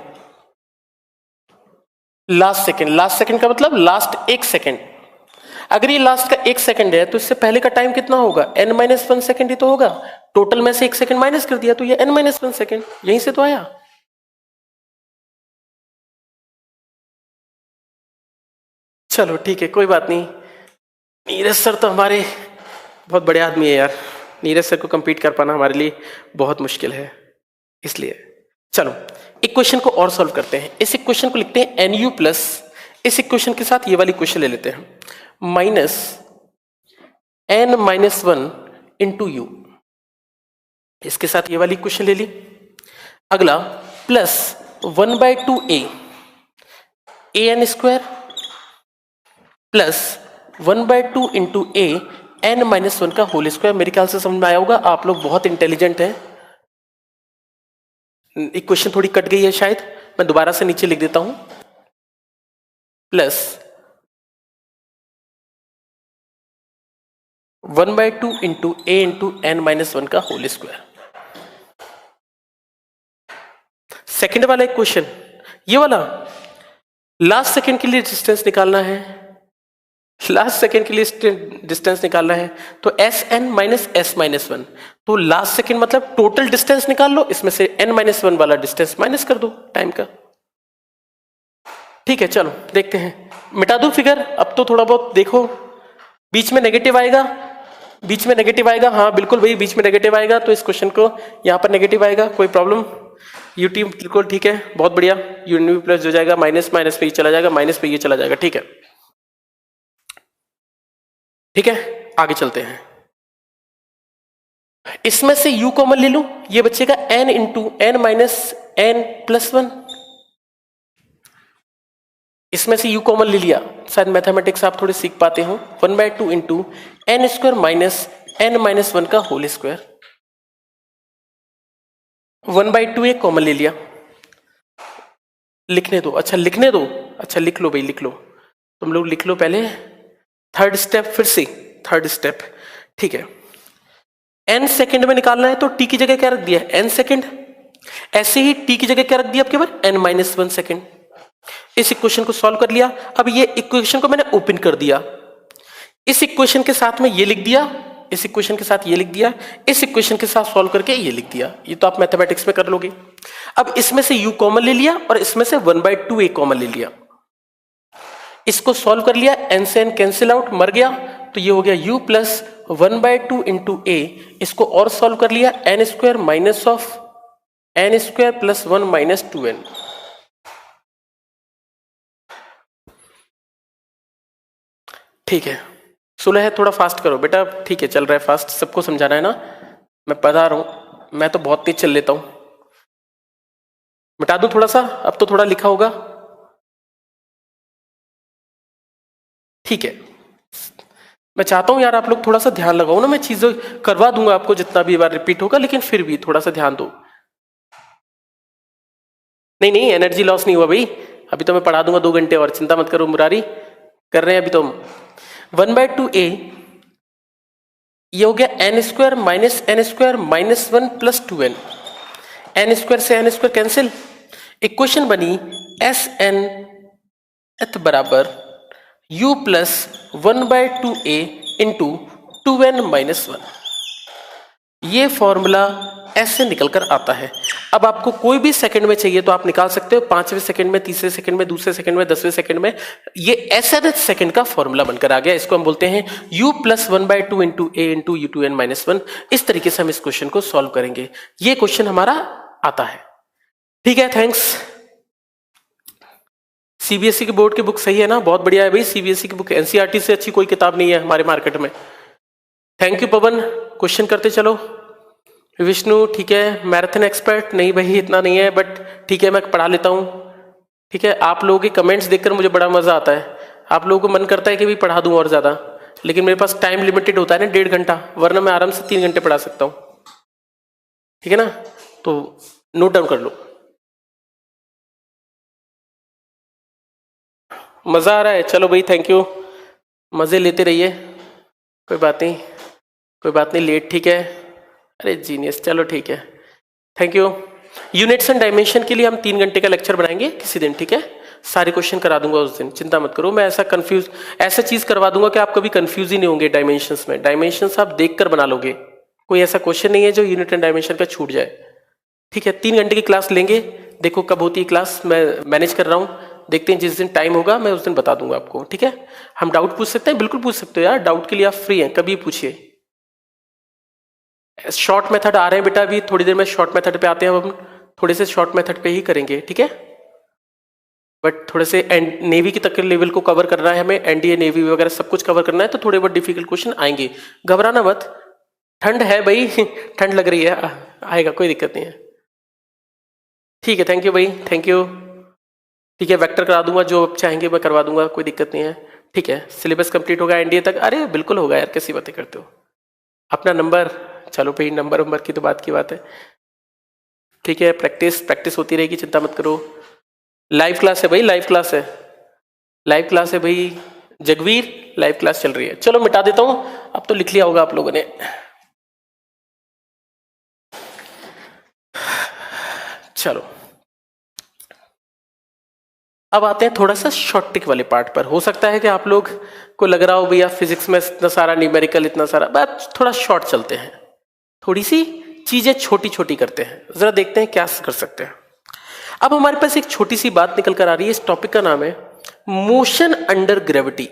last second, last second का मतलब लास्ट 1 सेकेंड। अगर ये लास्ट का 1 सेकेंड है तो इससे पहले का टाइम कितना होगा? n-1 सेकेंड ही तो होगा। टोटल में से 1 सेकेंड माइनस कर दिया तो ये n-1 सेकेंड, यहीं से तो आया। चलो ठीक है कोई बात नहीं, नीरज सर तो हमारे बहुत बड़े आदमी है यार, नीरज सर को कंपीट कर पाना हमारे लिए बहुत मुश्किल है, इसलिए चलो एक क्वेश्चन को और सॉल्व करते हैं। इस इक्वेशन को लिखते हैं एन यू प्लस, इस इक्वेशन के साथ ये वाली इक्वेशन ले लेते हैं, माइनस n-1 इंटू यू। इसके साथ ये वाली क्वेश्चन ले ली। अगला plus 1/2 A N square plus 1/2 into A N minus 1 का होल स्क्वायर। मेरे ख्याल से समझ में आया होगा, आप लोग बहुत इंटेलिजेंट हैं। इक्वेशन थोड़ी कट गई है शायद, मैं दोबारा से नीचे लिख देता हूं। प्लस 1/2 इंटू ए इंटू एन माइनस 1 का होल स्क्वायर। सेकेंड वाला एक क्वेश्चन, ये वाला लास्ट सेकेंड के लिए डिस्टेंस निकालना है। लास्ट सेकेंड के लिए डिस्टेंस निकालना है तो s n minus s minus 1। तो लास्ट सेकेंड मतलब टोटल डिस्टेंस निकाल लो, इसमें से एन माइनस 1 वाला डिस्टेंस माइनस कर दो टाइम का। ठीक है, चलो देखते हैं। मिटा दो फिगर, अब तो थोड़ा बहुत देखो। बीच में नेगेटिव आएगा, बीच में नेगेटिव आएगा, हाँ बिल्कुल भाई बीच में नेगेटिव आएगा, तो इस क्वेश्चन को यहाँ पर नेगेटिव आएगा, कोई प्रॉब्लम। यूटी बिल्कुल ठीक है, बहुत बढ़िया। यूनिव प्लस हो जाएगा, माइनस माइनस पे ये चला जाएगा, माइनस पे ये चला जाएगा। ठीक है, ठीक है, आगे चलते हैं। इसमें से u कॉमन ले लूं, ये बचेगा n into n minus n plus 1। इसमें से u कॉमन ले लिया, शायद मैथमेटिक्स आप थोड़े सीख पाते हो। 1/2 into n square minus n minus 1 का होल स्क्वायर। 1/2 एक कॉमन ले लिया, लिखने दो। अच्छा लिखने दो, अच्छा लिख लो भाई, लिख लो, तुम लोग लिख लो पहले। थर्ड स्टेप, फिर से थर्ड स्टेप। ठीक है, n सेकंड में निकालना है तो t की जगह क्या रख दिया, n सेकंड। ऐसे ही t की जगह क्या रख दिया आपके पास, n माइनस 1 सेकंड। इस इक्वेशन को सॉल्व कर लिया। अब ये इक्वेशन को मैंने ओपन कर दिया, इस इक्वेशन के साथ में ये लिख दिया, इस इक्वेशन के साथ ये लिख दिया, इस इक्वेशन के साथ सॉल्व करके ये लिख दिया। ये तो आप मैथमेटिक्स में कर लोगे। अब इसमें से u कॉमन ले लिया और इसमें से 1/2 a कॉमन ले लिया, इसको सॉल्व कर लिया, n से n कैंसिल आउट, मर गया, तो ये हो गया u प्लस 1/2 इंटू a। इसको और सॉल्व कर लिया, n square minus of n square plus 1 minus 2n। ठीक है, 16 है, थोड़ा फास्ट करो बेटा। ठीक है, चल रहा है फास्ट, सबको समझाना है ना, मैं बता रहा हूं, मैं तो बहुत तेज चल लेता हूं। मिटा दूं थोड़ा सा, अब तो थोड़ा लिखा होगा। ठीक है, मैं चाहता हूं यार आप लोग थोड़ा सा ध्यान लगाओ ना, मैं चीजें करवा दूंगा आपको जितना भी बार रिपीट होगा, लेकिन फिर भी थोड़ा सा ध्यान दो। नहीं नहीं, एनर्जी लॉस नहीं हुआ भाई, अभी तो मैं पढ़ा दूंगा 2 घंटे और, चिंता मत करो मुरारी, कर रहे हैं अभी तो हम। 1/2 a, ये हो गया n square minus n square minus 1 plus 2n। n square से n स्क्वायर कैंसिल, इक्वेशन बनी एस एन एथ बराबर u plus 1/2 a into 2n minus 1। ये फॉर्मूला ऐसे निकल कर आता है। अब आपको कोई भी सेकंड में चाहिए तो आप निकाल सकते हो, 5वें सेकंड में, तीसरे सेकंड में, दूसरे सेकंड में, 10वें सेकंड में। ये एसएनएच सेकंड का फॉर्मूला बनकर आ गया, इसको हम बोलते हैं u प्लस 1/2 इंटू ए इंटू u2n माइनस 1। इस तरीके से हम इस क्वेश्चन को सॉल्व करेंगे। ये क्वेश्चन हमारा आता है। ठीक है, थैंक्स। सीबीएसई की बोर्ड की बुक सही है ना, बहुत बढ़िया है भाई। सीबीएसई की बुक एनसीईआरटी से अच्छी कोई किताब नहीं है हमारे मार्केट में। थैंक यू पवन, क्वेश्चन करते चलो। विष्णु ठीक है, मैराथन एक्सपर्ट नहीं भाई इतना नहीं है, बट ठीक है मैं पढ़ा लेता हूँ। ठीक है, आप लोगों के कमेंट्स देखकर मुझे बड़ा मजा आता है, आप लोगों को मन करता है कि भी पढ़ा दूं और ज्यादा, लेकिन मेरे पास टाइम लिमिटेड होता है ना, 1.5 घंटा, वरना मैं आराम से 3 घंटे पढ़ा सकता हूँ। ठीक है ना, तो नोट डाउन कर लो। मजा आ रहा है, चलो भाई थैंक यू, मजे लेते रहिए, कोई बात नहीं, कोई बात नहीं, लेट ठीक है, अरे जीनियस, चलो ठीक है, thank you. Units and dimension के लिए हम 3 घंटे का लेक्चर बनाएंगे किसी दिन, ठीक है, सारे क्वेश्चन करा दूंगा उस दिन, चिंता मत करो। मैं ऐसा चीज करवा दूंगा कि आप कभी कंफ्यूज ही नहीं होंगे डायमेंशंस में। डायमेंशंस आप देखकर बना लोगे, कोई ऐसा क्वेश्चन नहीं है जो यूनिट एंड डायमेंशन का छूट जाए। ठीक है, 3 घंटे की क्लास लेंगे, देखो कब होती है क्लास, मैं मैनेज कर रहा हूँ, देखते हैं जिस दिन टाइम होगा मैं उस दिन बता दूंगा आपको। ठीक है, हम डाउट पूछ सकते हैं, बिल्कुल पूछ सकते हो यार, डाउट के लिए आप फ्री हैं, कभी पूछिए। शॉर्ट मेथड आ रहे हैं बेटा, अभी थोड़ी देर में शॉर्ट मेथड पे आते हैं, हम थोड़े से शॉर्ट मेथड पे ही करेंगे, ठीक है, बट थोड़े से नेवी की तक के लेवल को कवर करना है हमें, एनडीए नेवी वगैरह सब कुछ कवर करना है, तो थोड़े बहुत डिफिकल्ट क्वेश्चन आएंगे, घबराना मत। ठंड है भाई, ठंड लग रही है, आएगा, कोई दिक्कत नहीं है। ठीक है, थैंक यू भाई, थैंक यू। ठीक है, वेक्टर करा दूंगा, जो आप चाहेंगे मैं करवा दूंगा, कोई दिक्कत नहीं है। ठीक है, सिलेबस कंप्लीट होगा एनडीए तक? अरे बिल्कुल होगा यार, कैसी बातें करते हो। अपना नंबर, चलो भाई नंबर की तो बात की बात है। ठीक है, प्रैक्टिस होती रहेगी, चिंता मत करो। लाइव क्लास है भाई, लाइव क्लास है, लाइव क्लास है भाई। जगवीर, लाइव क्लास चल रही है। चलो मिटा देता हूं, अब तो लिख लिया होगा आप लोगों ने। चलो अब आते हैं थोड़ा सा शॉर्ट ट्रिक वाले पार्ट पर। हो सकता है कि आप लोग को लग रहा हो भैया फिजिक्स में इतना सारा न्यूमेरिकल, इतना सारा, बस थोड़ा शॉर्ट चलते हैं, थोड़ी सी चीजें छोटी छोटी करते हैं, जरा देखते हैं क्या कर सकते हैं। अब हमारे पास एक छोटी सी बात निकल कर आ रही है, इस टॉपिक का नाम है मोशन अंडर ग्रेविटी।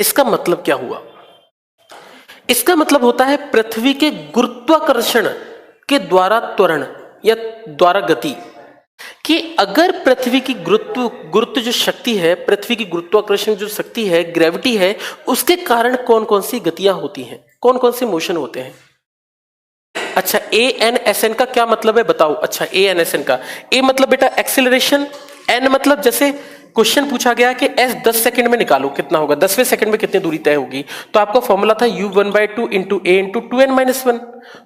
इसका मतलब क्या हुआ? इसका मतलब होता है पृथ्वी के गुरुत्वाकर्षण के द्वारा त्वरण या द्वारा गति, कि अगर पृथ्वी की गुरुत्व जो शक्ति है, पृथ्वी की गुरुत्वाकर्षण जो शक्ति है, ग्रेविटी है, उसके कारण कौन कौन सी गतियां होती हैं, कौन कौन से मोशन होते हैं। अच्छा, ए एन एस एन का क्या मतलब है बताओ। अच्छा, ए एन एस एन का, ए मतलब बेटा एक्सिलरेशन, एन मतलब जैसे क्वेश्चन पूछा गया कि एस 10 सेकंड में निकालो कितना होगा, 10वें सेकंड में कितनी दूरी तय होगी, तो आपका फॉर्मूला था u1/2 इंटू ए इंटू 2n-1।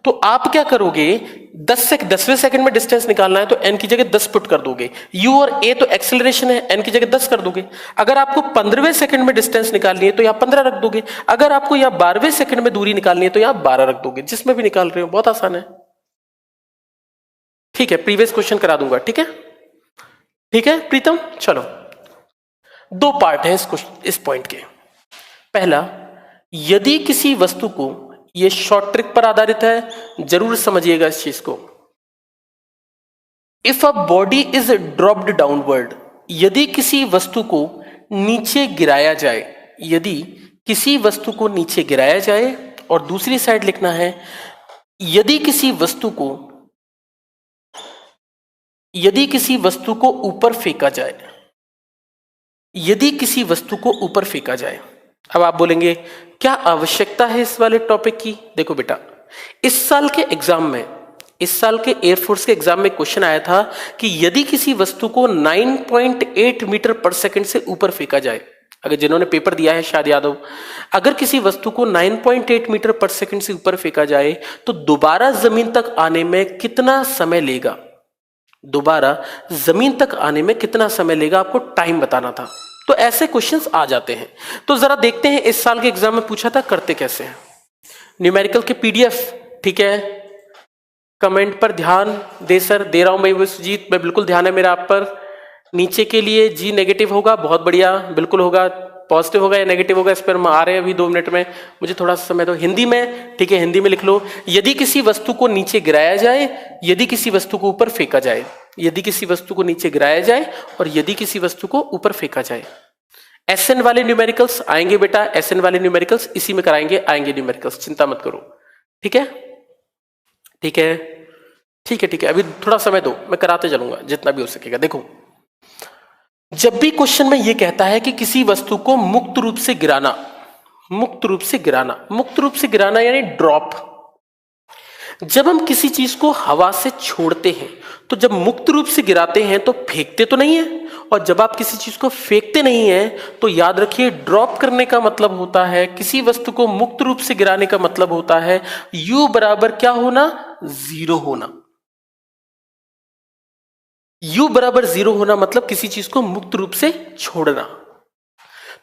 तो आप क्या करोगे, 10वें सेकंड में डिस्टेंस निकालना है तो n की जगह 10 पुट कर दोगे, u और a तो एक्सेलरेशन है, n की जगह 10 कर दोगे। अगर आपको 15वें सेकंड में डिस्टेंस निकालनी है तो यहाँ 15 रख दोगे, अगर आपको यहाँ 12वें सेकंड में दूरी निकालनी है तो यहाँ 12 रख दोगे, जिसमें भी निकाल रहे हो, बहुत आसान है। ठीक है, प्रीवियस क्वेश्चन करा दूंगा। ठीक है, ठीक है प्रीतम। चलो, दो पार्ट हैं इस पॉइंट के। पहला, यदि किसी वस्तु को, यह शॉर्ट ट्रिक पर आधारित है, जरूर समझिएगा इस चीज को। If a body is dropped downward, यदि किसी वस्तु को नीचे गिराया जाए, यदि किसी वस्तु को नीचे गिराया जाए, और दूसरी साइड लिखना है यदि किसी वस्तु को ऊपर फेंका जाए, यदि किसी वस्तु को ऊपर फेंका जाए। अब आप बोलेंगे क्या आवश्यकता है इस वाले टॉपिक की। देखो बेटा, इस साल के एयरफोर्स के एग्जाम में क्वेश्चन आया था कि यदि किसी वस्तु को 9.8 मीटर पर सेकंड से ऊपर फेंका जाए, अगर जिन्होंने पेपर दिया है शायद याद हो, अगर किसी वस्तु को 9.8 मीटर पर सेकंड से ऊपर फेंका जाए तो दोबारा जमीन तक आने में कितना समय लेगा, दोबारा जमीन तक आने में कितना समय लेगा, आपको टाइम बताना था। तो ऐसे क्वेश्चंस आ जाते हैं। तो जरा देखते हैं इस साल के एग्जाम में पूछा था, करते कैसे हैं। न्यूमेरिकल के पीडीएफ, ठीक है, कमेंट पर ध्यान दे सर, दे रहा हूं मैं सुजीत, मैं बिल्कुल ध्यान है मेरा आप पर। नीचे के लिए जी नेगेटिव होगा, बहुत बढ़िया, बिल्कुल होगा, पॉजिटिव होगा या नेगेटिव होगा, इस पर हम आ रहे हैं अभी 2 मिनट में, मुझे थोड़ा सा समय दो। हिंदी में, ठीक है, हिंदी में लिख लो, यदि किसी वस्तु को नीचे गिराया जाए, यदि किसी वस्तु को ऊपर फेंका जाए, यदि किसी वस्तु को नीचे गिराया जाए और यदि किसी वस्तु को ऊपर फेंका जाए। एसएन वाले न्यूमेरिकल्स आएंगे बेटा, एसएन वाले न्यूमेरिकल्स इसी में कराएंगे, आएंगे न्यूमेरिकल्स, चिंता मत करो। ठीक है, ठीक है, ठीक है, ठीक है, अभी थोड़ा समय दो, मैं कराते चलूंगा जितना भी हो सकेगा। देखो, जब भी क्वेश्चन में यह कहता है कि किसी वस्तु को मुक्त रूप से गिराना, मुक्त रूप से गिराना यानी ड्रॉप, जब हम किसी चीज को हवा से छोड़ते हैं तो जब मुक्त रूप से गिराते हैं तो फेंकते तो नहीं है, और जब आप किसी चीज को फेंकते नहीं है तो याद रखिए ड्रॉप करने का मतलब होता है, किसी वस्तु को मुक्त रूप से गिराने का मतलब होता है u बराबर क्या होना, 0 होना। u बराबर 0 होना मतलब किसी चीज को मुक्त रूप से छोड़ना।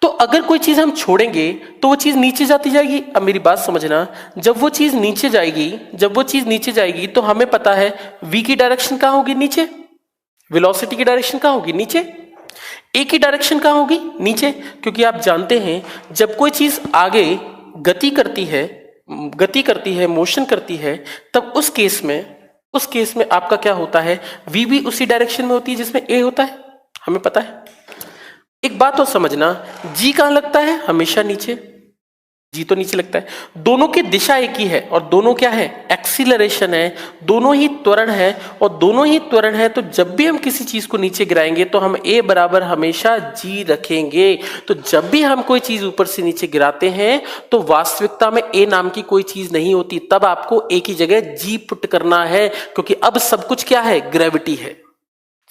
तो अगर कोई चीज हम छोड़ेंगे तो वो चीज नीचे जाती जाएगी। अब मेरी बात समझना, जब वो चीज नीचे जाएगी तो हमें पता है v की डायरेक्शन कहां होगी, नीचे, वेलोसिटी की डायरेक्शन कहां होगी, नीचे, a की डायरेक्शन कहां होगी, नीचे, क्योंकि आप जानते हैं जब कोई चीज आगे गति करती है, मोशन करती है, तब उस केस में आपका क्या होता है, v भी उसी डायरेक्शन में होती है जिसमें a होता है, हमें पता है। एक बात और समझना, जी कहां लगता है, हमेशा नीचे, जी तो नीचे लगता है। दोनों की दिशा एक ही है और दोनों क्या है, एक्स एक्सीलरेशन है, दोनों ही त्वरण है, और दोनों ही त्वरण है तो जब भी हम किसी चीज को नीचे गिराएंगे तो हम a बराबर हमेशा g रखेंगे। तो जब भी हम कोई चीज ऊपर से नीचे गिराते हैं तो वास्तविकता में a नाम की कोई चीज नहीं होती, तब आपको a की जगह g पुट करना है, क्योंकि अब सब कुछ क्या है, ग्रेविटी है।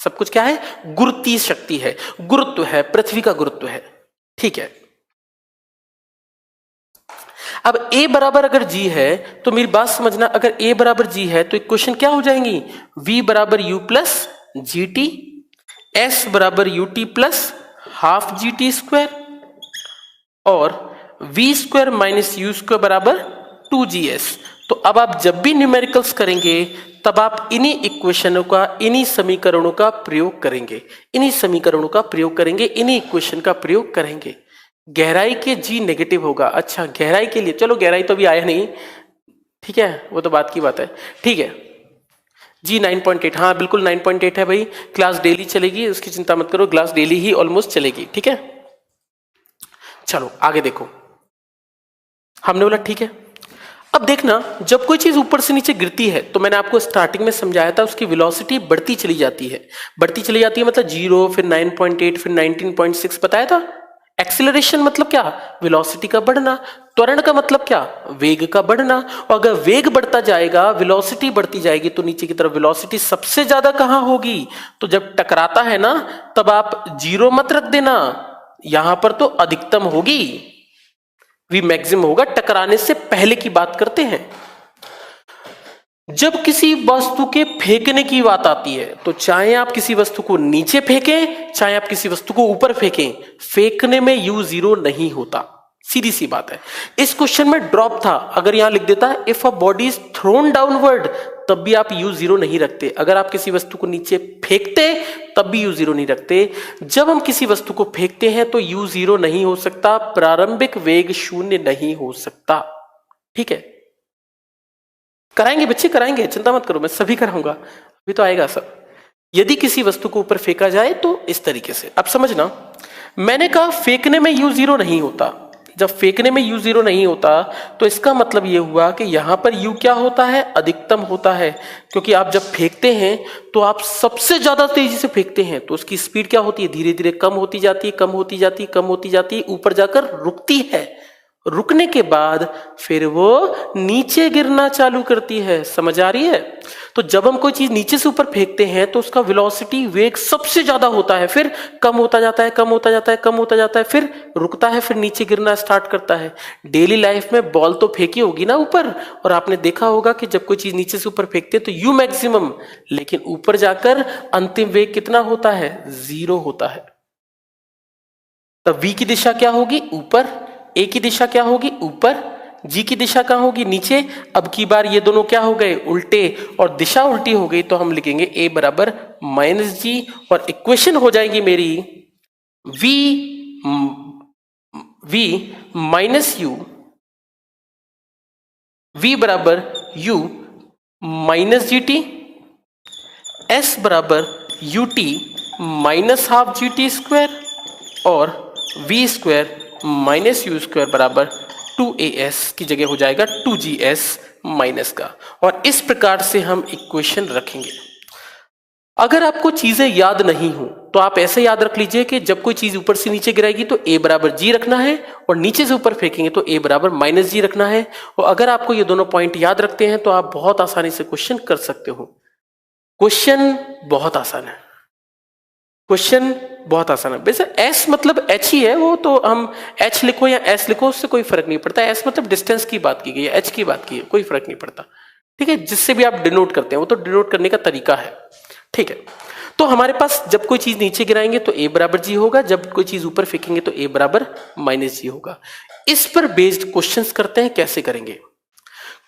सब कुछ क्या है, गुरुत्वीय शक्ति है, गुरुत्व है, पृथ्वी का गुरुत्व है। ठीक है, अब a बराबर अगर g है तो मेरी बात समझना, अगर a बराबर g है तो इक्वेशन क्या हो जाएंगी, v बराबर u plus G T, s बराबर u t plus half G T square, और v square minus u square बराबर 2gs। तो अब आप जब भी न्यूमेरिकल्स करेंगे तब आप इन्हीं इक्वेशनों का, इन्हीं समीकरणों का प्रयोग करेंगे, इन्हीं समीकरणों का प्रयोग करेंगे, इन्हीं इक्वेशन का प्रयोग करेंगे। गहराई के g नेगेटिव होगा। अच्छा, गहराई के लिए, चलो गहराई तो अभी आया नहीं, ठीक है, वो तो बात की बात है। ठीक है, जी 9.8, हाँ बिल्कुल 9.8 है भाई। क्लास डेली चलेगी, उसकी चिंता मत करो, क्लास डेली ही ऑलमोस्ट चलेगी। ठीक है, चलो आगे देखो। हमने बोला ठीक है। अब देखना, जब कोई चीज ऊपर से नीचे गिरती है तो मैंने आपको स्टार्टिंग में समझाया था, उसकी वेलोसिटी बढ़ती चली जाती है, बढ़ती चली जाती है, मतलब 0, फिर 9.8, फिर 19.6 बताया था। एक्सीलरेशन मतलब क्या, वेलोसिटी का बढ़ना। त्वरण का मतलब क्या, वेग का बढ़ना। और अगर वेग बढ़ता जाएगा, वेलोसिटी बढ़ती जाएगी, तो नीचे की तरफ वेलोसिटी सबसे ज्यादा कहां होगी, तो जब टकराता है ना तब आप 0 मत रख देना, यहां पर तो अधिकतम होगी, वी मैक्सिमम होगा, टकराने से पहले की बात करते हैं। जब किसी वस्तु के फेंकने की बात आती है तो चाहे आप किसी वस्तु को नीचे फेंकें, चाहे आप किसी वस्तु को ऊपर फेंकें, फेंकने में u0 नहीं होता, सीधी सी बात है। इस क्वेश्चन में ड्रॉप था, अगर यहां लिख देता if a body is throne downward, तब भी आप u0 नहीं रखते। अगर आप किसी वस्तु को नीचे फेंकते तब भी u0 नहीं रखते। जब हम किसी वस्तु को फेंकते हैं तो u0 नहीं हो सकता, प्रारंभिक वेग शून्य नहीं हो सकता। ठीक है, कराएंगे बच्चे, कराएंगे, चिंता मत करो, मैं सभी कराऊंगा, अभी तो आएगा सब। यदि किसी वस्तु को ऊपर फेंका जाए तो इस तरीके से, अब समझना, मैंने कहा फेंकने में u0 नहीं होता। जब फेंकने में u0 नहीं होता तो इसका मतलब यह हुआ कि यहां पर u क्या होता है, अधिकतम होता है, क्योंकि आप जब फेंकते हैं तो आप सबसे ज्यादा तेजी से फेंकते हैं तो उसकी स्पीड क्या होती है, धीरे धीरे कम होती जाती है, कम होती जाती है, कम होती जाती है, ऊपर जाकर रुकती है। रुकने के बाद फिर वो नीचे गिरना चालू करती है। समझ आ रही है? तो जब हम कोई चीज नीचे से ऊपर फेंकते हैं तो उसका वेलोसिटी, वेग सबसे ज्यादा होता है, फिर कम होता जाता है, कम होता जाता है, कम होता जाता है, फिर रुकता है, फिर नीचे गिरना स्टार्ट करता है। डेली लाइफ में बॉल तो फेंकी होगी ना ऊपर, और आपने देखा होगा कि जब कोई चीज नीचे से ऊपर फेंकते हैं तो यू मैक्सिमम, लेकिन ऊपर जाकर अंतिम वेग कितना होता है, 0 होता है। तब v की दिशा क्या होगी, ऊपर, a की दिशा क्या होगी, ऊपर, g की दिशा कहां होगी, नीचे। अब की बार ये दोनों क्या हो गए, उल्टे, और दिशा उल्टी हो गई तो हम लिखेंगे a बराबर -g, और इक्वेशन हो जाएगी मेरी v माइनस u, v बराबर u minus G T, s बराबर u T minus half G T square, और v square minus u square बराबर 2as की जगह हो जाएगा 2gs माइनस का। और इस प्रकार से हम इक्वेशन रखेंगे। अगर आपको चीजें याद नहीं हो तो आप ऐसे याद रख लीजिए कि जब कोई चीज ऊपर से नीचे गिराएगी तो a बराबर g रखना है, और नीचे से ऊपर फेंकेंगे तो a बराबर -g रखना है। और अगर आपको ये दोनों पॉइंट याद रखते हैं तो आप बहुत आसानी से क्वेश्चन कर सकते हो। क्वेश्चन बहुत आसान है, क्वेश्चन बहुत आसान है। वैसे s मतलब h ही है, वो तो हम h लिखो या s लिखो उससे कोई फर्क नहीं पड़ता। s मतलब डिस्टेंस की बात की गई है, h की बात की है, कोई फर्क नहीं पड़ता। ठीक है, जिससे भी आप डिनोट करते हैं वो तो डिनोट करने का तरीका है। ठीक है, तो हमारे पास जब कोई चीज नीचे गिराएंगे तो a बराबर g होगा, जब कोई चीज ऊपर फेंकेंगे तो a बराबर -g होगा। इस पर बेस्ड क्वेश्चंस करते हैं, कैसे करेंगे।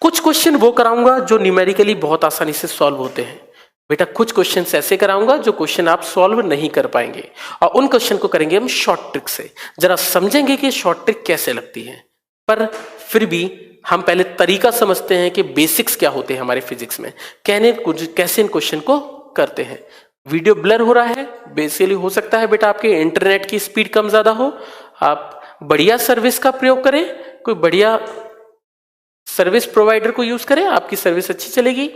कुछ क्वेश्चन वो कराऊंगा जो न्यूमेरिकली बहुत आसानी से सॉल्व होते हैं बेटा, कुछ क्वेश्चंस ऐसे कराऊंगा जो क्वेश्चन आप सॉल्व नहीं कर पाएंगे, और उन क्वेश्चन को करेंगे हम शॉर्ट ट्रिक से। जरा समझेंगे कि शॉर्ट ट्रिक कैसे लगती है, पर फिर भी हम पहले तरीका समझते हैं कि बेसिक्स क्या होते हैं हमारे फिजिक्स में, कैसे इन क्वेश्चन को करते हैं। वीडियो ब्लर हो रहा है, बेसिकली हो सकता है बेटा आपके इंटरनेट की स्पीड कम ज्यादा हो, आप बढ़िया सर्विस का प्रयोग करें, कोई बढ़िया सर्विस प्रोवाइडर को यूज करें, आपकी सर्विस अच्छी चलेगी।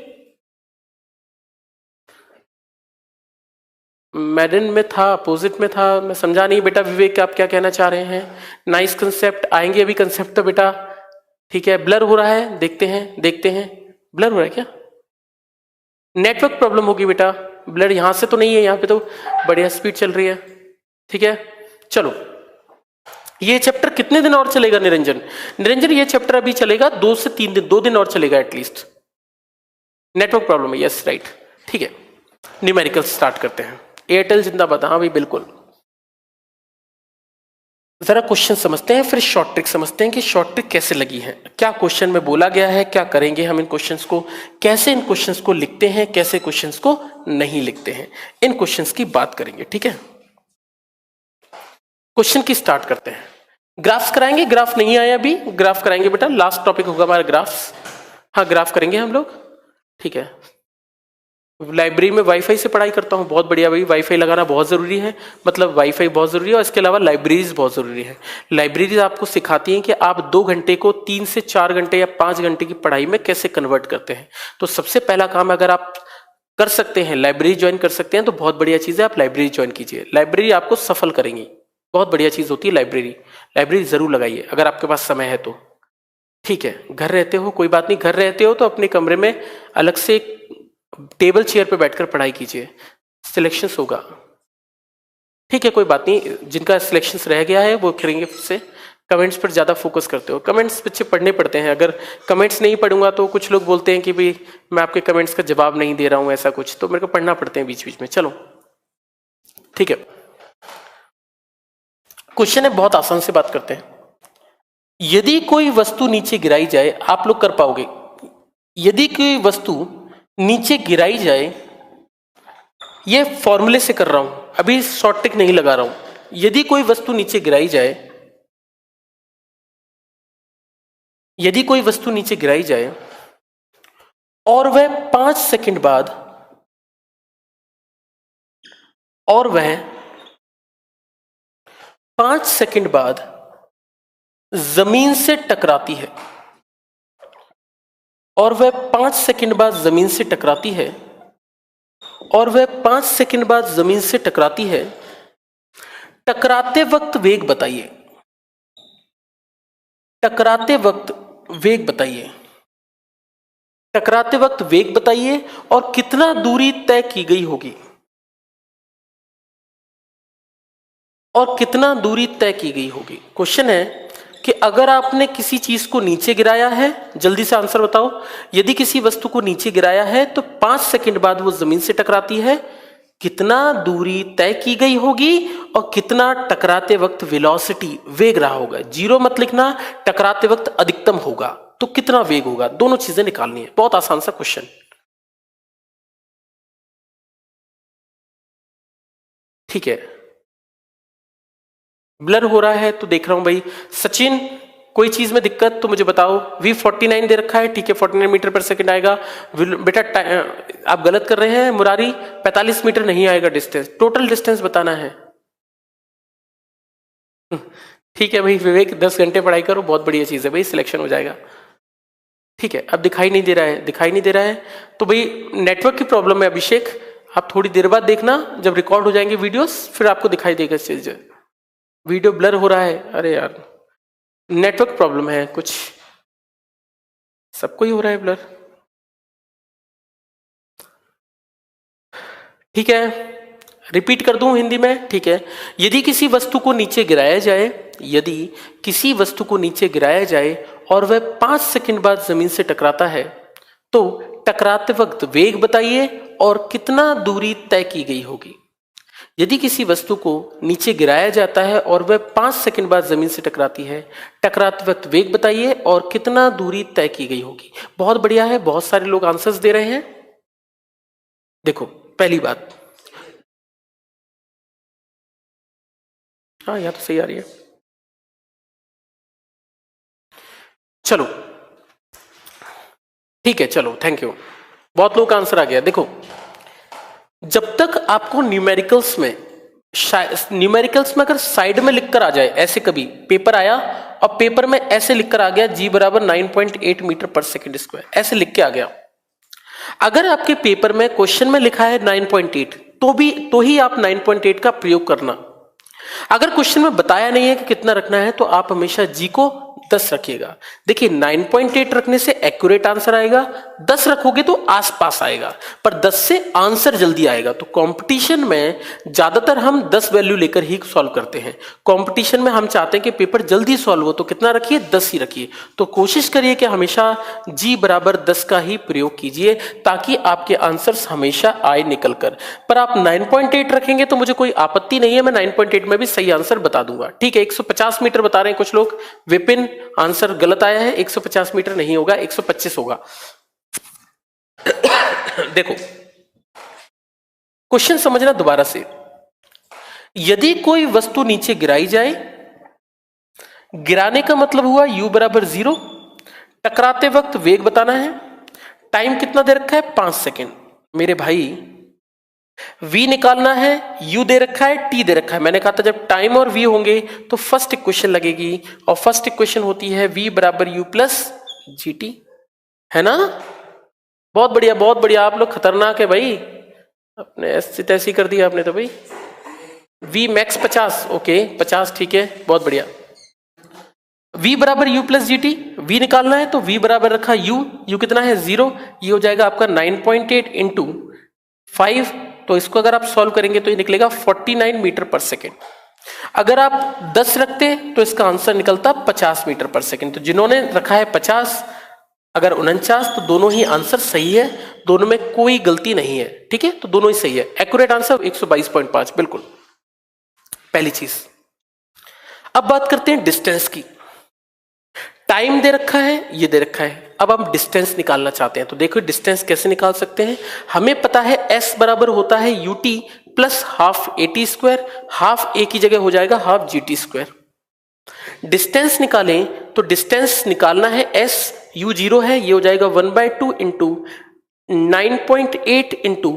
मैडन में था, अपोजिट में था, मैं समझा नहीं बेटा विवेक आप क्या कहना चाह रहे हैं। नाइस कंसेप्ट, आएंगे अभी कंसेप्ट तो बेटा। ठीक है, ब्लर हो रहा है, देखते हैं ब्लर हो रहा है क्या? नेटवर्क प्रॉब्लम होगी बेटा, ब्लर यहां से तो नहीं है, यहां पे तो बढ़िया स्पीड चल रही है। ठीक है, चलो ये चैप्टर कितने दिन और चलेगा निरंजन? निरंजन ये चैप्टर अभी चलेगा 2 से 3 दिन, 2 दिन और चलेगा एटलीस्ट। नेटवर्क प्रॉब्लम है, यस राइट। ठीक है, न्यूमेरिकल स्टार्ट करते हैं। एयरटेल जिंदाबाद, हाँ भाई बिल्कुल। जरा क्वेश्चन समझते हैं, फिर शॉर्ट ट्रिक समझते हैं कि शॉर्ट ट्रिक कैसे लगी है, क्या क्वेश्चन में बोला गया है, क्या करेंगे हम इन क्वेश्चंस को, कैसे इन क्वेश्चंस को लिखते हैं, कैसे क्वेश्चंस को नहीं लिखते हैं, इन क्वेश्चंस की बात करेंगे। ठीक है, क्वेश्चन की स्टार्ट करते हैं। ग्राफ्स कराएंगे, ग्राफ नहीं आया अभी, ग्राफ कराएंगे बेटा, लास्ट टॉपिक होगा हमारा ग्राफ्स। हाँ ग्राफ करेंगे हम लोग। ठीक है, लाइब्रेरी में वाईफाई से पढ़ाई करता हूँ, बहुत बढ़िया भाई, वाईफाई लगाना बहुत जरूरी है, मतलब वाईफाई बहुत जरूरी है, और इसके अलावा लाइब्रेरीज बहुत जरूरी है। लाइब्रेरीज आपको सिखाती हैं कि आप 2 घंटे को 3 से 4 घंटे या 5 घंटे की पढ़ाई में कैसे कन्वर्ट करते हैं। तो सबसे पहला काम अगर आप कर सकते हैं, लाइब्रेरी ज्वाइन कर सकते हैं, तो बहुत बढ़िया चीज है, आप लाइब्रेरी ज्वाइन कीजिए। लाइब्रेरी आपको सफल करेंगी, बहुत बढ़िया चीज होती है लाइब्रेरी। लाइब्रेरी जरूर लगाइए अगर आपके पास समय है तो। ठीक है, घर रहते हो कोई बात नहीं, घर रहते हो तो अपने कमरे में अलग से टेबल चेयर पे बैठकर पढ़ाई कीजिए, सिलेक्शंस होगा। ठीक है, कोई बात नहीं, जिनका सिलेक्शंस रह गया है वो करेंगे फिर से। कमेंट्स पर ज्यादा फोकस करते हो, कमेंट्स बच्चे पढ़ने पड़ते हैं, अगर कमेंट्स नहीं पढ़ूंगा तो कुछ लोग बोलते हैं कि भाई मैं आपके कमेंट्स का जवाब नहीं दे रहा हूं, ऐसा कुछ, तो मेरे को पढ़ना पड़ते हैं बीच बीच में। चलो ठीक है, क्वेश्चन है, बहुत आसान से बात करते हैं। यदि कोई वस्तु नीचे गिराई जाए, आप लोग कर पाओगे, यदि कोई वस्तु नीचे गिराई जाए, ये फॉर्मूले से कर रहा हूं, अभी शॉर्ट ट्रिक नहीं लगा रहा हूं। यदि कोई वस्तु नीचे गिराई जाए, यदि कोई वस्तु नीचे गिराई जाए और वह 5 सेकंड बाद, और वह 5 सेकंड बाद जमीन से टकराती है, और वह 5 सेकंड बाद जमीन से टकराती है, और वह 5 सेकंड बाद जमीन से टकराती है, टकराते वक्त वेग बताइए, टकराते वक्त वेग बताइए, टकराते वक्त वेग बताइए, और कितना दूरी तय की गई होगी, और कितना दूरी तय की गई होगी। क्वेश्चन है कि अगर आपने किसी चीज को नीचे गिराया है, जल्दी से आंसर बताओ, यदि किसी वस्तु को नीचे गिराया है तो 5 सेकंड बाद वो जमीन से टकराती है, कितना दूरी तय की गई होगी, और कितना टकराते वक्त वेलोसिटी वेग रहा होगा। 0 मत लिखना, टकराते वक्त अधिकतम होगा तो कितना वेग होगा, दोनों चीजें निकालनी है। बहुत आसान सा क्वेश्चन। ठीक है, ब्लर हो रहा है तो देख रहा हूं भाई। सचिन, कोई चीज में दिक्कत तो मुझे बताओ। V49 दे रखा है, ठीक है, 49 मीटर पर सेकंड आएगा। बेटा आप गलत कर रहे हैं मुरारी, 45 मीटर नहीं आएगा डिस्टेंस, टोटल डिस्टेंस बताना है। ठीक है भाई विवेक, 10 घंटे पढ़ाई करो, बहुत बढ़िया चीज है भाई, सिलेक्शन हो जाएगा। ठीक है, अब दिखाई नहीं दे रहा है, दिखाई नहीं दे रहा है तो भाई नेटवर्क की प्रॉब्लम है अभिषेक, आप थोड़ी देर बाद देखना, जब रिकॉर्ड हो जाएंगे वीडियोस फिर आपको दिखाई देगा चीज। वीडियो ब्लर हो रहा है, अरे यार नेटवर्क प्रॉब्लम है कुछ, सबको ही हो रहा है ब्लर। ठीक है, रिपीट कर दूं हिंदी में, ठीक है। यदि किसी वस्तु को नीचे गिराया जाए, यदि किसी वस्तु को नीचे गिराया जाए और वह 5 सेकंड बाद जमीन से टकराता है, तो टकराते वक्त वेग बताइए और कितना दूरी तय की गई होगी। यदि किसी वस्तु को नीचे गिराया जाता है और वह 5 सेकंड बाद जमीन से टकराती है, टकराते वक्त वेग बताइए और कितना दूरी तय की गई होगी। बहुत बढ़िया है, बहुत सारे लोग आंसर्स दे रहे हैं। देखो पहली बात, हाँ यहाँ तो सही आ रही है। चलो ठीक है, चलो थैंक यू, बहुत लोग का आंसर आ गया। देखो जब तक आपको न्यूमेरिकल्स में अगर साइड में लिखकर आ जाए, ऐसे कभी पेपर आया और पेपर में ऐसे लिखकर आ गया g बराबर 9.8 मीटर पर सेकेंड स्क्वायर, ऐसे लिख के आ गया। अगर आपके पेपर में क्वेश्चन में लिखा है 9.8 तो ही आप 9.8 का प्रयोग करना। अगर क्वेश्चन में बताया नहीं है कि कितना रखना है तो आप हमेशा g को 10 रखिएगा। देखिए 9.8 रखने से एक्यूरेट आंसर आएगा, 10 रखोगे तो आसपास आएगा, पर 10 से आंसर जल्दी आएगा। तो कंपटीशन में ज्यादातर हम 10 वैल्यू लेकर ही सॉल्व करते हैं। कंपटीशन में हम चाहते हैं कि पेपर जल्दी सॉल्व हो, तो कितना रखिए, 10 ही रखिए। तो कोशिश करिए कि हमेशा g बराबर 10 का ही प्रयोग कीजिए ताकि आपके आंसर्स हमेशा आए निकल कर। पर आप 9.8 रखेंगे तो मुझे कोई आपत्ति नहीं है, मैं 9.8 में भी सही आंसर बता दूंगा। ठीक है, 150 मीटर बता रहे हैं कुछ लोग। विपिन आंसर गलत आया है, 150 मीटर नहीं होगा, 125 होगा। देखो क्वेश्चन समझना दोबारा से। यदि कोई वस्तु नीचे गिराई जाए, गिराने का मतलब हुआ u बराबर 0, टकराते वक्त वेग बताना है, टाइम कितना दे रखा है 5 सेकेंड। मेरे भाई v निकालना है, u दे रखा है, t दे रखा है। मैंने कहा था जब टाइम और v होंगे तो फर्स्ट इक्वेशन लगेगी, और फर्स्ट इक्वेशन होती है v बराबर u प्लस gt, है ना। बहुत बढ़िया बहुत बढ़िया, आप लोग खतरनाक है भाई, अपने ऐसी तैसी कर दिया आपने तो भाई। v मैक्स 50, ओके 50, ठीक है, बहुत बढ़िया। v बराबर u plus G T, v निकालना है तो v बराबर रखा u कितना है 0, ये हो जाएगा आपका 9.8 इंटू 5, तो इसको अगर आप सॉल्व करेंगे तो ये निकलेगा 49 मीटर पर सेकेंड। अगर आप 10 रखते तो इसका आंसर निकलता 50 मीटर पर सेकेंड। तो जिन्होंने रखा है 50, अगर 49, तो दोनों ही आंसर सही है, दोनों में कोई गलती नहीं है। ठीक है, तो दोनों ही सही है। एक्यूरेट आंसर 122.5 बिल्कुल, पहली चीज। अब बात करते हैं डिस्टेंस की। टाइम दे रखा है, ये दे रखा है, अब हम डिस्टेंस निकालना चाहते हैं। तो देखो डिस्टेंस कैसे निकाल सकते हैं। हमें पता है s बराबर होता है ut plus half at square, half a की जगह हो जाएगा हाफ gt स्क्वायर। डिस्टेंस निकालें तो डिस्टेंस निकालना है s, u 0 है, ये हो जाएगा 1/2 इंटू 9.8 इंटू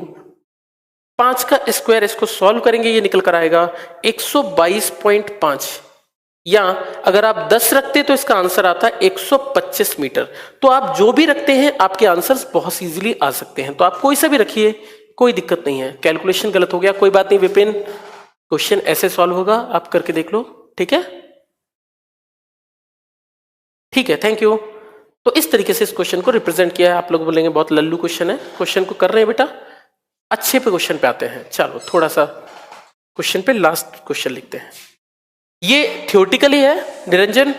5 का स्क्वायर। इसको सॉल्व करेंगे ये निकल कर आएगा 122.5, या अगर आप 10 रखते तो इसका आंसर आता है 125 मीटर। तो आप जो भी रखते हैं आपके आंसर्स बहुत इजीली आ सकते हैं, तो आप कोई सा भी रखिए, कोई दिक्कत नहीं है। कैलकुलेशन गलत हो गया, कोई बात नहीं विपिन, क्वेश्चन ऐसे सॉल्व होगा, आप करके देख लो। ठीक है, ठीक है, थैंक यू। तो इस तरीके से इस क्वेश्चन को रिप्रेजेंट किया है। आप लोग बोलेंगे बहुत लल्लू क्वेश्चन है, क्वेश्चन को कर रहे हैं बेटा, अच्छे पे क्वेश्चन पे आते हैं। चलो थोड़ा सा क्वेश्चन पे लास्ट क्वेश्चन लिखते हैं। ये थियोरेटिकली है निरंजन,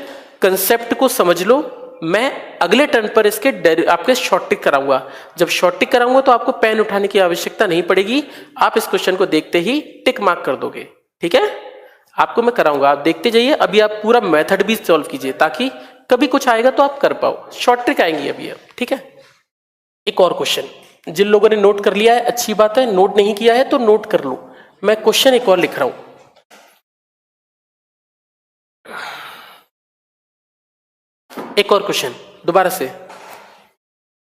कंसेप्ट को समझ लो। मैं अगले टर्न पर इसके आपके शॉर्ट टिक कराऊंगा। जब शॉर्ट टिक कराऊंगा तो आपको पेन उठाने की आवश्यकता नहीं पड़ेगी, आप इस क्वेश्चन को देखते ही टिक मार्क कर दोगे। ठीक है, आपको मैं कराऊंगा, आप देखते जाइए। अभी आप पूरा मेथड भी सॉल्व कीजिए ताकि कभी कुछ आएगा तो आप कर पाओ। शॉर्ट ट्रिक आएंगी अभी अब। ठीक है, एक और क्वेश्चन, जिन लोगों ने नोट कर लिया है अच्छी बात है, नोट नहीं किया है तो नोट कर लो। मैं क्वेश्चन एक और लिख रहा हूं। एक और क्वेश्चन दोबारा से।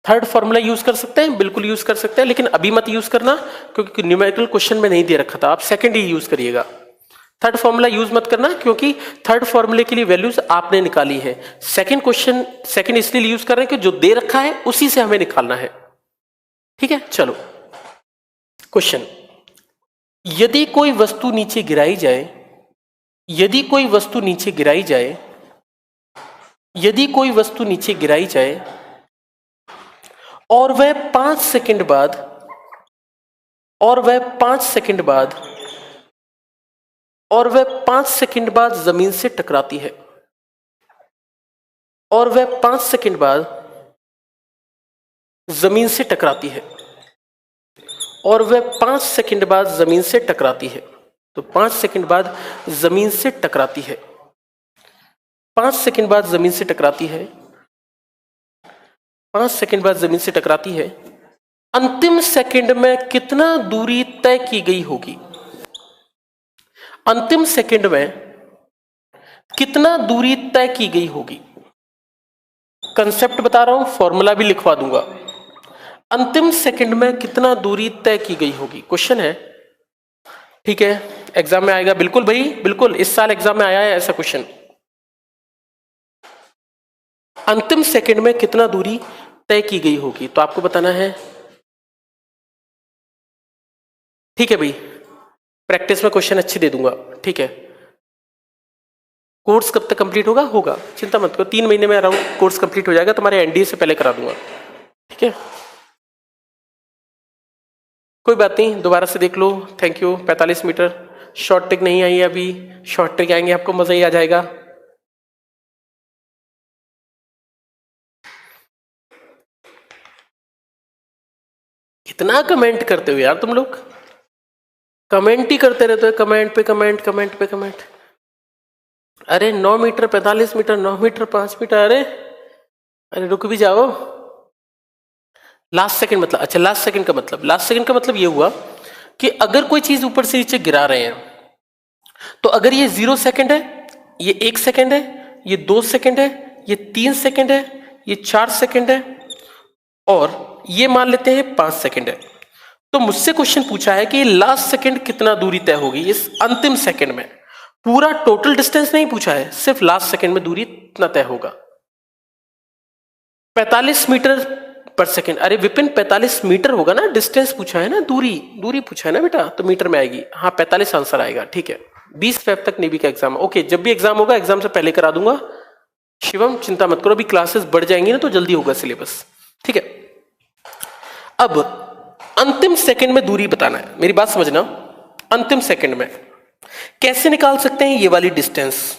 थर्ड फॉर्मूला यूज कर सकते हैं, बिल्कुल यूज कर सकते हैं, लेकिन अभी मत यूज करना क्योंकि न्यूमेरिकल क्वेश्चन में नहीं दे रखा था। आप सेकंड ही यूज करिएगा, थर्ड फॉर्मूला यूज मत करना क्योंकि थर्ड फॉर्मूले के लिए वैल्यूज आपने निकाली है। सेकंड क्वेश्चन सेकंड इसलिए यूज कर रहे हैं कि जो दे रखा है उसी से हमें निकालना है। ठीक है, चलो क्वेश्चन। यदि कोई वस्तु नीचे गिराई जाए, यदि कोई वस्तु नीचे गिराई जाए, यदि कोई वस्तु नीचे गिराई जाए और वह 5 सेकंड बाद, और वह 5 सेकंड बाद, और वह 5 सेकंड बाद जमीन से टकराती है, और वह 5 सेकंड बाद जमीन से टकराती है, और वह 5 सेकंड बाद जमीन से टकराती है। तो 5 सेकंड बाद जमीन से टकराती है, 5 सेकंड बाद जमीन से टकराती है, 5 सेकंड बाद जमीन से टकराती है। अंतिम सेकंड में कितना दूरी तय की गई होगी? अंतिम सेकंड में कितना दूरी तय की गई होगी? कंसेप्ट बता रहा हूं, फॉर्मूला भी लिखवा दूंगा। अंतिम सेकंड में कितना दूरी तय की गई होगी, क्वेश्चन है। ठीक है, एग्जाम में आएगा, बिल्कुल भाई बिल्कुल, इस साल एग्जाम में आया है ऐसा क्वेश्चन। अंतिम सेकंड में कितना दूरी तय की गई होगी, तो आपको बताना है। ठीक है भाई, प्रैक्टिस में क्वेश्चन अच्छे दे दूंगा। ठीक है, कोर्स कब तक कंप्लीट होगा? होगा, चिंता मत करो, 3 महीने में अराउंड कोर्स कंप्लीट हो जाएगा, तुम्हारे एनडीए से पहले करा दूंगा। ठीक है, कोई बात नहीं, दोबारा से देख लो। Thank you. 45 metre short trick नहीं आई है अभी, शॉर्ट ट्रिक आएंगे, आपको मजा ही आ जाएगा। कितना कमेंट करते हो यार तुम लोग, कमेंट ही करते रहते हो, कमेंट पे कमेंट, कमेंट पे कमेंट। अरे 9 मीटर 45 मीटर, 9 मीटर 5 मीटर, अरे अरे रुक भी जाओ। लास्ट सेकंड मतलब, अच्छा लास्ट सेकंड का मतलब ये हुआ कि अगर कोई चीज ऊपर से नीचे गिरा रहे हैं, तो अगर ये 0 सेकंड है, ये 1 सेकंड है, ये 2 सेकंड है, ये 3 सेकंड है, ये 4 सेकंड है, और ये मान लेते हैं 5 सेकंड है, तो मुझसे क्वेश्चन पूछा है कि लास्ट सेकंड कितना दूरी तय होगी इस अंतिम सेकंड में। पूरा टोटल डिस्टेंस नहीं पूछा है, सिर्फ लास्ट सेकंड में दूरी कितना तय होगा। 45 मीटर पर सेकंड, अरे विपिन 45 मीटर होगा ना, डिस्टेंस पूछा है ना, दूरी पूछा है ना बेटा, तो मीटर में आएगी। हाँ 45 आंसर आएगा। ठीक है, 20 फेब तक नेवी का एग्जाम। ओके, जब भी एग्जाम होगा एग्जाम से पहले करा दूंगा। शिवम चिंता मत करो, अभी क्लासेस बढ़ जाएंगी ना तो जल्दी होगा सिलेबस। ठीक है, अब अंतिम सेकंड में दूरी बताना है, मेरी बात समझना। अंतिम सेकंड में कैसे निकाल सकते हैं ये वाली डिस्टेंस?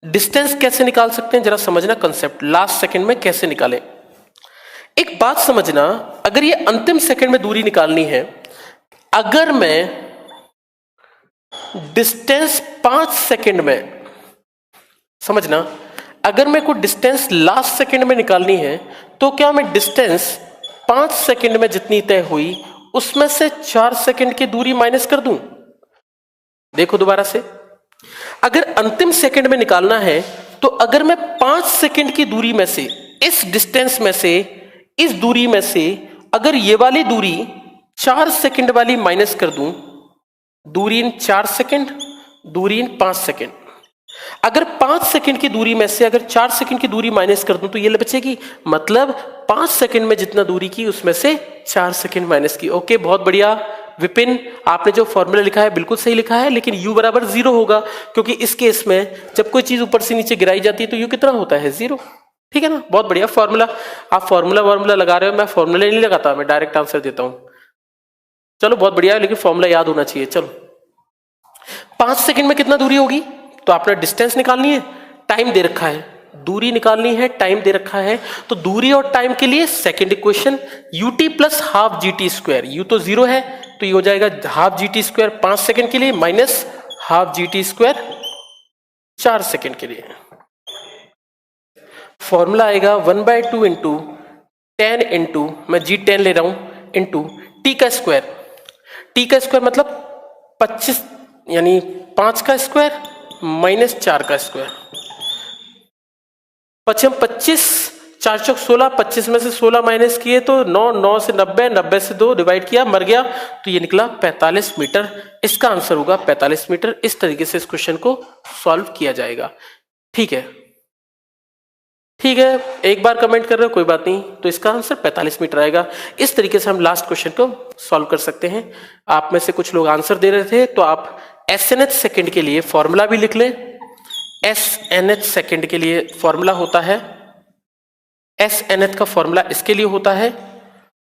डिस्टेंस कैसे निकाल सकते हैं जरा समझना कंसेप्ट, लास्ट सेकंड में कैसे निकालें। एक बात समझना, अगर ये अंतिम सेकंड में दूरी निकालनी है, अगर मैं डिस्टेंस 5 सेकंड में, समझना, अगर मैं कोई डिस्टेंस लास्ट सेकंड में निकालनी है, तो क्या मैं डिस्टेंस 5 सेकंड में जितनी तय हुई उसमें से 4 सेकंड की दूरी माइनस कर दूं? देखो दोबारा से, अगर अंतिम सेकंड में निकालना है, तो अगर मैं 5 सेकंड की दूरी में से, इस डिस्टेंस में से, इस दूरी में से अगर ये वाली दूरी 4 सेकंड वाली माइनस कर दूं, दूरी इन 4 सेकंड, दूरी इन 5 सेकंड, अगर 5 सेकंड की दूरी में से अगर 4 सेकंड की दूरी माइनस कर दूं तो ये बचेगी, मतलब 5 सेकंड में जितना दूरी की उसमें से 4 सेकंड माइनस की। ओके, बहुत बढ़िया विपिन, आपने जो फॉर्मूला लिखा है बिल्कुल सही लिखा है, लेकिन u बराबर 0 होगा, क्योंकि इस केस में जब कोई चीज ऊपर से नीचे गिराई जाती है तो u कितना होता है? 0। ठीक है ना, बहुत बढ़िया फॉर्मूला। आप फॉर्मूला लगा रहे हो, मैं फॉर्मूला नहीं लगाता, मैं डायरेक्ट आंसर देता हूं। चलो बहुत बढ़िया, लेकिन फॉर्मूला याद होना चाहिए। चलो 5 सेकंड में कितना दूरी होगी, तो आपने डिस्टेंस निकालनी है, टाइम दे रखा है, दूरी निकालनी है, टाइम दे रखा है, तो दूरी और टाइम के लिए second equation ut plus half GT square, u तो 0 है तो ये हो जाएगा हाफ GT स्क्वायर 5 सेकंड के लिए minus half GT square 4 second के लिए। फॉर्मूला आएगा 1/2 इंटू 10 इंटू, मैं G10 ले रहा हूं, इंटू t का स्क्वायर। t का स्क्वायर मतलब 25, यानी 5 का स्क्वायर माइनस 4 का स्क्वायर। 25, 4 चौक 16, 25 में से 16 माइनस किए तो 9, 9 से 90, 90 से 2 डिवाइड किया, मर गया, तो ये निकला 45 मीटर। इसका आंसर होगा 45 मीटर। इस तरीके से इस क्वेश्चन को सॉल्व किया जाएगा। ठीक है, ठीक है, एक बार कमेंट कर रहे हो कोई बात नहीं, तो इसका आंसर 45 मीटर आएगा। इस तरीके से हम लास्ट क्वेश्चन को सॉल्व कर सकते हैं। आप में से कुछ लोग आंसर दे रहे थे, तो आप SNH सेकंड के लिए फॉर्मूला भी लिख लें। SNH सेकंड के लिए फॉर्मूला होता है, SNH का फॉर्मूला इसके लिए होता है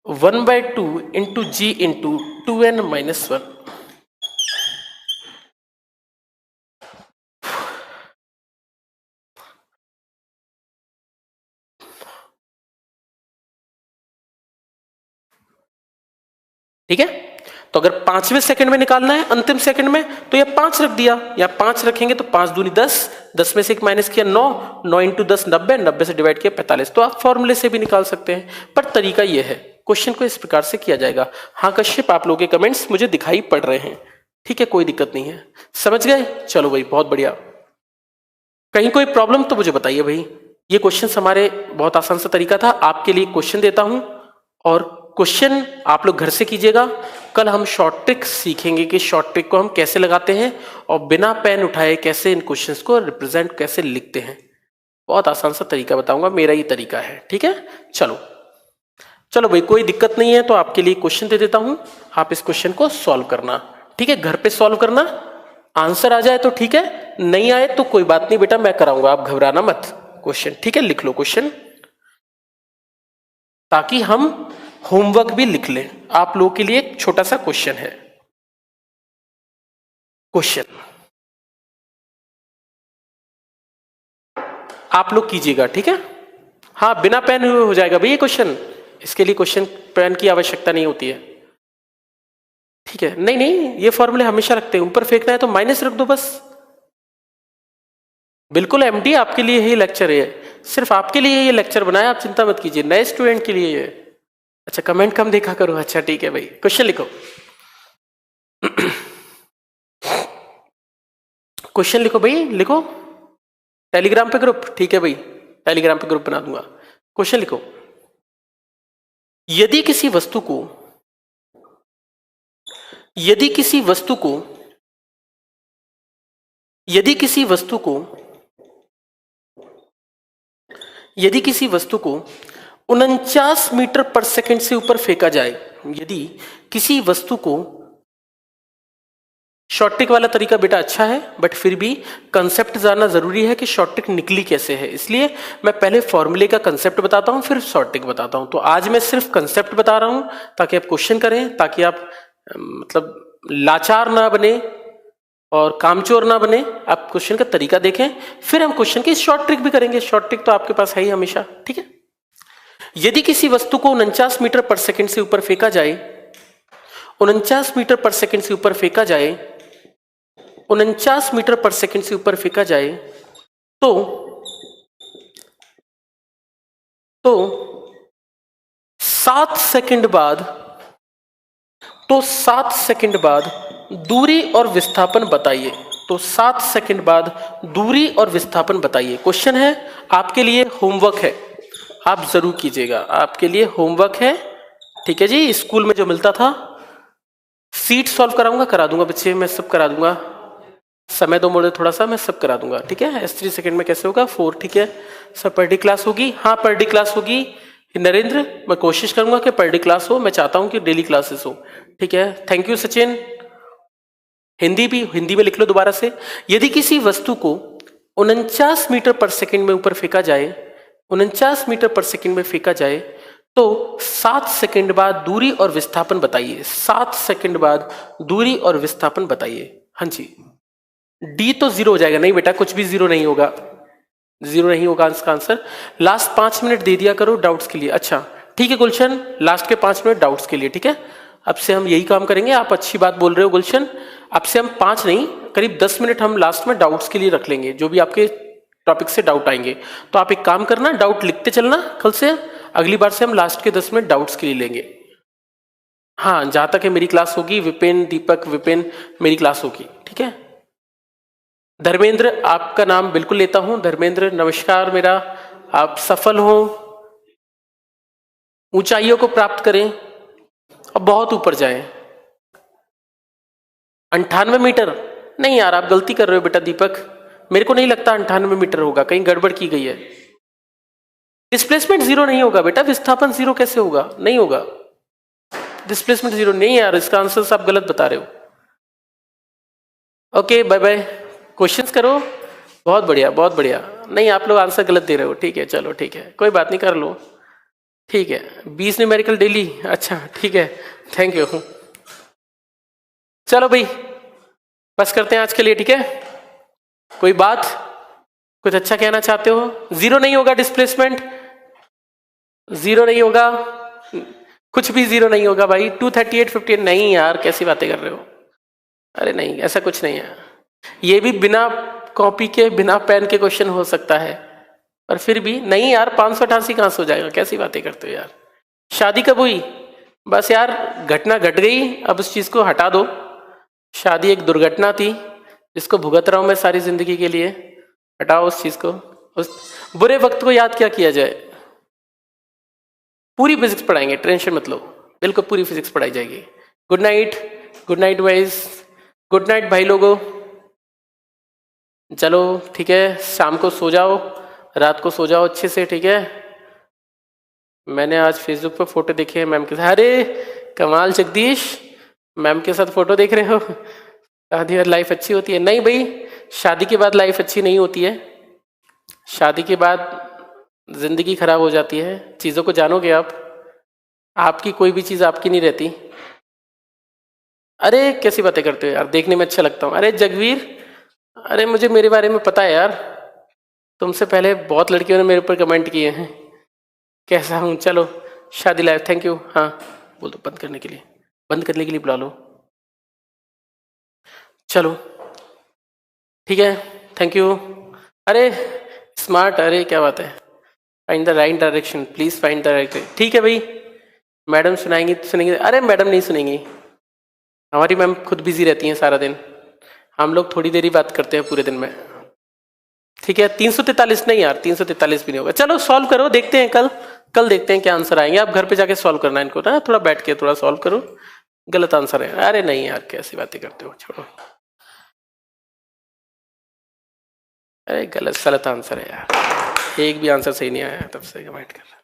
1/2 इंटू G इंटू 2n-1। ठीक है, तो अगर 5वें सेकंड में निकालना है अंतिम सेकंड में, तो ये 5 रख दिया, या 5 रखेंगे तो 5 दूनी 10, 10 में से 1 माइनस किया 9, 9 इंटू 10 90, 90 से डिवाइड किया 45। तो आप फॉर्मूले से भी निकाल सकते हैं, पर तरीका ये है, क्वेश्चन को इस प्रकार से किया जाएगा। हाँ कश्यप, आप लोगों के कमेंट्स मुझे दिखाई पड़ रहे हैं। ठीक है, कोई दिक्कत नहीं है, समझ गए? चलो भाई बहुत बढ़िया। कहीं कोई प्रॉब्लम तो मुझे बताइए भाई। ये क्वेश्चन हमारे बहुत आसान सा तरीका था, आपके लिए क्वेश्चन देता हूं और क्वेश्चन आप लोग घर से कीजिएगा। कल हम शॉर्ट ट्रिक सीखेंगे कि शॉर्ट ट्रिक को हम कैसे लगाते हैं और बिना पेन उठाए कैसे इन क्वेश्चंस को रिप्रेजेंट कैसे लिखते हैं। बहुत आसान सा तरीका बताऊंगा, मेरा ही तरीका है, ठीक है। चलो चलो भाई, कोई दिक्कत नहीं है तो आपके लिए क्वेश्चन दे देता हूं, आप इस क्वेश्चन को सॉल्व करना, ठीक है। घर पे सॉल्व करना, आंसर आ जाए तो ठीक है, नहीं आए तो कोई बात नहीं बेटा, मैं कराऊंगा, आप घबराना मत। क्वेश्चन, ठीक है, लिख लो क्वेश्चन, ताकि हम होमवर्क भी लिख लें। आप लोगों के लिए एक छोटा सा क्वेश्चन है। क्वेश्चन आप लोग कीजिएगा, ठीक है। हाँ, बिना पेन हुए हो जाएगा भाई ये क्वेश्चन, इसके लिए क्वेश्चन पेन की आवश्यकता नहीं होती है, ठीक है। नहीं नहीं, ये फॉर्मूले हमेशा रखते हैं, ऊपर फेंकना है तो माइनस रख दो बस। बिल्कुल एमडी, आपके लिए ही लेक्चर है, सिर्फ आपके लिए ये लेक्चर बनाया, आप चिंता मत कीजिए, नए स्टूडेंट के लिए ये। अच्छा, कमेंट कम देखा करो, अच्छा ठीक है भाई, क्वेश्चन लिखो। क्वेश्चन लिखो भाई, लिखो, टेलीग्राम पे ग्रुप, ठीक है भाई, टेलीग्राम पे ग्रुप बना दूंगा। क्वेश्चन लिखो, यदि किसी वस्तु को यदि किसी वस्तु को यदि किसी वस्तु को यदि किसी वस्तु को 49 मीटर पर सेकंड से ऊपर फेंका जाए, यदि किसी वस्तु को, शॉर्ट ट्रिक वाला तरीका बेटा अच्छा है, बट फिर भी कंसेप्ट जानना जरूरी है कि शॉर्ट ट्रिक निकली कैसे है, इसलिए मैं पहले फॉर्मूले का कंसेप्ट बताता हूं, फिर शॉर्ट ट्रिक बताता हूं। तो आज मैं सिर्फ कंसेप्ट बता रहा हूं ताकि आप क्वेश्चन करें, ताकि आप मतलब लाचार ना बने और कामचोर ना बने, आप क्वेश्चन का तरीका देखें, फिर हम क्वेश्चन की शॉर्ट ट्रिक भी करेंगे। शॉर्ट ट्रिक तो आपके पास है ही हमेशा, ठीक है। यदि किसी वस्तु को 49 मीटर पर सेकंड से ऊपर फेंका जाए, 49 मीटर पर सेकंड से ऊपर फेंका जाए, 49 मीटर पर सेकंड से ऊपर फेंका जाए, तो 7 सेकंड बाद 7 सेकंड बाद दूरी और विस्थापन बताइए। तो 7 सेकंड बाद दूरी और विस्थापन बताइए। क्वेश्चन है, आपके लिए होमवर्क है, आप जरूर कीजिएगा, आपके लिए होमवर्क है, ठीक है जी। स्कूल में जो मिलता था, सीट सॉल्व कराऊंगा, करा दूंगा बच्चे, मैं सब करा दूंगा, समय दो मुझे थोड़ा सा, मैं सब करा दूंगा, ठीक है। S3 सेकंड में कैसे होगा, 4, ठीक है। सब पर डे क्लास होगी, हाँ पर डे क्लास होगी नरेंद्र, मैं कोशिश करूंगा कि पर डे क्लास हो, मैं चाहता हूं कि डेली क्लासेस हो, ठीक है। Thank you Sachin. हिंदी भी, हिंदी में लिख लो दोबारा से। यदि किसी वस्तु को 49 मीटर पर सेकंड में ऊपर फेंका जाए, 49 मीटर पर सेकंड में फेंका जाए, तो 7 सेकंड बाद दूरी और विस्थापन बताइए। 7 सेकंड बाद दूरी और विस्थापन बताइए। हाँ जी, डी तो 0 हो जाएगा, नहीं बेटा कुछ भी 0 नहीं होगा, 0 नहीं होगा इसका आंसर। लास्ट 5 मिनट दे दिया करो डाउट्स के लिए, अच्छा ठीक है गुलशन, लास्ट के 5 मिनट डाउट्स के लिए, ठीक है। अब से हम यही काम करेंगे, आप अच्छी बात बोल रहे हो गुलशन, अब से हम 5 नहीं, करीब 10 मिनट हम लास्ट में डाउट्स के लिए रख लेंगे, जो भी आपके टॉपिक से डाउट आएंगे। तो आप एक काम करना, डाउट लिखते चलना, कल से अगली बार से हम लास्ट के 10 मिनट डाउट्स के लिए लेंगे। हाँ, जहां तक है मेरी क्लास होगी, विपिन, दीपक, विपिन, मेरी क्लास होगी, ठीक है। धर्मेंद्र, आपका नाम बिल्कुल लेता हूं, धर्मेंद्र नमस्कार मेरा, आप सफल हो, ऊंचाइयों को प्राप्त करें और बहुत ऊपर जाएं। 98 मीटर, नहीं यार आप गलती कर रहे हो बेटा दीपक, मेरे को नहीं लगता 98 मीटर होगा, कहीं गड़बड़ की गई है। डिस्प्लेसमेंट 0 नहीं होगा बेटा, विस्थापन 0 कैसे होगा, नहीं होगा, डिस्प्लेसमेंट 0 नहीं यार, इसका आंसर आप गलत बता रहे हो। ओके बाय बाय, क्वेश्चंस करो, बहुत बढ़िया बहुत बढ़िया, नहीं आप लोग आंसर गलत दे रहे हो, ठीक है चलो ठीक है, कोई बात नहीं, कर लो, ठीक है। 20 न्यूमेरिकल डेली, अच्छा ठीक है, थैंक यू। चलो भाई बस करते हैं आज के लिए, ठीक है। कोई बात, कुछ अच्छा कहना चाहते हो? 0 नहीं होगा डिस्प्लेसमेंट, 0 नहीं होगा, कुछ भी 0 नहीं होगा भाई। 238.15 नहीं यार, कैसी बातें कर रहे हो, अरे नहीं ऐसा कुछ नहीं है, ये भी बिना कॉपी के बिना पेन के क्वेश्चन हो सकता है, पर फिर भी नहीं यार, 588 कहां से हो जाएगा, कैसी बातें करते हो यार। शादी कब हुई? बस यार घटना घट गई, अब उस चीज को हटा दो, शादी एक दुर्घटना थी जिसको भुगत रहा हूं मैं सारी जिंदगी के लिए, हटाओ उस चीज को, उस बुरे वक्त को याद क्या किया जाए। पूरी फिजिक्स पढ़ाएंगे, टेंशन मत लो, बिल्कुल पूरी फिजिक्स पढ़ाई जाएगी। Good night wise, good night भाई लोगों, चलो ठीक है, शाम को सो जाओ, रात को सो जाओ अच्छे से, ठीक है। मैंने आज फेसबुक पर फोटो देखे हैं मैम के साथ। अरे कमाल जगदीश, मैम के साथ फोटो देख रहे हो। शादी और लाइफ अच्छी होती है? नहीं भाई, शादी के बाद लाइफ अच्छी नहीं होती है। शादी के बाद जिंदगी खराब हो जाती है। चीज़ों को जानोगे आप, आपकी कोई भी चीज़ आपकी नहीं रहती। अरे कैसी बातें करते हो यार, देखने में अच्छा लगता हूँ। अरे जगवीर, अरे मुझे मेरे बारे में पता है यार, तुमसे पहले बहुत लड़कियों ने मेरे ऊपर कमेंट किए हैं कैसा हूँ। चलो शादी लाइफ, थैंक यू। हाँ बोल दो बंद करने के लिए, बंद करने के लिए बुला लो। चलो ठीक है, थैंक यू। अरे स्मार्ट, अरे क्या बात है। Find the right direction, please find the right. ठीक है भाई, मैडम सुनाएंगी तो सुनेंगे। अरे मैडम नहीं सुनेंगी, हमारी मैम खुद बिजी रहती हैं सारा दिन, हम लोग थोड़ी देर ही बात करते हैं पूरे दिन में। ठीक है 343 नहीं यार, 343 भी नहीं होगा। चलो सॉल्व करो, देखते हैं कल देखते हैं क्या आंसर आएंगे। आप घर पे जाके सॉल्व करना इनको ना, थोड़ा बैठ के थोड़ा सॉल्व करो। गलत आंसर है। अरे नहीं यार कैसी बातें करते हो, छोड़ो। अरे गलत आंसर है यार, एक भी आंसर सही नहीं आया तब से कमेंट कर रहा।